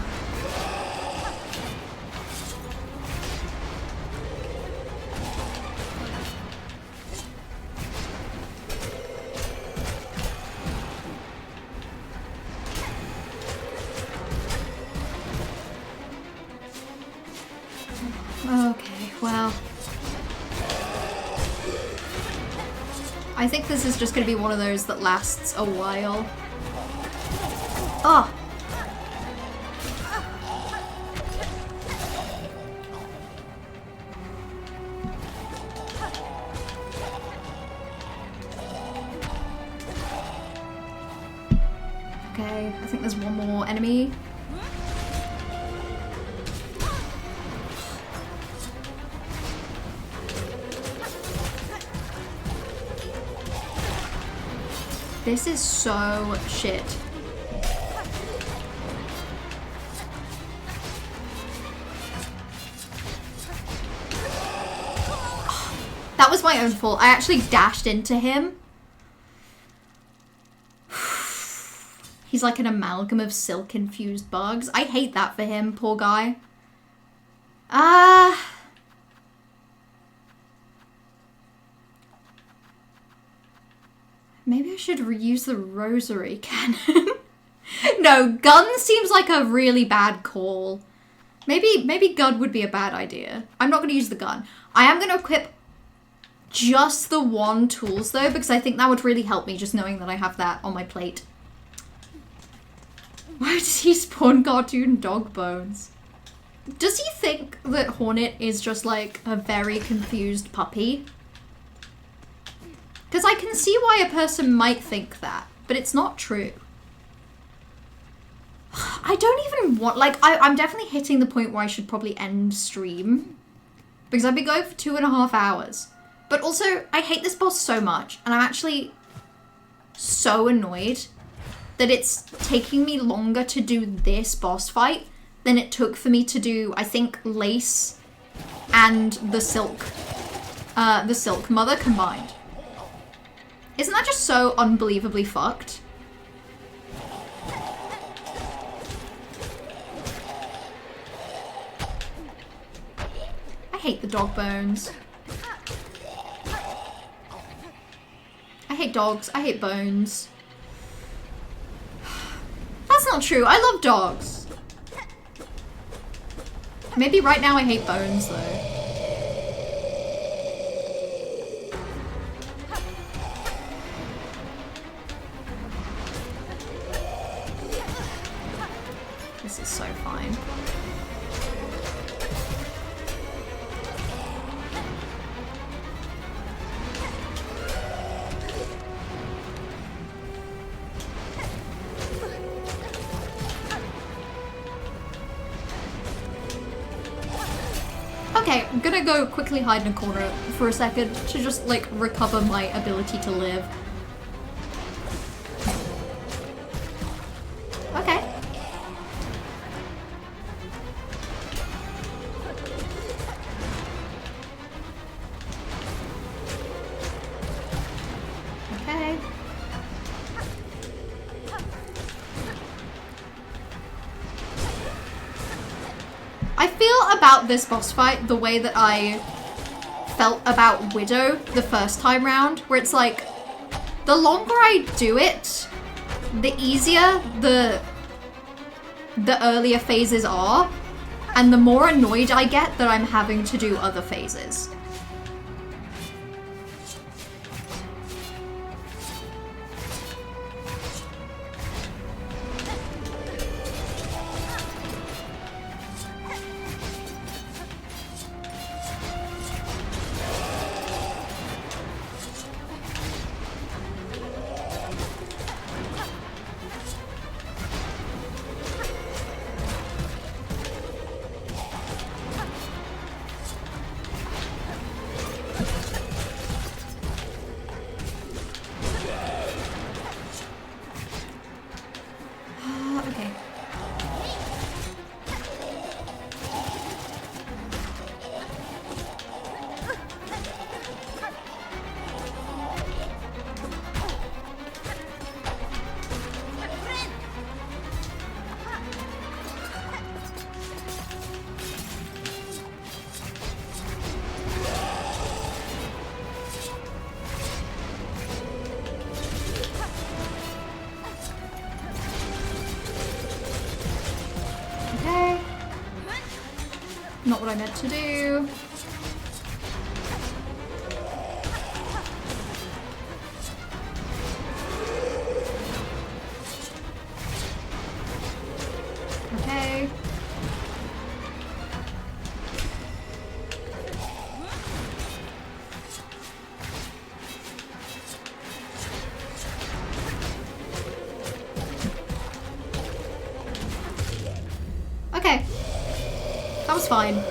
Well, I think this is just gonna be one of those that lasts a while. Oh! Okay, I think there's one more enemy. This is so shit. That was my own fault. I actually dashed into him. He's like an amalgam of silk-infused bugs. I hate that for him, poor guy. Maybe I should reuse the rosary cannon. No, gun seems like a really bad call. Maybe gun would be a bad idea. I'm not going to use the gun. I am going to equip just the one tools though, because I think that would really help me just knowing that I have that on my plate. Why does he spawn cartoon dog bones? Does he think that Hornet is just like a very confused puppy? Because I can see why a person might think that, but it's not true. I don't even want, like, I'm definitely hitting the point where I should probably end stream. Because I've been going for 2.5 hours. But also, I hate this boss so much, and I'm actually so annoyed that it's taking me longer to do this boss fight than it took for me to do, I think, Lace and the Silk Mother combined. Isn't that just so unbelievably fucked? I hate the dog bones. I hate dogs. I hate bones. That's not true. I love dogs. Maybe right now I hate bones, though. This is so fine. Okay, I'm gonna go quickly hide in a corner for a second to just, like, recover my ability to live. Okay. Okay. I feel about this boss fight the way that I felt about Widow the first time round, where it's like, the longer I do it, the easier the earlier phases are, and the more annoyed I get that I'm having to do other phases. Okay. Okay. Not what I meant to do. fine.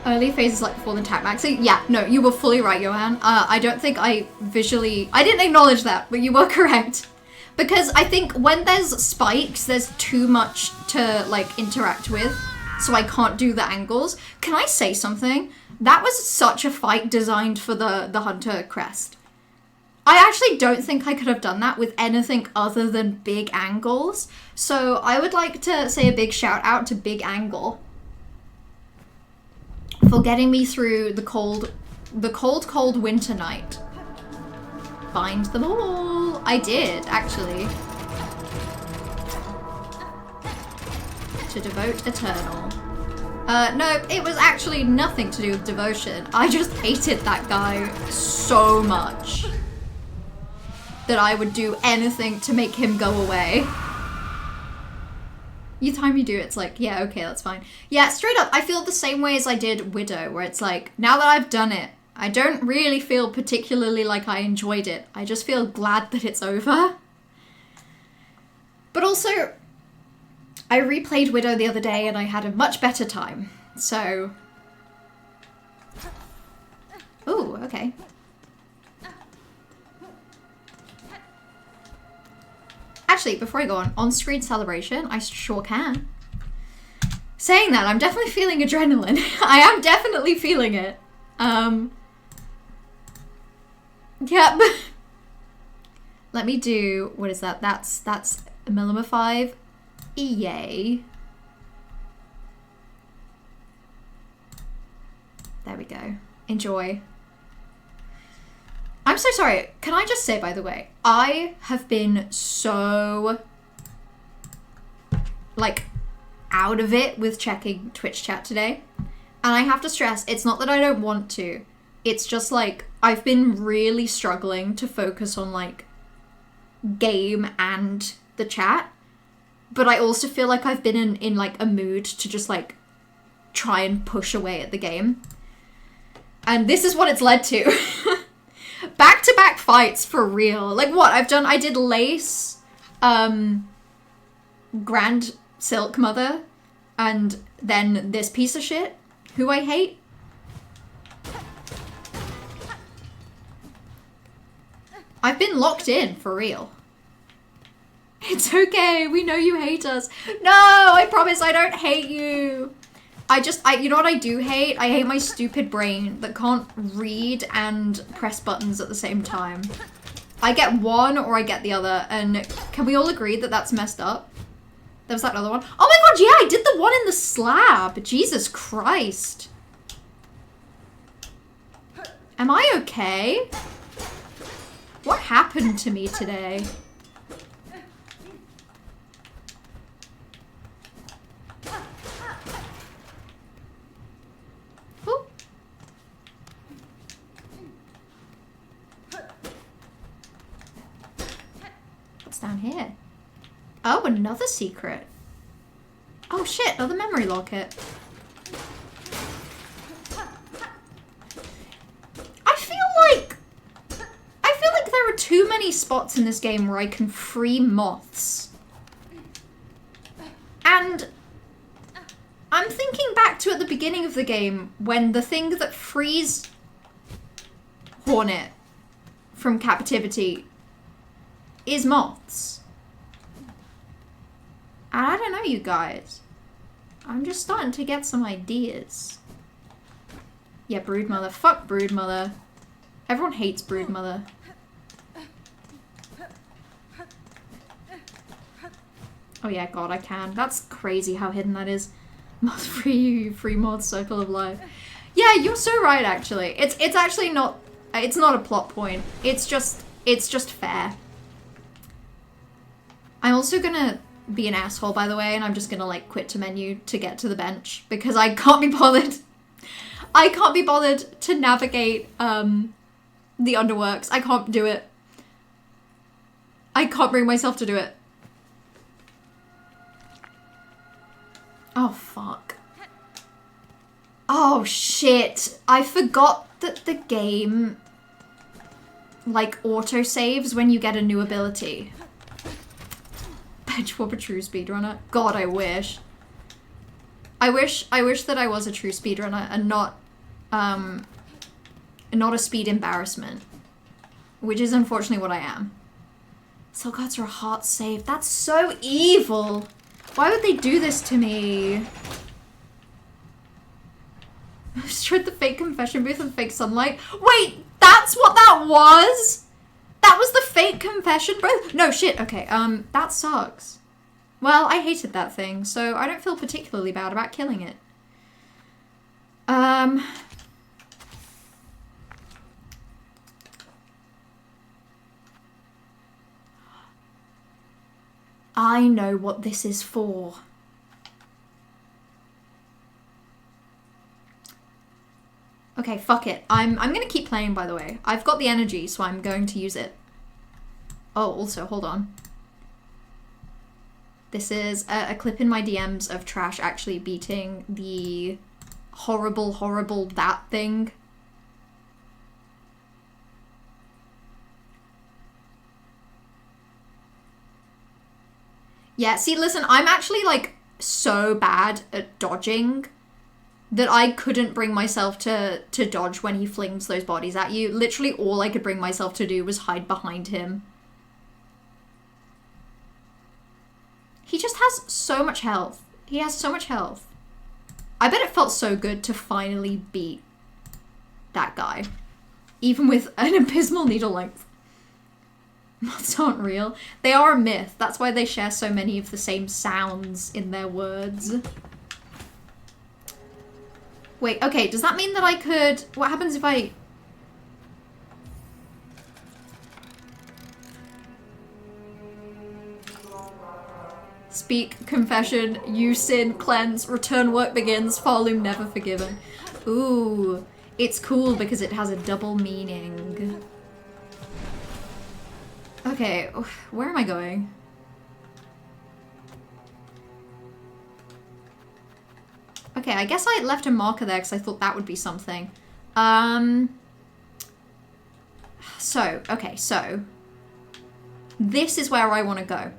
Early phases like before the attack maxing. Yeah, no, you were fully right, Johan. I don't think I didn't acknowledge that, but you were correct. Because I think when there's spikes, there's too much to like interact with, so I can't do the angles. Can I say something? That was such a fight designed for the Hunter crest. I actually don't think I could have done that with anything other than big angles. So I would like to say a big shout out to Big Angle for getting me through the cold winter night. Find them all. I did, actually. To devote eternal. No, it was actually nothing to do with devotion. I just hated that guy so much that I would do anything to make him go away. You time you do, it's like, yeah, okay, that's fine. Yeah, straight up, I feel the same way as I did Widow, where it's like, now that I've done it, I don't really feel particularly like I enjoyed it. I just feel glad that it's over. But also, I replayed Widow the other day and I had a much better time. So... Ooh, okay. Actually, before I go on-screen celebration, I sure can. Saying that, I'm definitely feeling adrenaline. I am definitely feeling it. Yep. Let me do, what is that? That's Millima 5. Yay. There we go. Enjoy. I'm so sorry. Can I just say, by the way, I have been so, like, out of it with checking Twitch chat today. And I have to stress, it's not that I don't want to. It's just, like, I've been really struggling to focus on, like, game and the chat. But I also feel like I've been in like, a mood to just, like, try and push away at the game. And this is what it's led to. Back-to-back fights for real. Like what I've done, I did Lace, Grand Silk Mother, and then this piece of shit, who I hate. I've been locked in, for real. It's okay, we know you hate us. No, I promise I don't hate you. You know what I do hate? I hate my stupid brain that can't read and press buttons at the same time. I get one or I get the other, and can we all agree that that's messed up? There was that other one. Oh my god, yeah, I did the one in the slab. Jesus Christ. Am I okay? What happened to me today? Ooh. What's down here? Oh, another secret. Oh shit, another memory locket. I feel like there are too many spots in this game where I can free moths. And I'm thinking back to at the beginning of the game when the thing that frees Hornet from captivity is moths. And I don't know, you guys. I'm just starting to get some ideas. Yeah, Broodmother. Fuck Broodmother. Everyone hates Broodmother. Oh yeah, god, I can. That's crazy how hidden that is. Mod free mod circle of life. Yeah, you're so right actually. It's actually not, it's not a plot point. It's just fair. I'm also gonna be an asshole, by the way, and I'm just gonna like quit to menu to get to the bench because I can't be bothered. I can't be bothered to navigate the underworks. I can't do it. I can't bring myself to do it. Oh fuck. Oh shit. I forgot that the game like auto saves when you get a new ability. Bench for a true speedrunner. God, I wish. I wish that I was a true speedrunner and not a speed embarrassment. Which is unfortunately what I am. Soul cards are a heart save. That's so evil. Why would they do this to me? I destroyed the fake confession booth with fake sunlight. Wait, that's what that was? That was the fake confession booth? No, shit, okay, that sucks. Well, I hated that thing, so I don't feel particularly bad about killing it. I know what this is for. Okay, fuck it. I'm gonna keep playing, by the way. I've got the energy, so I'm going to use it. Oh, also, hold on. This is a clip in my DMs of Trash actually beating the horrible, horrible that thing. Yeah, see, listen, I'm actually, like, so bad at dodging that I couldn't bring myself to dodge when he flings those bodies at you. Literally all I could bring myself to do was hide behind him. He just has so much health. He has so much health. I bet it felt so good to finally beat that guy. Even with an abysmal needle length. Moths aren't real. They are a myth. That's why they share so many of the same sounds in their words. Wait, okay, does that mean that I could... What happens if I... Speak, confession, you sin, cleanse, return work begins, Farloom never forgiven. Ooh, it's cool because it has a double meaning. Okay, where am I going? Okay, I guess I left a marker there because I thought that would be something. So this is where I want to go.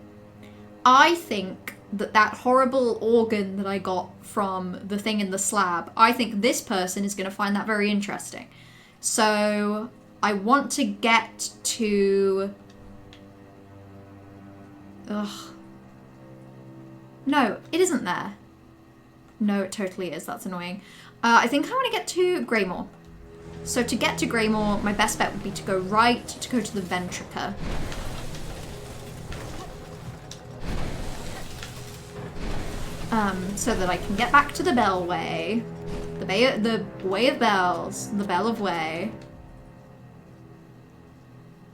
I think that horrible organ that I got from the thing in the slab, I think this person is going to find that very interesting. So I want to get to... Ugh. No, it isn't there. No, it totally is. That's annoying. I think I want to get to Greymore. So to get to Greymore, my best bet would be to go right, to go to the Ventrica. So that I can get back to the Bellway. The Way of Bells. The Bell of Way.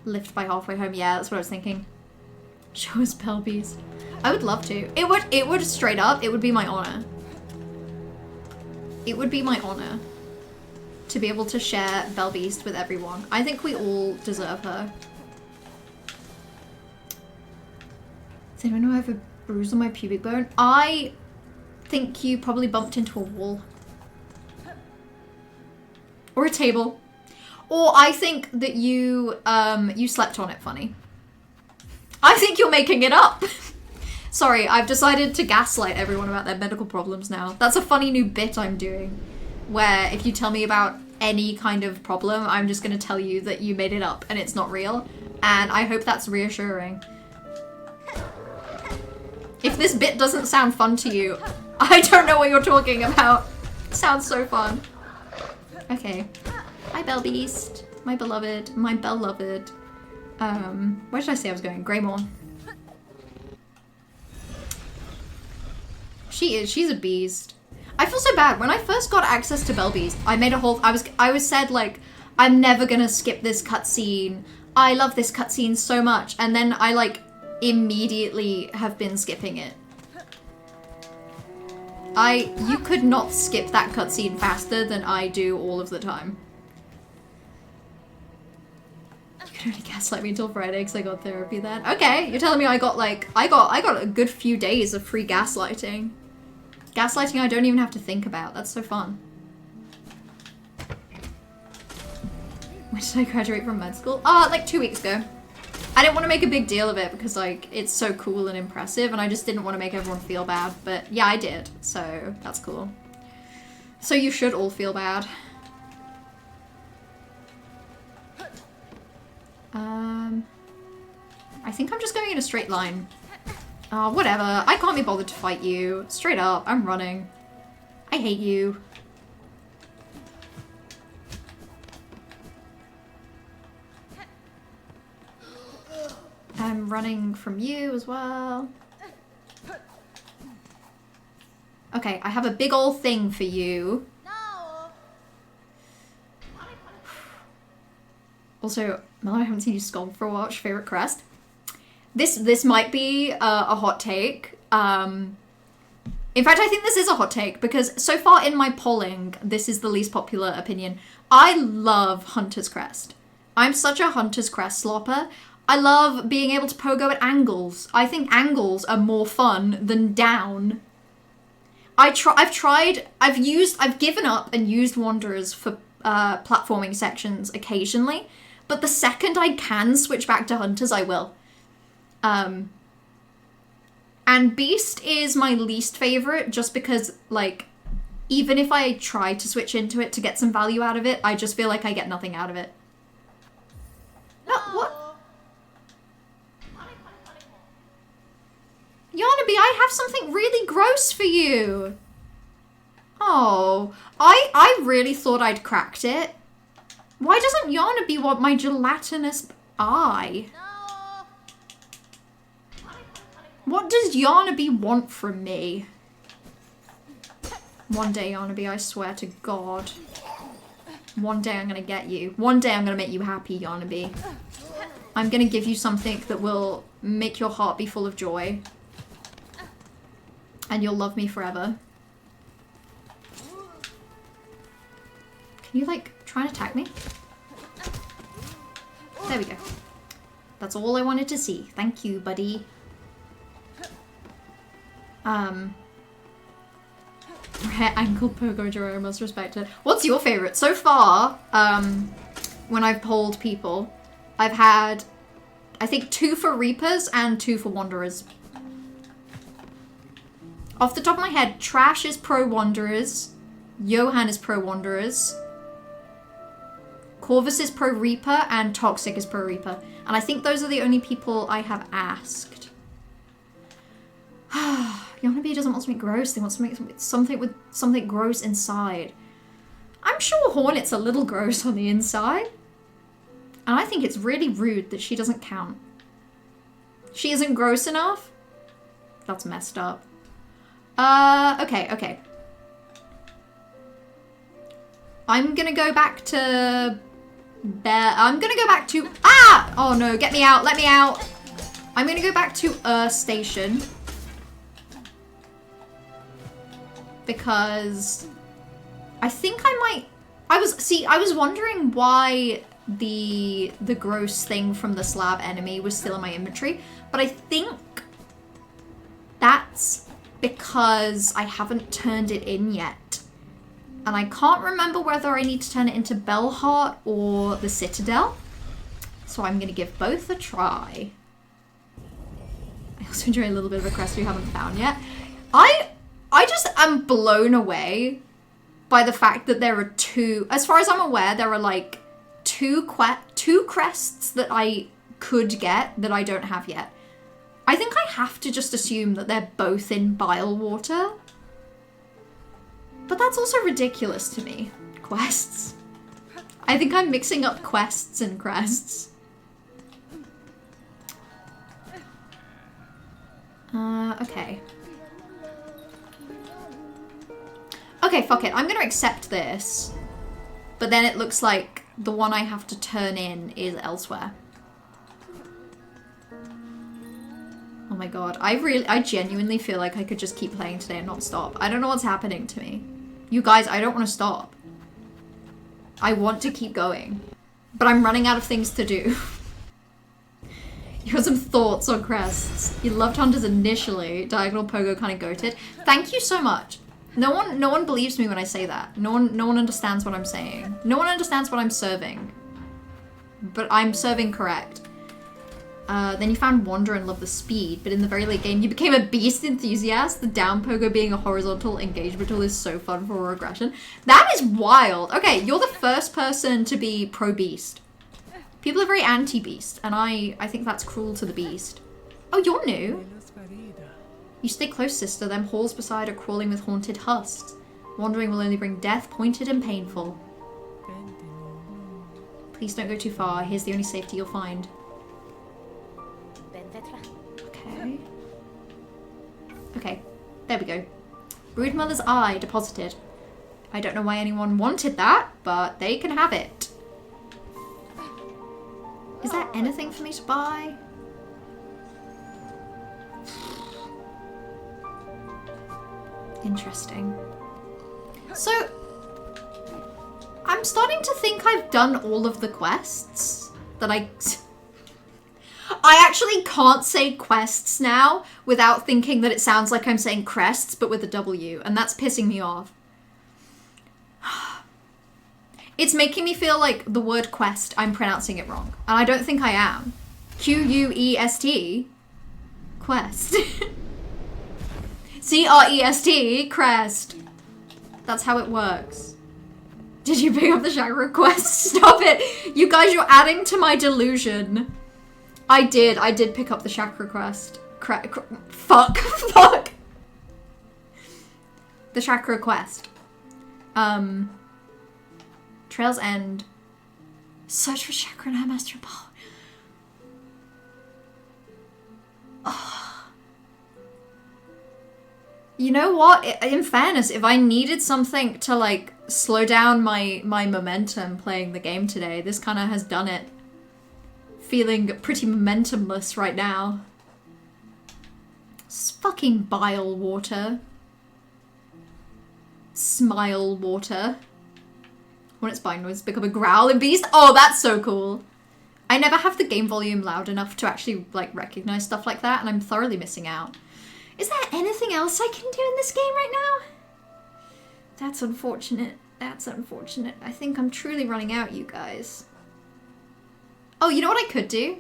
Lift by halfway home. Yeah, that's what I was thinking. Show us Bell Beast. I would love to. It would straight up, it would be my honor. It would be my honor to be able to share Bell Beast with everyone. I think we all deserve her. Does anyone know I have a bruise on my pubic bone? I think you probably bumped into a wall. Or a table. Or I think that you slept on it funny. I think you're making it up. Sorry, I've decided to gaslight everyone about their medical problems now. That's a funny new bit I'm doing. Where if you tell me about any kind of problem, I'm just going to tell you that you made it up and it's not real. And I hope that's reassuring. If this bit doesn't sound fun to you, I don't know what you're talking about. Sounds so fun. Okay. Hi, Bell Beast. My beloved. My beloved. Where should I say I was going? Greymore. She's a beast. I feel so bad. When I first got access to Bell Beast, I made a whole... I was said, like, I'm never gonna skip this cutscene. I love this cutscene so much. And then I, like, immediately have been skipping it. You could not skip that cutscene faster than I do all of the time. You could only gaslight me until Friday because I got therapy then. Okay, you're telling me I got a good few days of free gaslighting. Gaslighting I don't even have to think about. That's so fun. When did I graduate from med school? Like 2 weeks ago. I didn't want to make a big deal of it because like it's so cool and impressive, and I just didn't want to make everyone feel bad. But yeah, I did, so that's cool. So you should all feel bad. I think I'm just going in a straight line. Oh, whatever. I can't be bothered to fight you. Straight up, I'm running. I hate you. I'm running from you as well. Okay, I have a big old thing for you. Also, Mel, I haven't seen you scold for a while. What's your favorite crest? This might be a hot take. In fact, I think this is a hot take because so far in my polling, this is the least popular opinion. I love Hunter's Crest. I'm such a Hunter's Crest slopper. I love being able to pogo at angles. I think angles are more fun than down. I've given up and used Wanderers for platforming sections occasionally, but the second I can switch back to Hunters, I will. And Beast is my least favorite just because, like, even if I try to switch into it to get some value out of it, I just feel like I get nothing out of it. No, what? Yarnaby, I have something really gross for you. Oh, I really thought I'd cracked it. Why doesn't Yarnaby want my gelatinous eye? What does Yarnaby want from me? One day, Yarnaby, I swear to God. One day I'm gonna get you. One day I'm gonna make you happy, Yarnaby. I'm gonna give you something that will make your heart be full of joy. And you'll love me forever. Can you, like, try and attack me? There we go. That's all I wanted to see. Thank you, buddy. Rare ankle pogo, Jerome, must respect it. What's your favorite? So far, when I've polled people, I've had, I think, 2 for Reapers and 2 for Wanderers. Off the top of my head, Trash is pro Wanderers, Johan is pro Wanderers, Corvus is pro Reaper, and Toxic is pro Reaper. And I think those are the only people I have asked. Yarnaby doesn't want something gross, they want something with something gross inside. I'm sure Hornet's a little gross on the inside. And I think it's really rude that she doesn't count. She isn't gross enough? That's messed up. Okay. I'm gonna go back to Bear. I'm gonna go back to... Ah! Oh no, get me out, let me out. I'm gonna go back to Station. Because I think I might... I was wondering why the gross thing from the slab enemy was still in my inventory. But I think that's because I haven't turned it in yet. And I can't remember whether I need to turn it into Bellheart or the Citadel. So I'm going to give both a try. I also enjoy a little bit of a quest we haven't found yet. I just am blown away by the fact that there are 2, as far as I'm aware, there are like 2 crests that I could get that I don't have yet. I think I have to just assume that they're both in Bile Water. But that's also ridiculous to me. Quests. I think I'm mixing up quests and crests. Okay. Okay, fuck it. I'm gonna accept this. But then it looks like the one I have to turn in is elsewhere. Oh my god. I genuinely feel like I could just keep playing today and not stop. I don't know what's happening to me. You guys, I don't want to stop. I want to keep going. But I'm running out of things to do. You have some thoughts on crests. You loved Hunters initially. Diagonal Pogo kind of goated. Thank you so much. No one believes me when I say that. No one understands what I'm saying. No one understands what I'm serving. But I'm serving correct. Then you found Wonder and Love the Speed, but in the very late game, you became a Beast enthusiast. The down pogo being a horizontal engagement tool is so fun for regression. That is wild. Okay, you're the first person to be pro-Beast. People are very anti-Beast, and I think that's cruel to the Beast. Oh, you're new. You stay close, sister. Them halls beside are crawling with haunted husks. Wandering will only bring death, pointed and painful. Please don't go too far. Here's the only safety you'll find. Okay. Okay, there we go. Brood Mother's Eye deposited. I don't know why anyone wanted that, but they can have it. Is there anything for me to buy? Interesting. So, I'm starting to think I've done all of the quests that I actually can't say quests now without thinking that it sounds like I'm saying crests, but with a W, and that's pissing me off. It's making me feel like the word quest, I'm pronouncing it wrong. And I don't think I am. Q-U-E-S-T. Quest. C-R-E-S-T. Crest. That's how it works. Did you pick up the chakra quest? Stop it! You guys, you're adding to my delusion. I did pick up the chakra quest. Fuck. Fuck. The chakra quest. Trail's End. Search for chakra and master ball. Oh. You know what? In fairness, if I needed something to like slow down my momentum playing the game today, this kind of has done it. Feeling pretty momentumless right now. It's fucking bile water. Smile water. When its buying noise become a growling beast. Oh, that's so cool. I never have the game volume loud enough to actually like recognize stuff like that, and I'm thoroughly missing out. Is there anything else I can do in this game right now? That's unfortunate. That's unfortunate. I think I'm truly running out, you guys. Oh, you know what I could do?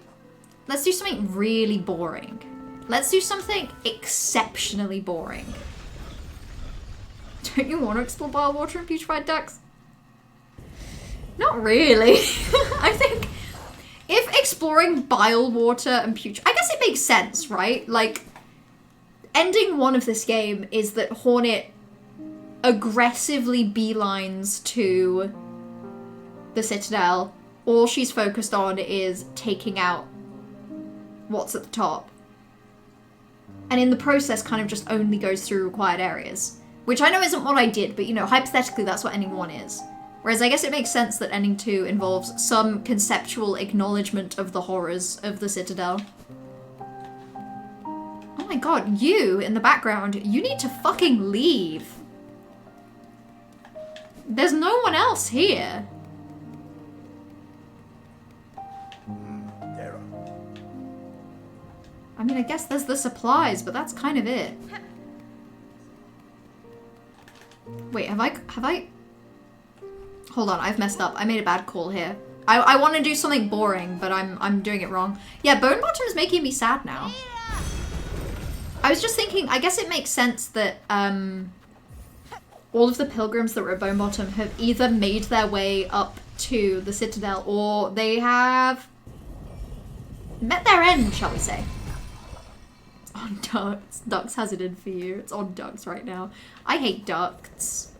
Let's do something really boring. Let's do something exceptionally boring. Don't you want to explore bile water and putrefied ducks? Not really. I think if exploring bile water and I guess it makes sense, right? Like, ending one of this game is that Hornet aggressively beelines to the Citadel. All she's focused on is taking out what's at the top. And in the process kind of just only goes through required areas. Which I know isn't what I did, but you know, hypothetically that's what ending 1 is. Whereas I guess it makes sense that ending 2 involves some conceptual acknowledgement of the horrors of the Citadel. Oh my god, you in the background, you need to fucking leave. There's no one else here. I mean, I guess there's the supplies, but that's kind of it. Wait, have I... Hold on, I've messed up. I made a bad call here. I want to do something boring, but I'm doing it wrong. Yeah, Bone Bottom is making me sad now. I was just thinking, I guess it makes sense that all of the pilgrims that were at Bone Bottom have either made their way up to the Citadel or they have met their end, shall we say. It's on ducts. Ducts has it in for you. It's on ducts right now. I hate ducts.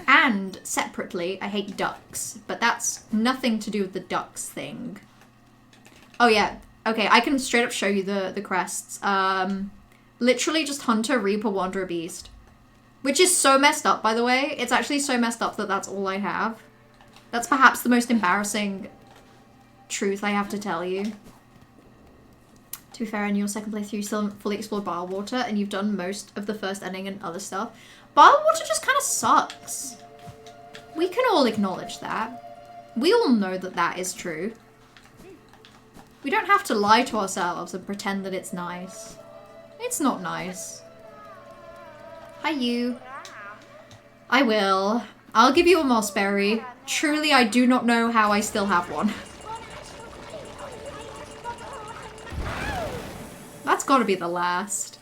And separately, I hate ducks, but that's nothing to do with the ducks thing. Oh yeah, okay, I can straight up show you the crests. Literally just Hunter, Reaper, Wanderer, Beast. Which is so messed up, by the way. It's actually so messed up that that's all I have. That's perhaps the most embarrassing truth I have to tell you. To be fair, in your second playthrough, you still haven't fully explored Bile Water, and you've done most of the first ending and other stuff. Bile Water just kind of sucks. We can all acknowledge that. We all know that that is true. We don't have to lie to ourselves and pretend that it's nice. It's not nice. Hi, you. I will. I'll give you a mossberry. Truly, I do not know how I still have one. gotta be the last.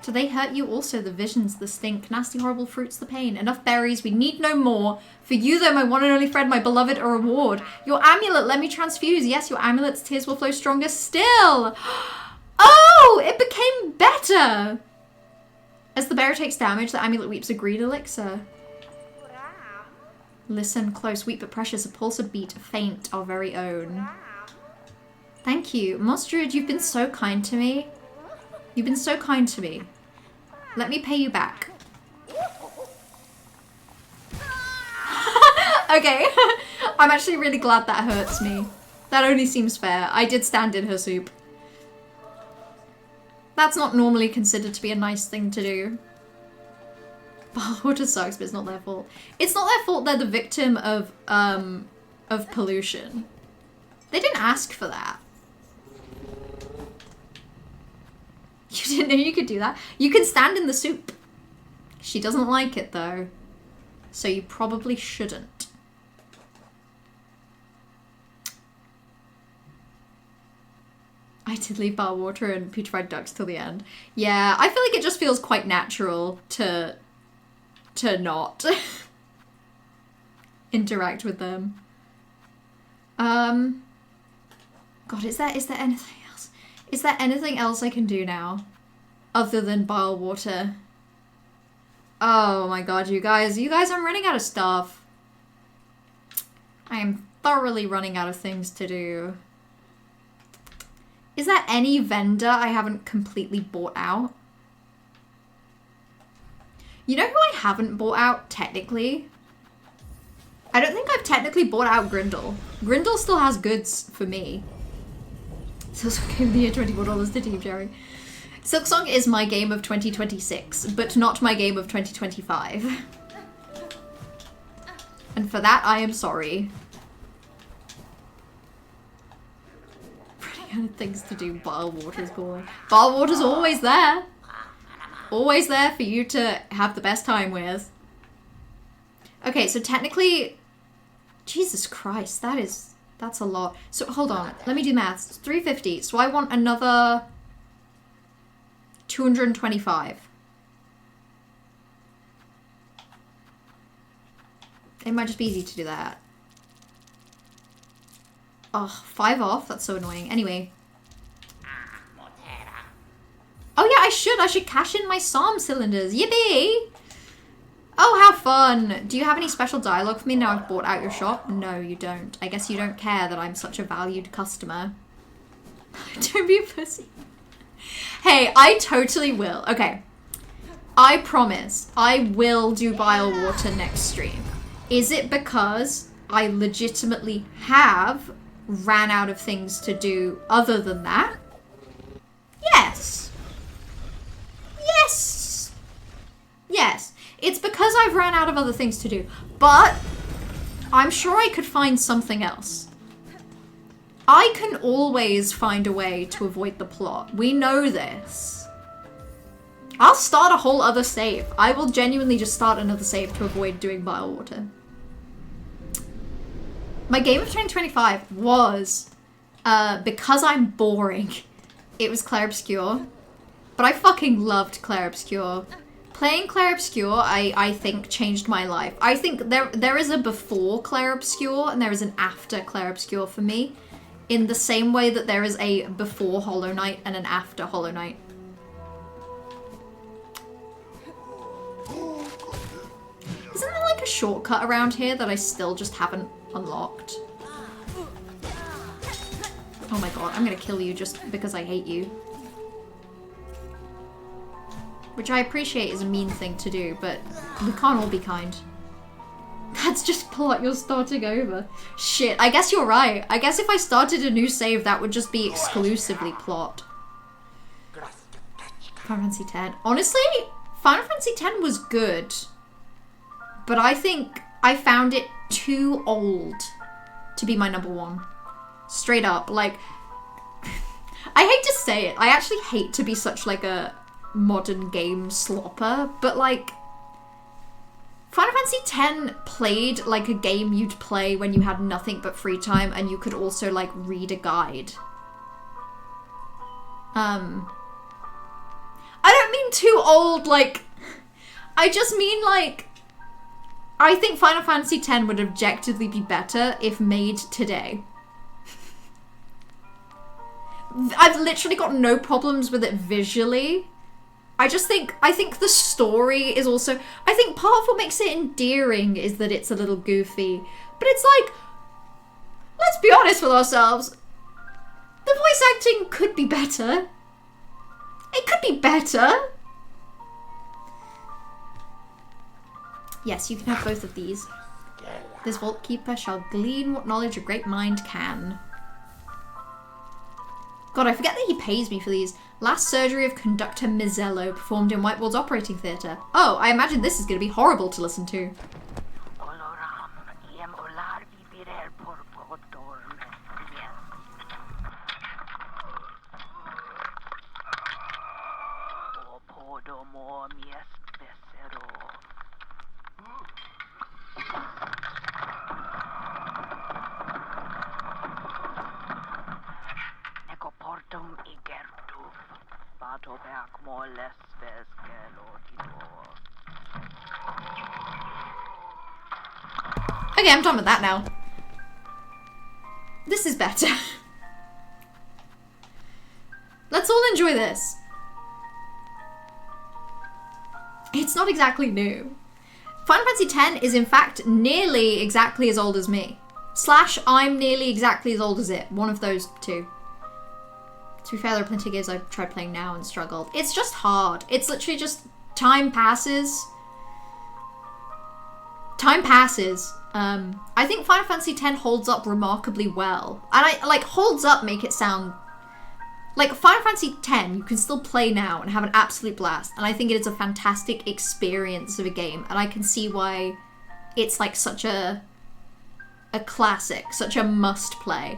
Do they hurt you also? The visions, the stink, nasty horrible fruits, the pain. Enough berries, we need no more. For you though, my one and only friend, my beloved, a reward. Your amulet, let me transfuse. Yes, your amulet's tears will flow stronger still. Oh, it became better. As the bearer takes damage, the amulet weeps a green elixir. Listen close, weep but precious, a pulse, a beat, a faint, our very own. Thank you. Mostrid, you've been so kind to me. You've been so kind to me. Let me pay you back. Okay. I'm actually really glad that hurts me. That only seems fair. I did stand in her soup. That's not normally considered to be a nice thing to do. Water sucks, but it's not their fault. It's not their fault they're the victim of pollution. They didn't ask for that. You didn't know you could do that? You can stand in the soup. She doesn't like it though. So you probably shouldn't. I did leave bar water and putrefied ducks till the end. Yeah, I feel like it just feels quite natural to not interact with them. God, is there anything else? Is there anything else I can do now other than boil water? Oh my god, you guys, I'm running out of stuff. I am thoroughly running out of things to do. Is there any vendor I haven't completely bought out? You know who I haven't bought out, technically? I don't think I've technically bought out Grindel. Grindel still has goods for me. Silksong gave the year $24 to Team Jerry. Silksong is my game of 2026, but not my game of 2025. And for that, I am sorry. Running out of things to do, bottled water's calling. Bottled water's always there. Always there for you to have the best time with. Okay, so technically... Jesus Christ, that's a lot. So hold on, let me do maths. It's 350, so I want another 225. It might just be easy to do that. Oh, 5 off, that's so annoying. Anyway. Oh yeah, I should cash in my Psalm cylinders. Yippee! Oh, how fun! Do you have any special dialogue for me now I've bought out your shop? No, you don't. I guess you don't care that I'm such a valued customer. Don't be a pussy. Hey, I totally will. Okay. I promise I will do bile water next stream. Is it because I legitimately have ran out of things to do other than that? Yes. Yes. Yes. It's because I've ran out of other things to do. But I'm sure I could find something else. I can always find a way to avoid the plot. We know this. I'll start a whole other save. I will genuinely just start another save to avoid doing bile water. My game of 2025 was, because I'm boring, it was Clair Obscur. But I fucking loved Clair Obscur. Playing Clair Obscur, I think, changed my life. I think there is a before Clair Obscur and there is an after Clair Obscur for me. In the same way that there is a before Hollow Knight and an after Hollow Knight. Isn't there like a shortcut around here that I still just haven't unlocked? Oh my god, I'm gonna kill you just because I hate you. Which I appreciate is a mean thing to do, but we can't all be kind. That's just plot, you're starting over. Shit, I guess you're right. I guess if I started a new save, that would just be exclusively plot. Final Fantasy X. Honestly, Final Fantasy X was good. But I think I found it too old to be my #1. Straight up, like... I hate to say it. I actually hate to be such like a modern game slopper, but like... Final Fantasy X played like a game you'd play when you had nothing but free time and you could also like read a guide. I don't mean too old, like, I just mean like, I think Final Fantasy X would objectively be better if made today. I've literally got no problems with it visually. I think the story is also, I think part of what makes it endearing is that it's a little goofy. But it's like, let's be honest with ourselves. The voice acting could be better. It could be better. Yes, you can have both of these. This Vault Keeper shall glean what knowledge a great mind can. God, I forget that he pays me for these. Last surgery of conductor Mizzello performed in Whitewall's operating theatre. Oh, I imagine this is going to be horrible to listen to. Okay, I'm done with that now. This is better. Let's all enjoy this. It's not exactly new. Final Fantasy X is in fact nearly exactly as old as me. / I'm nearly exactly as old as it. One of those two. To be fair, there are plenty of games I've tried playing now and struggled. It's just hard. It's literally just time passes. Time passes. I think Final Fantasy X holds up remarkably well. And I like holds up make it sound like Final Fantasy X you can still play now and have an absolute blast. And I think it is a fantastic experience of a game. And I can see why it's like such a classic, such a must play.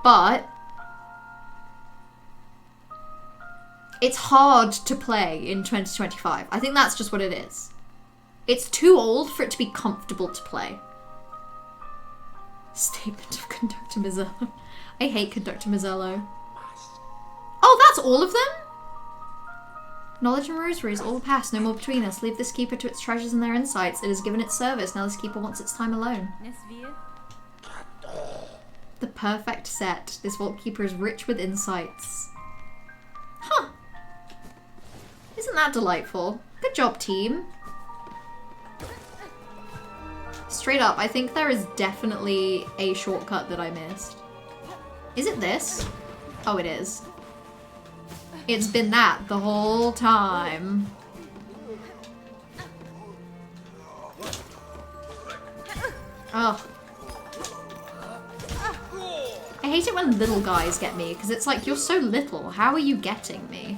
But it's hard to play in 2025. I think that's just what it is. It's too old for it to be comfortable to play. Statement of Conductor Mizzello. I hate Conductor Mizzello. Oh, that's all of them? Knowledge and rosaries, all past, no more between us. Leave this keeper to its treasures and their insights. It has given its service, now this keeper wants its time alone. The perfect set. This vault keeper is rich with insights. Huh. Isn't that delightful? Good job, team. Straight up, I think there is definitely a shortcut that I missed. Is it this? Oh, it is. It's been that the whole time. Ugh. I hate it when little guys get me, because it's like, you're so little. How are you getting me?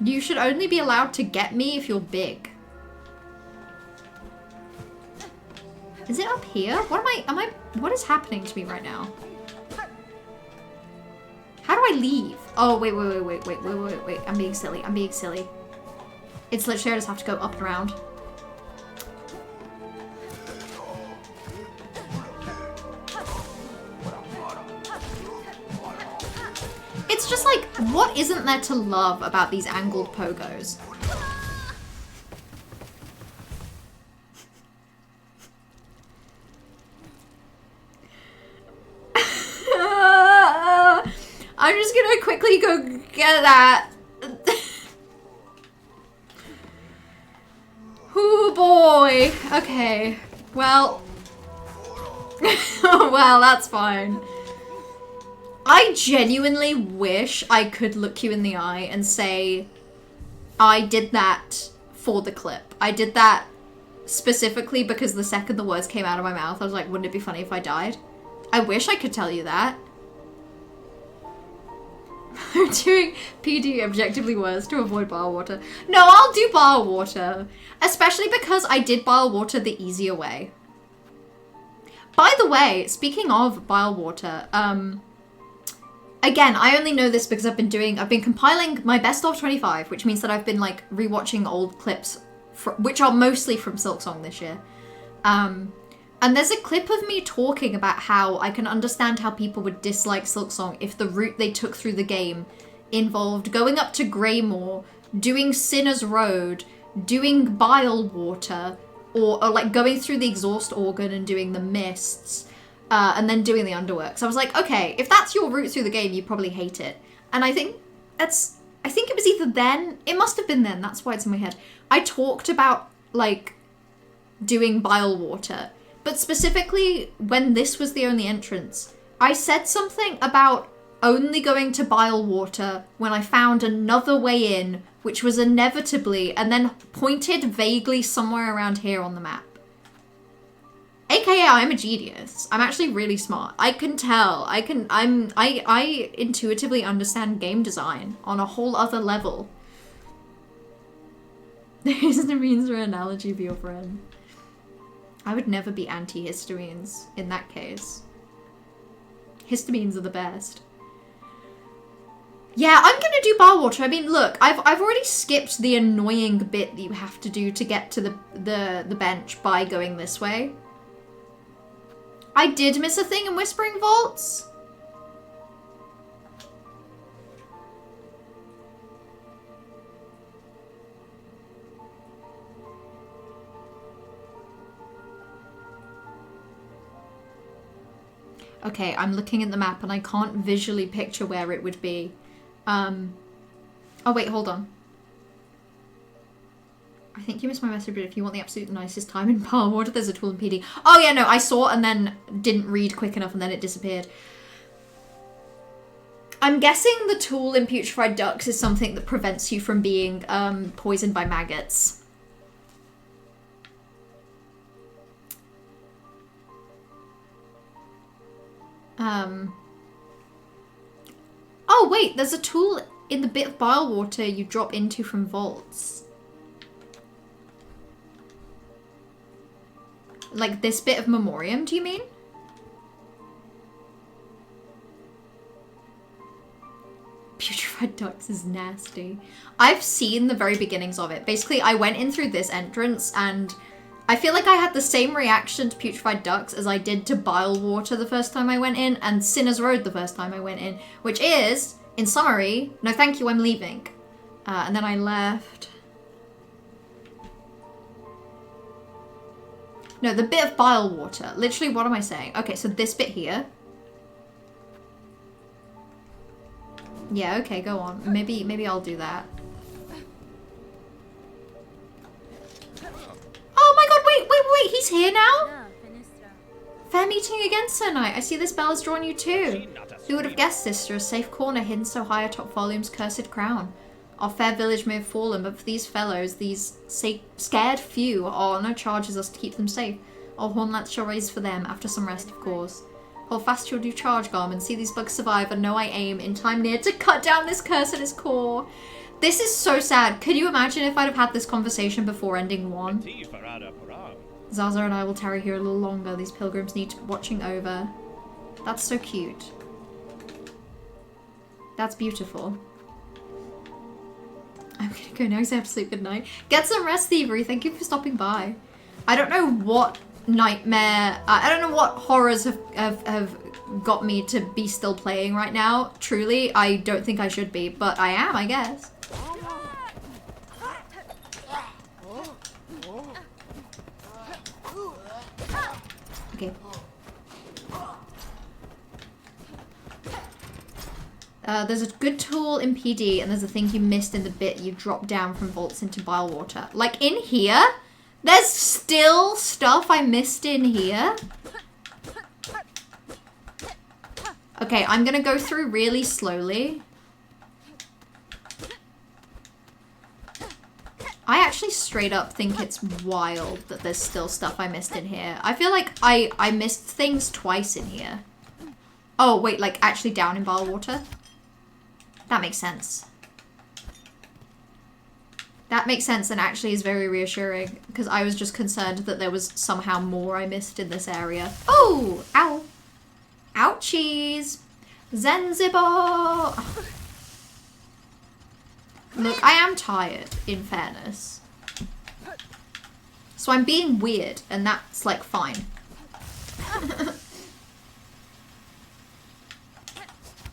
You should only be allowed to get me if you're big. Is it up here? What is happening to me right now? How do I leave? Oh, wait. I'm being silly. It's literally, I just have to go up and around. It's just like, what isn't there to love about these angled pogos? I'm just gonna quickly go get that. Oh boy. Okay. Well. Well, that's fine. I genuinely wish I could look you in the eye and say, I did that for the clip. I did that specifically because the second the words came out of my mouth, I was like, wouldn't it be funny if I died? I wish I could tell you that. I'm doing PD objectively worse to avoid bile water. No, I'll do bile water. Especially because I did bile water the easier way. By the way, speaking of bile water, Again, I only know this because I've been compiling my best of 25, which means that I've been like rewatching old clips, which are mostly from SILKSONG this year. And there's a clip of me talking about how I can understand how people would dislike SILKSONG if the route they took through the game involved going up to Greymoor, doing Sinner's Road, doing Bile Water, or like going through the exhaust organ and doing the mists, and then doing the underworks. I was like, okay, if that's your route through the game, you probably hate it. And I think it was either then, it must have been then, that's why it's in my head. I talked about like doing Bile Water, but specifically when this was the only entrance, I said something about only going to Bile Water when I found another way in, which was inevitably, and then pointed vaguely somewhere around here on the map. AKA, I'm a genius. I'm actually really smart. I can tell. I intuitively understand game design on a whole other level. Histamines are an analogy for your friend. I would never be anti-histamines in that case. Histamines are the best. Yeah, I'm gonna do Bile Water. I mean, look, I've already skipped the annoying bit that you have to do to get to the bench by going this way. I did miss a thing in Whispering Vaults. Okay, I'm looking at the map and I can't visually picture where it would be. Oh wait, hold on. I think you missed my message, but if you want the absolute nicest time in Power Water, there's a tool in PD. Oh yeah, no, I saw and then didn't read quick enough and then it disappeared. I'm guessing the tool in Putrefied Ducks is something that prevents you from being poisoned by maggots. Oh wait, there's a tool in the bit of Bile Water you drop into from vaults. Like this bit of Memoriam, do you mean? Putrefied Ducks is nasty. I've seen the very beginnings of it. Basically, I went in through this entrance and I feel like I had the same reaction to Putrefied Ducks as I did to Bile Water the first time I went in and Sinner's Road the first time I went in, which is, in summary, no thank you, I'm leaving. And then I left. No, the bit of Bile Water. Literally, what am I saying? Okay, so this bit here. Yeah, okay, go on. Maybe I'll do that. Oh my god, wait, he's here now? Fair meeting again, Sir Knight. I see this bell has drawn you too. Who would have guessed, sister, a safe corner hidden so high atop Volume's cursed crown? Our fair village may have fallen, but for these fellows, these scared few, our honor charges us to keep them safe. Our hornlets shall raise for them, after some rest, of course. Hold fast your due charge, Garmin. See these bugs survive, and know I aim, in time near, to cut down this curse at its core. This is so sad. Could you imagine if I'd have had this conversation before ending 1? Zaza and I will tarry here a little longer. These pilgrims need watching over. That's so cute. That's beautiful. I'm gonna go now because I have to sleep. Good night. Get some rest, Thievery. Thank you for stopping by. I don't know what nightmare... I don't know what horrors have got me to be still playing right now. Truly, I don't think I should be, but I am, I guess. Okay. There's a good tool in PD, and there's a thing you missed in the bit you dropped down from vaults into Bile Water. Like, in here? There's still stuff I missed in here? Okay, I'm gonna go through really slowly. I actually straight up think it's wild that there's still stuff I missed in here. I feel like I missed things twice in here. Oh, wait, like actually down in Bile Water? That makes sense. That makes sense and actually is very reassuring because I was just concerned that there was somehow more I missed in this area. Oh, ow. Ouchies. Zanzibar! Look, I am tired, in fairness. So I'm being weird, and that's, like, fine.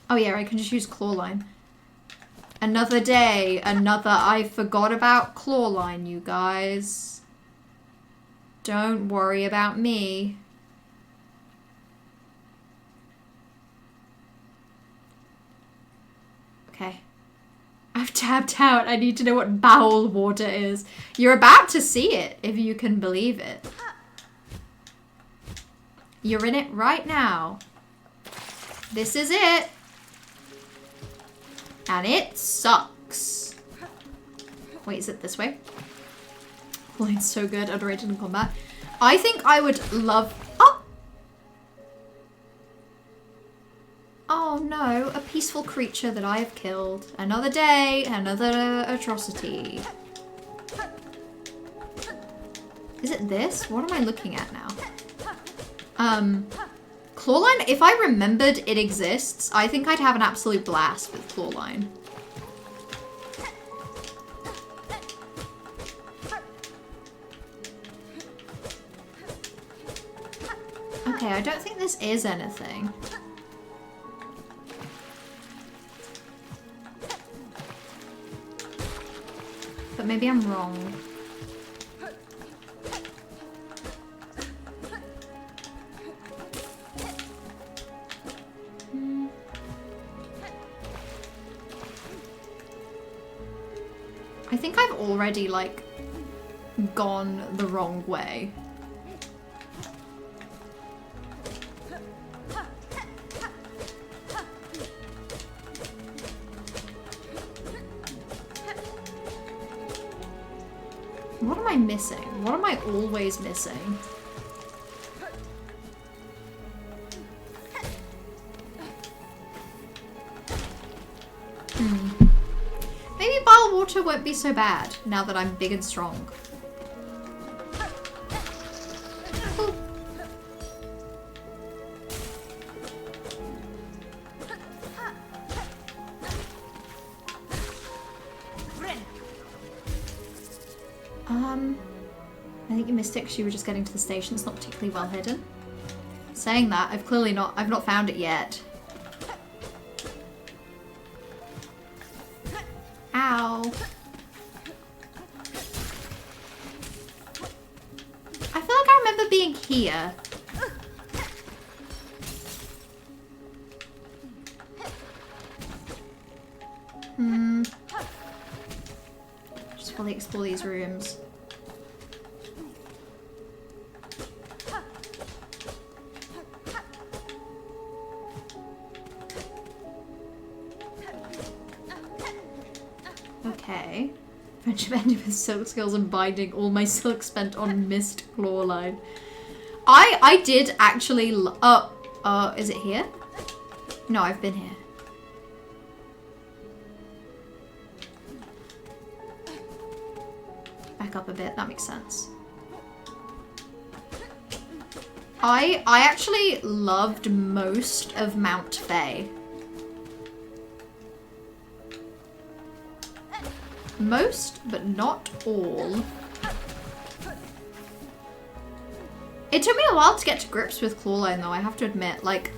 Oh yeah, I can just use claw line. Another day, another I forgot about claw line, you guys. Don't worry about me. Okay. I've tapped out. I need to know what bowel water is. You're about to see it, if you can believe it. You're in it right now. This is it. And it sucks. Wait, is it this way? Oh, it's so good. Underrated in combat. I think I would love... Oh! Oh no, a peaceful creature that I have killed. Another day, another atrocity. Is it this? What am I looking at now? Clawline, if I remembered it exists, I think I'd have an absolute blast with Clawline. Okay, I don't think this is anything. But maybe I'm wrong. I think I've already, like, gone the wrong way. What am I missing? What am I always missing? Maybe bile water won't be so bad now that I'm big and strong. Ooh. I think you missed it because you were just getting to the station. It's not particularly well hidden. Saying that, I've not found it yet. Ow. I feel like I remember being here. Just fully explore these rooms. Okay. Friendship ended with silk skills and binding. All my silk spent on missed claw line. I did actually is it here? No, I've been here. Back up a bit, that makes sense. I actually loved most of Mount Fae. Most, but not all. It took me a while to get to grips with clawline though, I have to admit, like...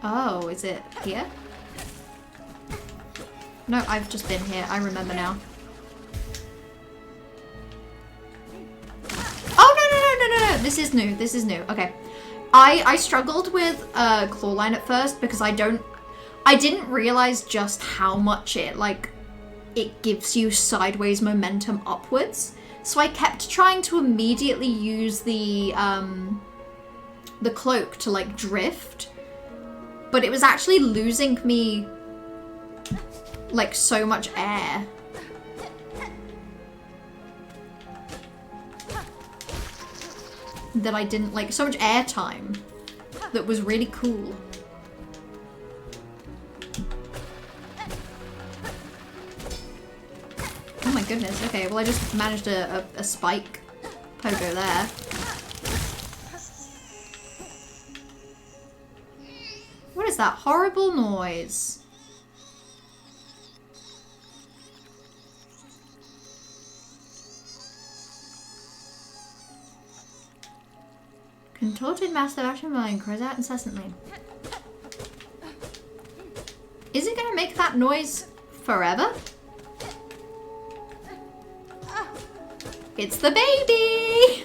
Oh, is it here? No, I've just been here, I remember now. Oh, no, this is new, this is new, okay. I struggled with clawline at first because I didn't realize just how much it gives you sideways momentum upwards. So I kept trying to immediately use the cloak to like drift, but it was actually losing me like so much air. That I didn't like, so much air time that was really cool. Oh my goodness, okay, well I just managed a spike pogo there. that horrible noise? Contorted massive action line cries out incessantly. Is it gonna make that noise forever? It's the baby!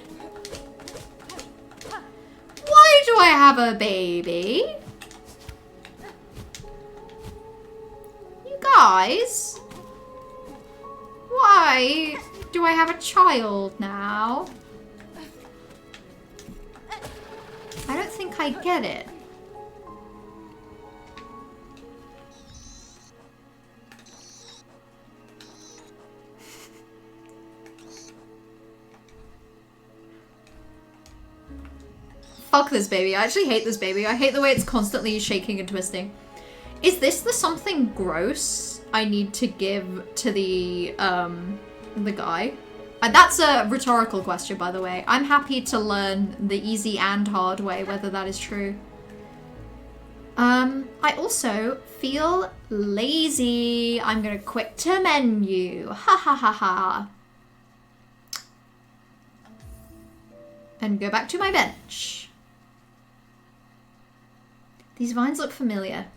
Why do I have a baby? You guys? Why do I have a child now? I don't think I get it. Fuck this baby. I actually hate this baby. I hate the way it's constantly shaking and twisting. Is this the something gross I need to give to the guy? That's a rhetorical question, by the way. I'm happy to learn the easy and hard way, whether that is true. I also feel lazy. I'm gonna quit to menu. Ha ha ha ha. And go back to my bench. These vines look familiar.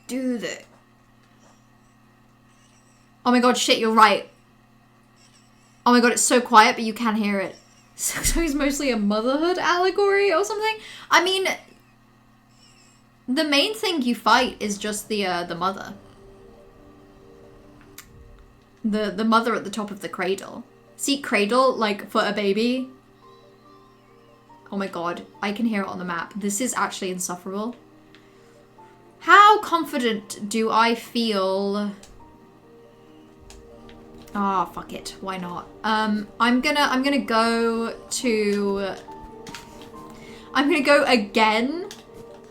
Do they? Oh my god, shit, you're right. Oh my god, it's so quiet, but you can hear it. So he's mostly a motherhood allegory or something? I mean, the main thing you fight is just the mother. The mother at the top of the cradle. See, cradle, like, for a baby. Oh my god, I can hear it on the map. This is actually insufferable. How confident do I feel? Ah, oh, fuck it. Why not? I'm gonna go again,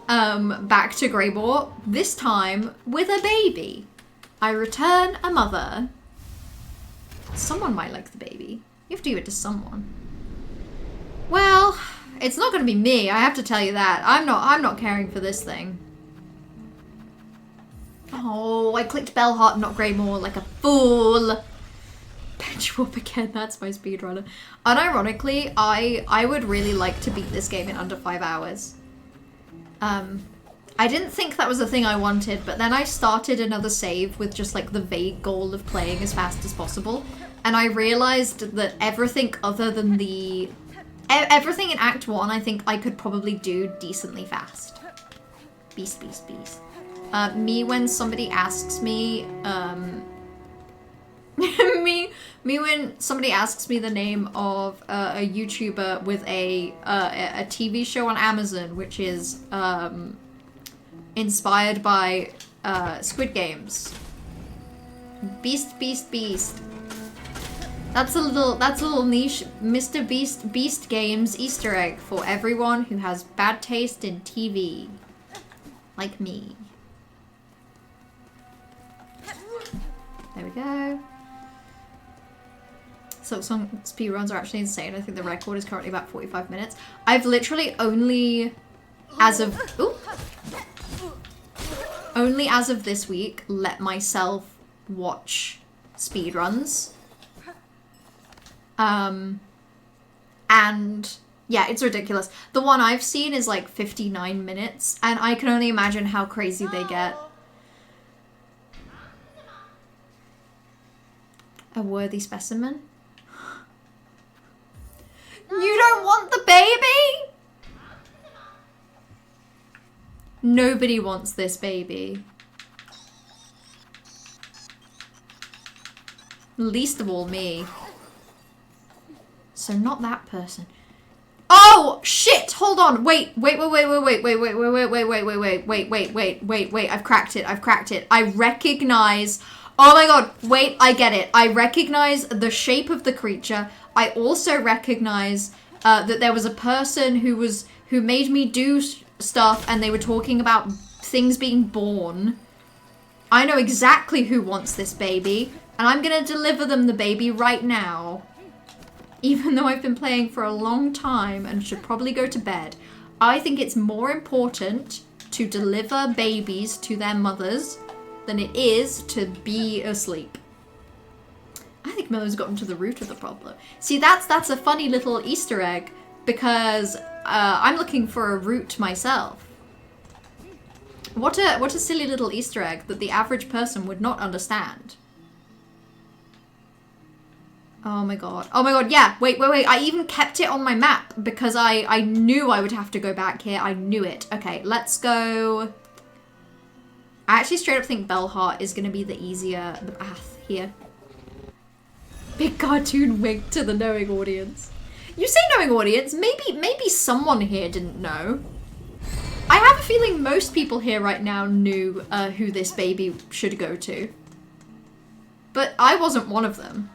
back to Greymore, this time with a baby. I return a mother. Someone might like the baby. You have to give it to someone. Well, it's not gonna be me, I have to tell you that. I'm not caring for this thing. Oh, I clicked Bellheart, not Greymore, like a fool. Bench warp again, that's my speedrunner. Unironically, I would really like to beat this game in under 5 hours. I didn't think that was the thing I wanted, but then I started another save with just like the vague goal of playing as fast as possible. And I realized that everything other than everything in Act 1, I think I could probably do decently fast. Beast, beast, beast. Me when somebody asks me, me when somebody asks me the name of a YouTuber with a TV show on Amazon, which is inspired by Squid Games. Beast, beast, beast. That's a little niche Mr. Beast Games Easter egg for everyone who has bad taste in TV, like me. There we go. SILKSONG speedruns are actually insane. I think the record is currently about 45 minutes. I've literally only, as of this week, let myself watch speedruns. And yeah, it's ridiculous. The one I've seen is like 59 minutes, and I can only imagine how crazy they get. A worthy specimen? You don't want the baby? Nobody wants this baby. Least of all me. So not that person. Oh shit! Hold on. Wait. I've cracked it. I recognize. Oh my god. Wait, I get it. I recognize the shape of the creature. I also recognize that there was a person who made me do stuff, and they were talking about things being born. I know exactly who wants this baby, and I'm gonna deliver them the baby right now. Even though I've been playing for a long time and should probably go to bed, I think it's more important to deliver babies to their mothers than it is to be asleep. I think Miller's gotten to the root of the problem. See, that's a funny little Easter egg because I'm looking for a root myself. What a silly little Easter egg that the average person would not understand. Oh my god. Oh my god, yeah. Wait. I even kept it on my map because I knew I would have to go back here. I knew it. Okay, let's go. I actually straight up think Bellheart is going to be the easier path here. Big cartoon wink to the knowing audience. You say knowing audience, maybe someone here didn't know. I have a feeling most people here right now knew who this baby should go to. But I wasn't one of them.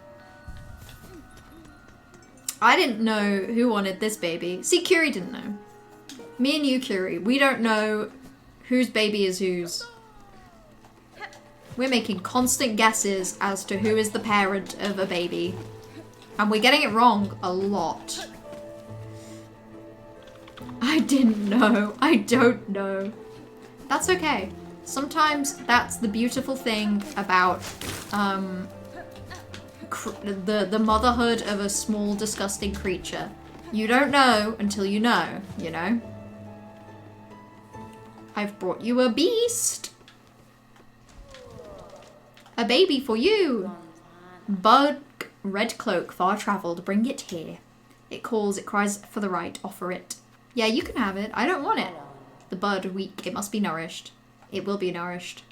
I didn't know who wanted this baby. See, Curie didn't know. Me and you, Curie, we don't know whose baby is whose. We're making constant guesses as to who is the parent of a baby. And we're getting it wrong a lot. I didn't know. I don't know. That's okay. Sometimes that's the beautiful thing about the motherhood of a small, disgusting creature. You don't know until you know, you know? I've brought you a beast. A baby for you. Bug, red cloak, far traveled, bring it here. It calls, it cries for the right, offer it. Yeah, you can have it. I don't want it. The bud, weak, it must be nourished. It will be nourished.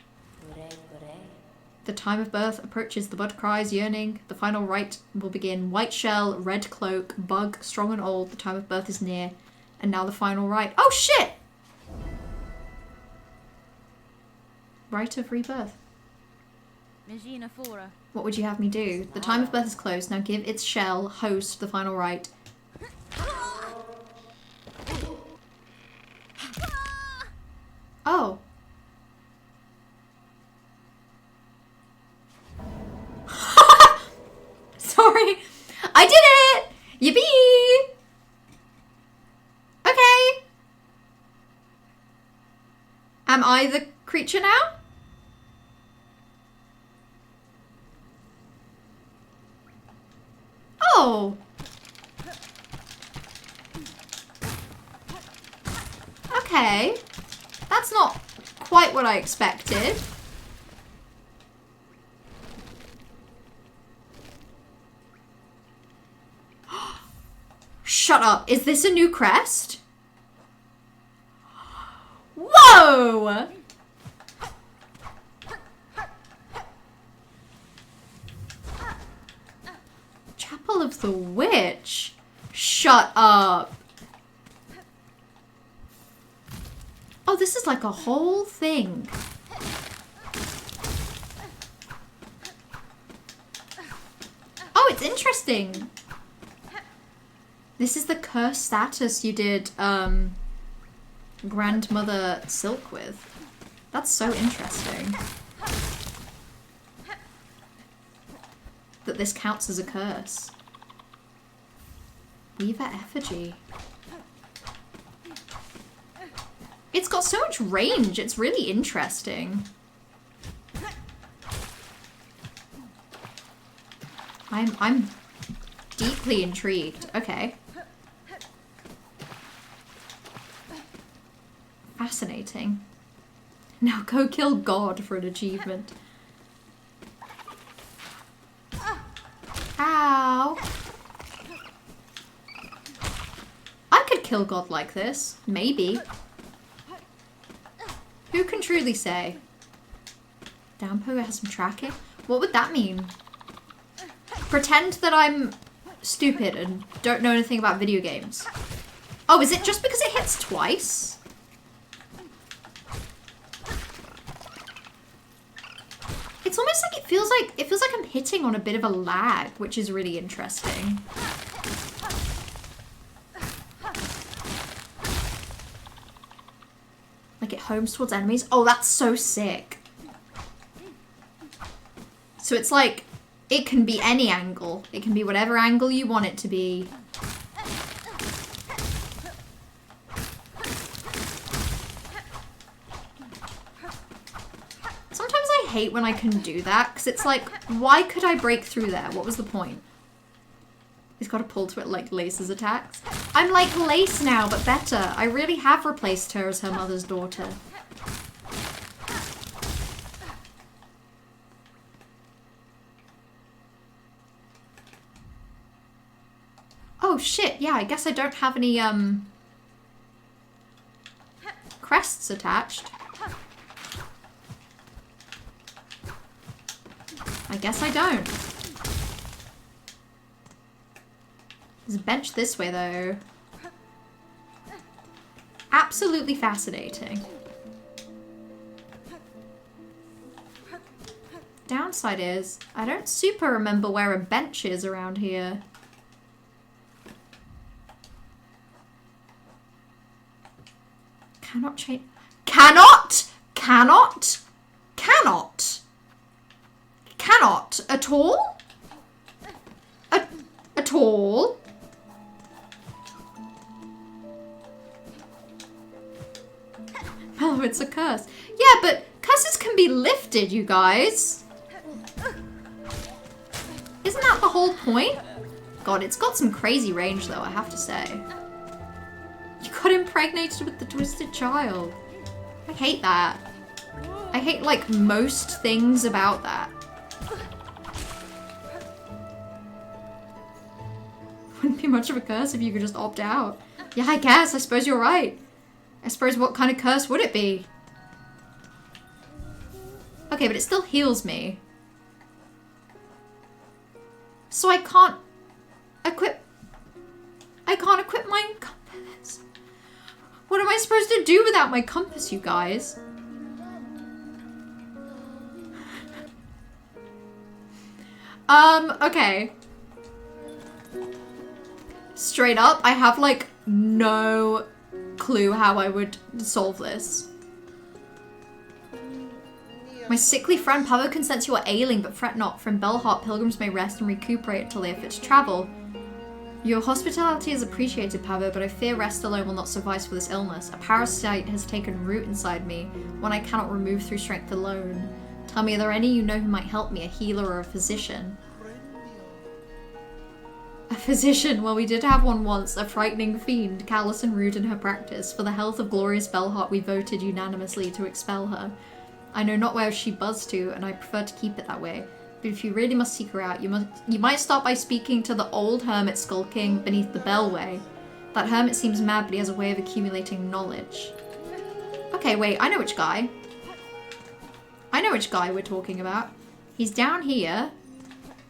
The time of birth approaches, the bud cries, yearning. The final rite will begin. White shell, red cloak, bug, strong and old. The time of birth is near. And now the final rite. Oh, shit! Rite of rebirth. What would you have me do? The time of birth is close. Now give its shell, host, the final rite. Oh. Sorry. I did it! Yippee! Okay. Am I the creature now? Oh. Okay. That's not quite what I expected. Shut up. Is this a new crest? Whoa! Chapel of the Witch? Shut up. Oh, this is like a whole thing. Oh, it's interesting. This is the curse status you did Grandmother Silk with. That's so interesting. That this counts as a curse. Weaver effigy. It's got so much range. It's really interesting. I'm deeply intrigued. Okay. Fascinating. Now go kill God for an achievement. Ow. I could kill God like this. Maybe. Who can truly say? Dampo has some tracking? What would that mean? Pretend that I'm stupid and don't know anything about video games. Oh, is it just because it hits twice? It's almost like it feels like I'm hitting on a bit of a lag, which is really interesting. Like it homes towards enemies. Oh, that's so sick. So it's like, it can be any angle. It can be whatever angle you want it to be. hate when I can do that, because it's like, why could I break through there? What was the point? He's got a pull to it like Lace's attacks. I'm like Lace now, but better. I really have replaced her as her mother's daughter. Oh shit, yeah, I guess I don't have any, crests attached. I guess I don't. There's a bench this way, though. Absolutely fascinating. Downside is, I don't super remember where a bench is around here. Cannot change. Cannot! Cannot! Cannot! Cannot at all? At all? Oh, it's a curse. Yeah, but curses can be lifted, you guys. Isn't that the whole point? God, it's got some crazy range, though, I have to say. You got impregnated with the twisted child. I hate that. I hate, like, most things about that. Wouldn't be much of a curse if you could just opt out. Yeah, I guess. I suppose you're right. I suppose what kind of curse would it be? Okay, but it still heals me. So I can't equip... I can't equip my compass. What am I supposed to do without my compass, you guys? Okay. Straight up, I have, like, no clue how I would solve this. My sickly friend Pavo can sense you are ailing, but fret not. From Bellheart, pilgrims may rest and recuperate until they are fit to travel. Your hospitality is appreciated, Pavo, but I fear rest alone will not suffice for this illness. A parasite has taken root inside me, one I cannot remove through strength alone. Tell me, are there any you know who might help me, a healer or a physician? A physician? Well, we did have one once, a frightening fiend, callous and rude in her practice. For the health of glorious Bellheart, we voted unanimously to expel her. I know not where she buzzed to, and I prefer to keep it that way. But if you really must seek her out, you might start by speaking to the old hermit skulking beneath the bellway. That hermit seems mad, but he has a way of accumulating knowledge. Okay, wait, I know which guy. I know which guy we're talking about. He's down here,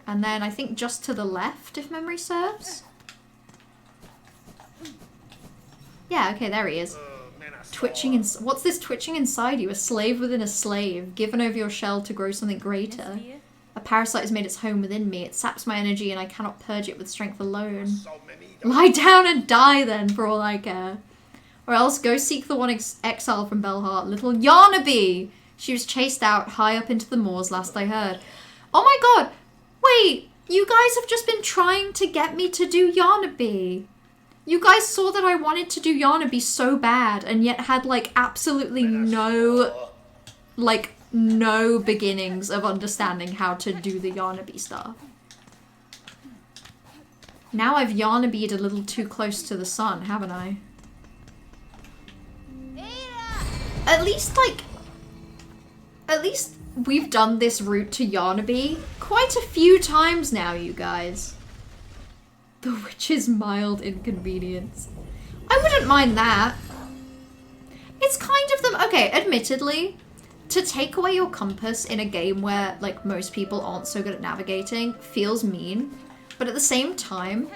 and then I think just to the left, if memory serves. Yeah, okay, there he is. Twitching in... What's this twitching inside you? A slave within a slave, given over your shell to grow something greater. A parasite has made its home within me. It saps my energy and I cannot purge it with strength alone. Lie down and die then, for all I care. Or else go seek the one exiled from Bellheart, little Yarnaby. She was chased out high up into the moors last I heard. Oh my god! Wait, you guys have just been trying to get me to do Yarnaby. You guys saw that I wanted to do Yarnaby so bad and yet had like absolutely no, like, no beginnings of understanding how to do the Yarnaby stuff. Now I've Yarnaby'd a little too close to the sun, haven't I? At least, like, at least we've done this route to Yarnaby quite a few times now, you guys. The witch's mild inconvenience. I wouldn't mind that. It's kind of the... Okay, admittedly, to take away your compass in a game where, like, most people aren't so good at navigating feels mean. But at the same time,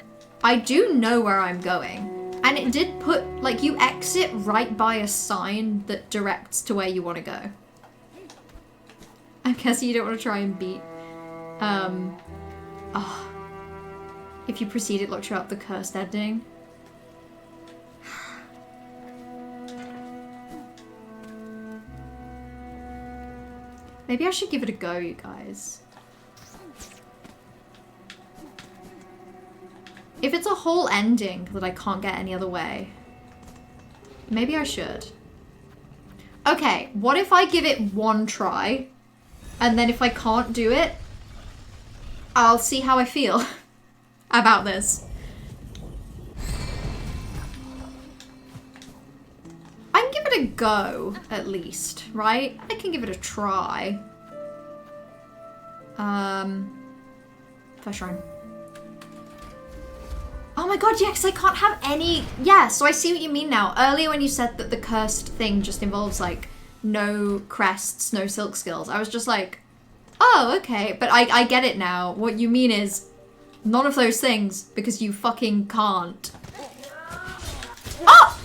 I do know where I'm going. And it did put, like, you exit right by a sign that directs to where you want to go. I guess you don't want to try and beat... Oh. If you proceed, it locks you up the cursed ending. Maybe I should give it a go, you guys. If it's a whole ending that I can't get any other way, maybe I should. Okay, what if I give it one try? And then if I can't do it, I'll see how I feel about this. I can give it a go, at least, right? I can give it a try. First shrine. Oh my god, yeah, because I can't have any... Yeah, so I see what you mean now. Earlier when you said that the cursed thing just involves, like, no crests, no silk skills, I was just like, oh, okay. But I get it now. What you mean is none of those things because you fucking can't. Oh!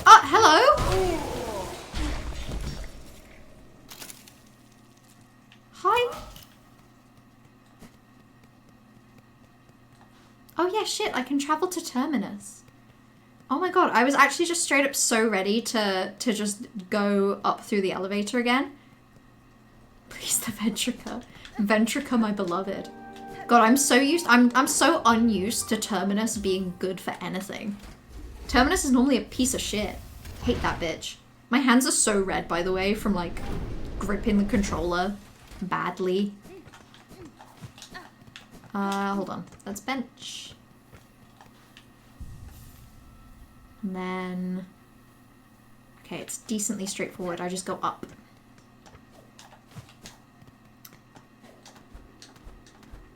Oh, hello? Hi? Oh yeah, shit, I can travel to Terminus. Oh my god, I was actually just straight up so ready to just go up through the elevator again. Please, the Ventrica. Ventrica, my beloved. God, I'm so unused to Terminus being good for anything. Terminus is normally a piece of shit. Hate that bitch. My hands are so red, by the way, from like gripping the controller badly. Hold on. That's bench. And then... Okay, it's decently straightforward. I just go up.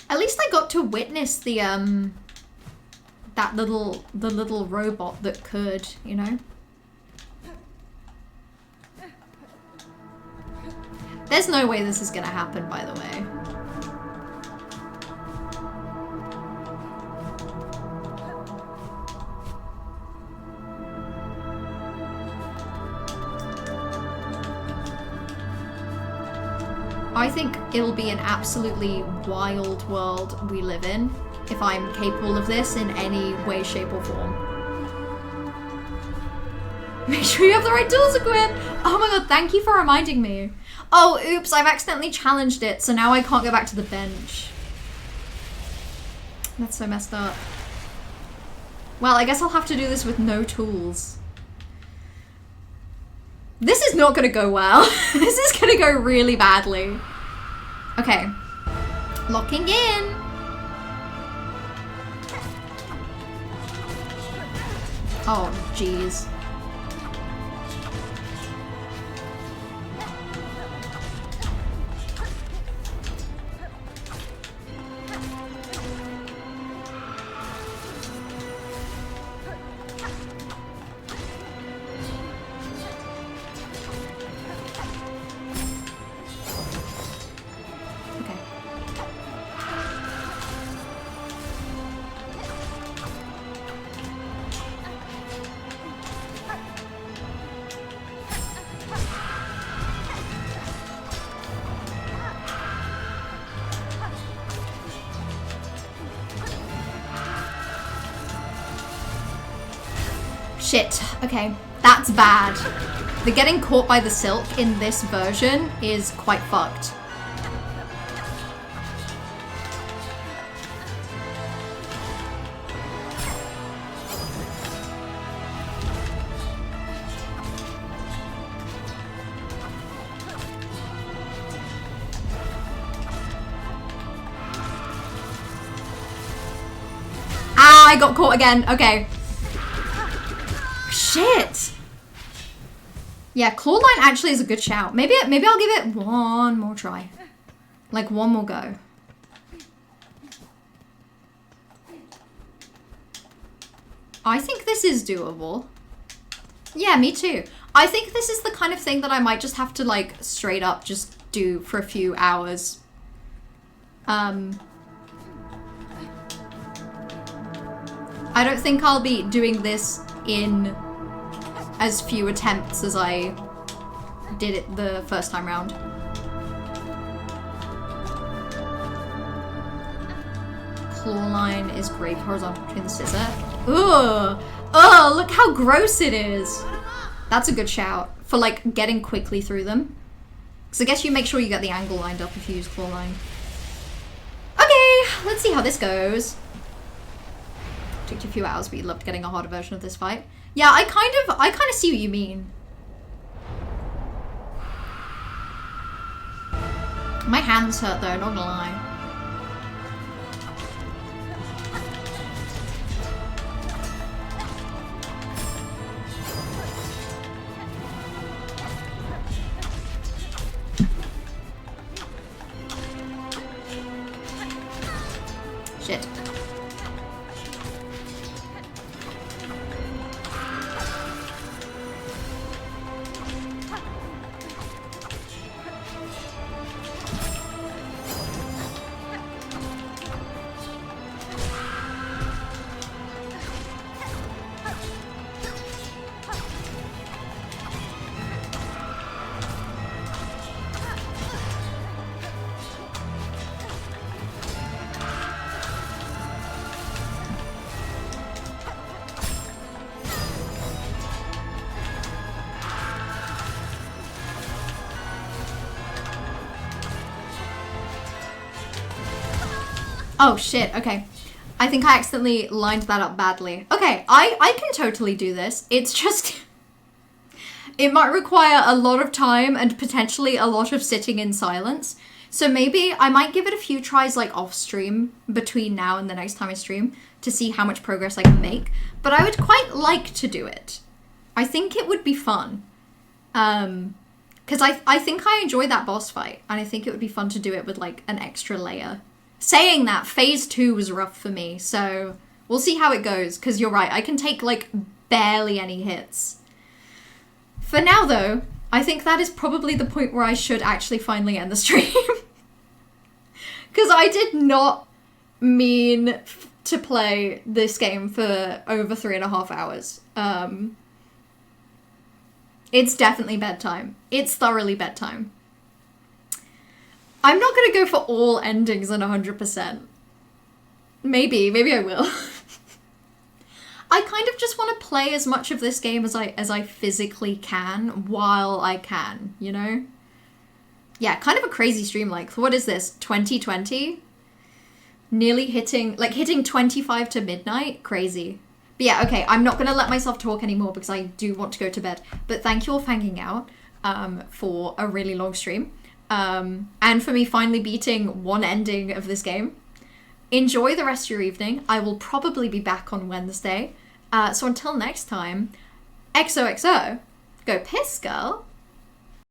At least I got to witness the, the little robot that could, you know? There's no way this is gonna happen, by the way. I think it'll be an absolutely wild world we live in if I'm capable of this in any way, shape, or form. Make sure you have the right tools equipped! Oh my god, thank you for reminding me. Oh, oops, I've accidentally challenged it, so now I can't go back to the bench. That's so messed up. Well, I guess I'll have to do this with no tools. This is not gonna go well. This is gonna go really badly. Okay. Locking in. Oh, jeez. Shit. Okay. That's bad. The getting caught by the silk in this version is quite fucked. Ah, I got caught again. Okay. Shit! Yeah, Clawline actually is a good shout. Maybe I'll give it one more try. Like, one more go. I think this is doable. Yeah, me too. I think this is the kind of thing that I might just have to, like, straight up just do for a few hours. I don't think I'll be doing this in as few attempts as I did it the first time round. Clawline is great horizontal between the scissor. Ugh! Ugh, look how gross it is! That's a good shout for like getting quickly through them. Because I guess you make sure you get the angle lined up if you use Clawline. Okay, let's see how this goes. Took you a few hours, but you loved getting a harder version of this fight. Yeah, I kind of see what you mean. My hands hurt though, not gonna lie. Shit. Oh shit, okay. I think I accidentally lined that up badly. Okay, I can totally do this. It's just... it might require a lot of time and potentially a lot of sitting in silence. So maybe I might give it a few tries like off stream between now and the next time I stream to see how much progress I can make. But I would quite like to do it. I think it would be fun. Because I think I enjoy that boss fight. And I think it would be fun to do it with like an extra layer. Saying that, phase 2 was rough for me, so we'll see how it goes, because you're right, I can take, like, barely any hits. For now, though, I think that is probably the point where I should actually finally end the stream. Because I did not mean to play this game for over 3.5 hours. It's definitely bedtime. It's thoroughly bedtime. I'm not going to go for all endings and 100%. Maybe I will. I kind of just want to play as much of this game as I physically can while I can, you know? Yeah, kind of a crazy stream length. What is this, 2020? Nearly hitting 25 to midnight? Crazy. But yeah, okay, I'm not going to let myself talk anymore because I do want to go to bed. But thank you all for hanging out for a really long stream. And for me finally beating one ending of this game. Enjoy the rest of your evening. I will probably be back on Wednesday. So until next time, XOXO, go piss, girl.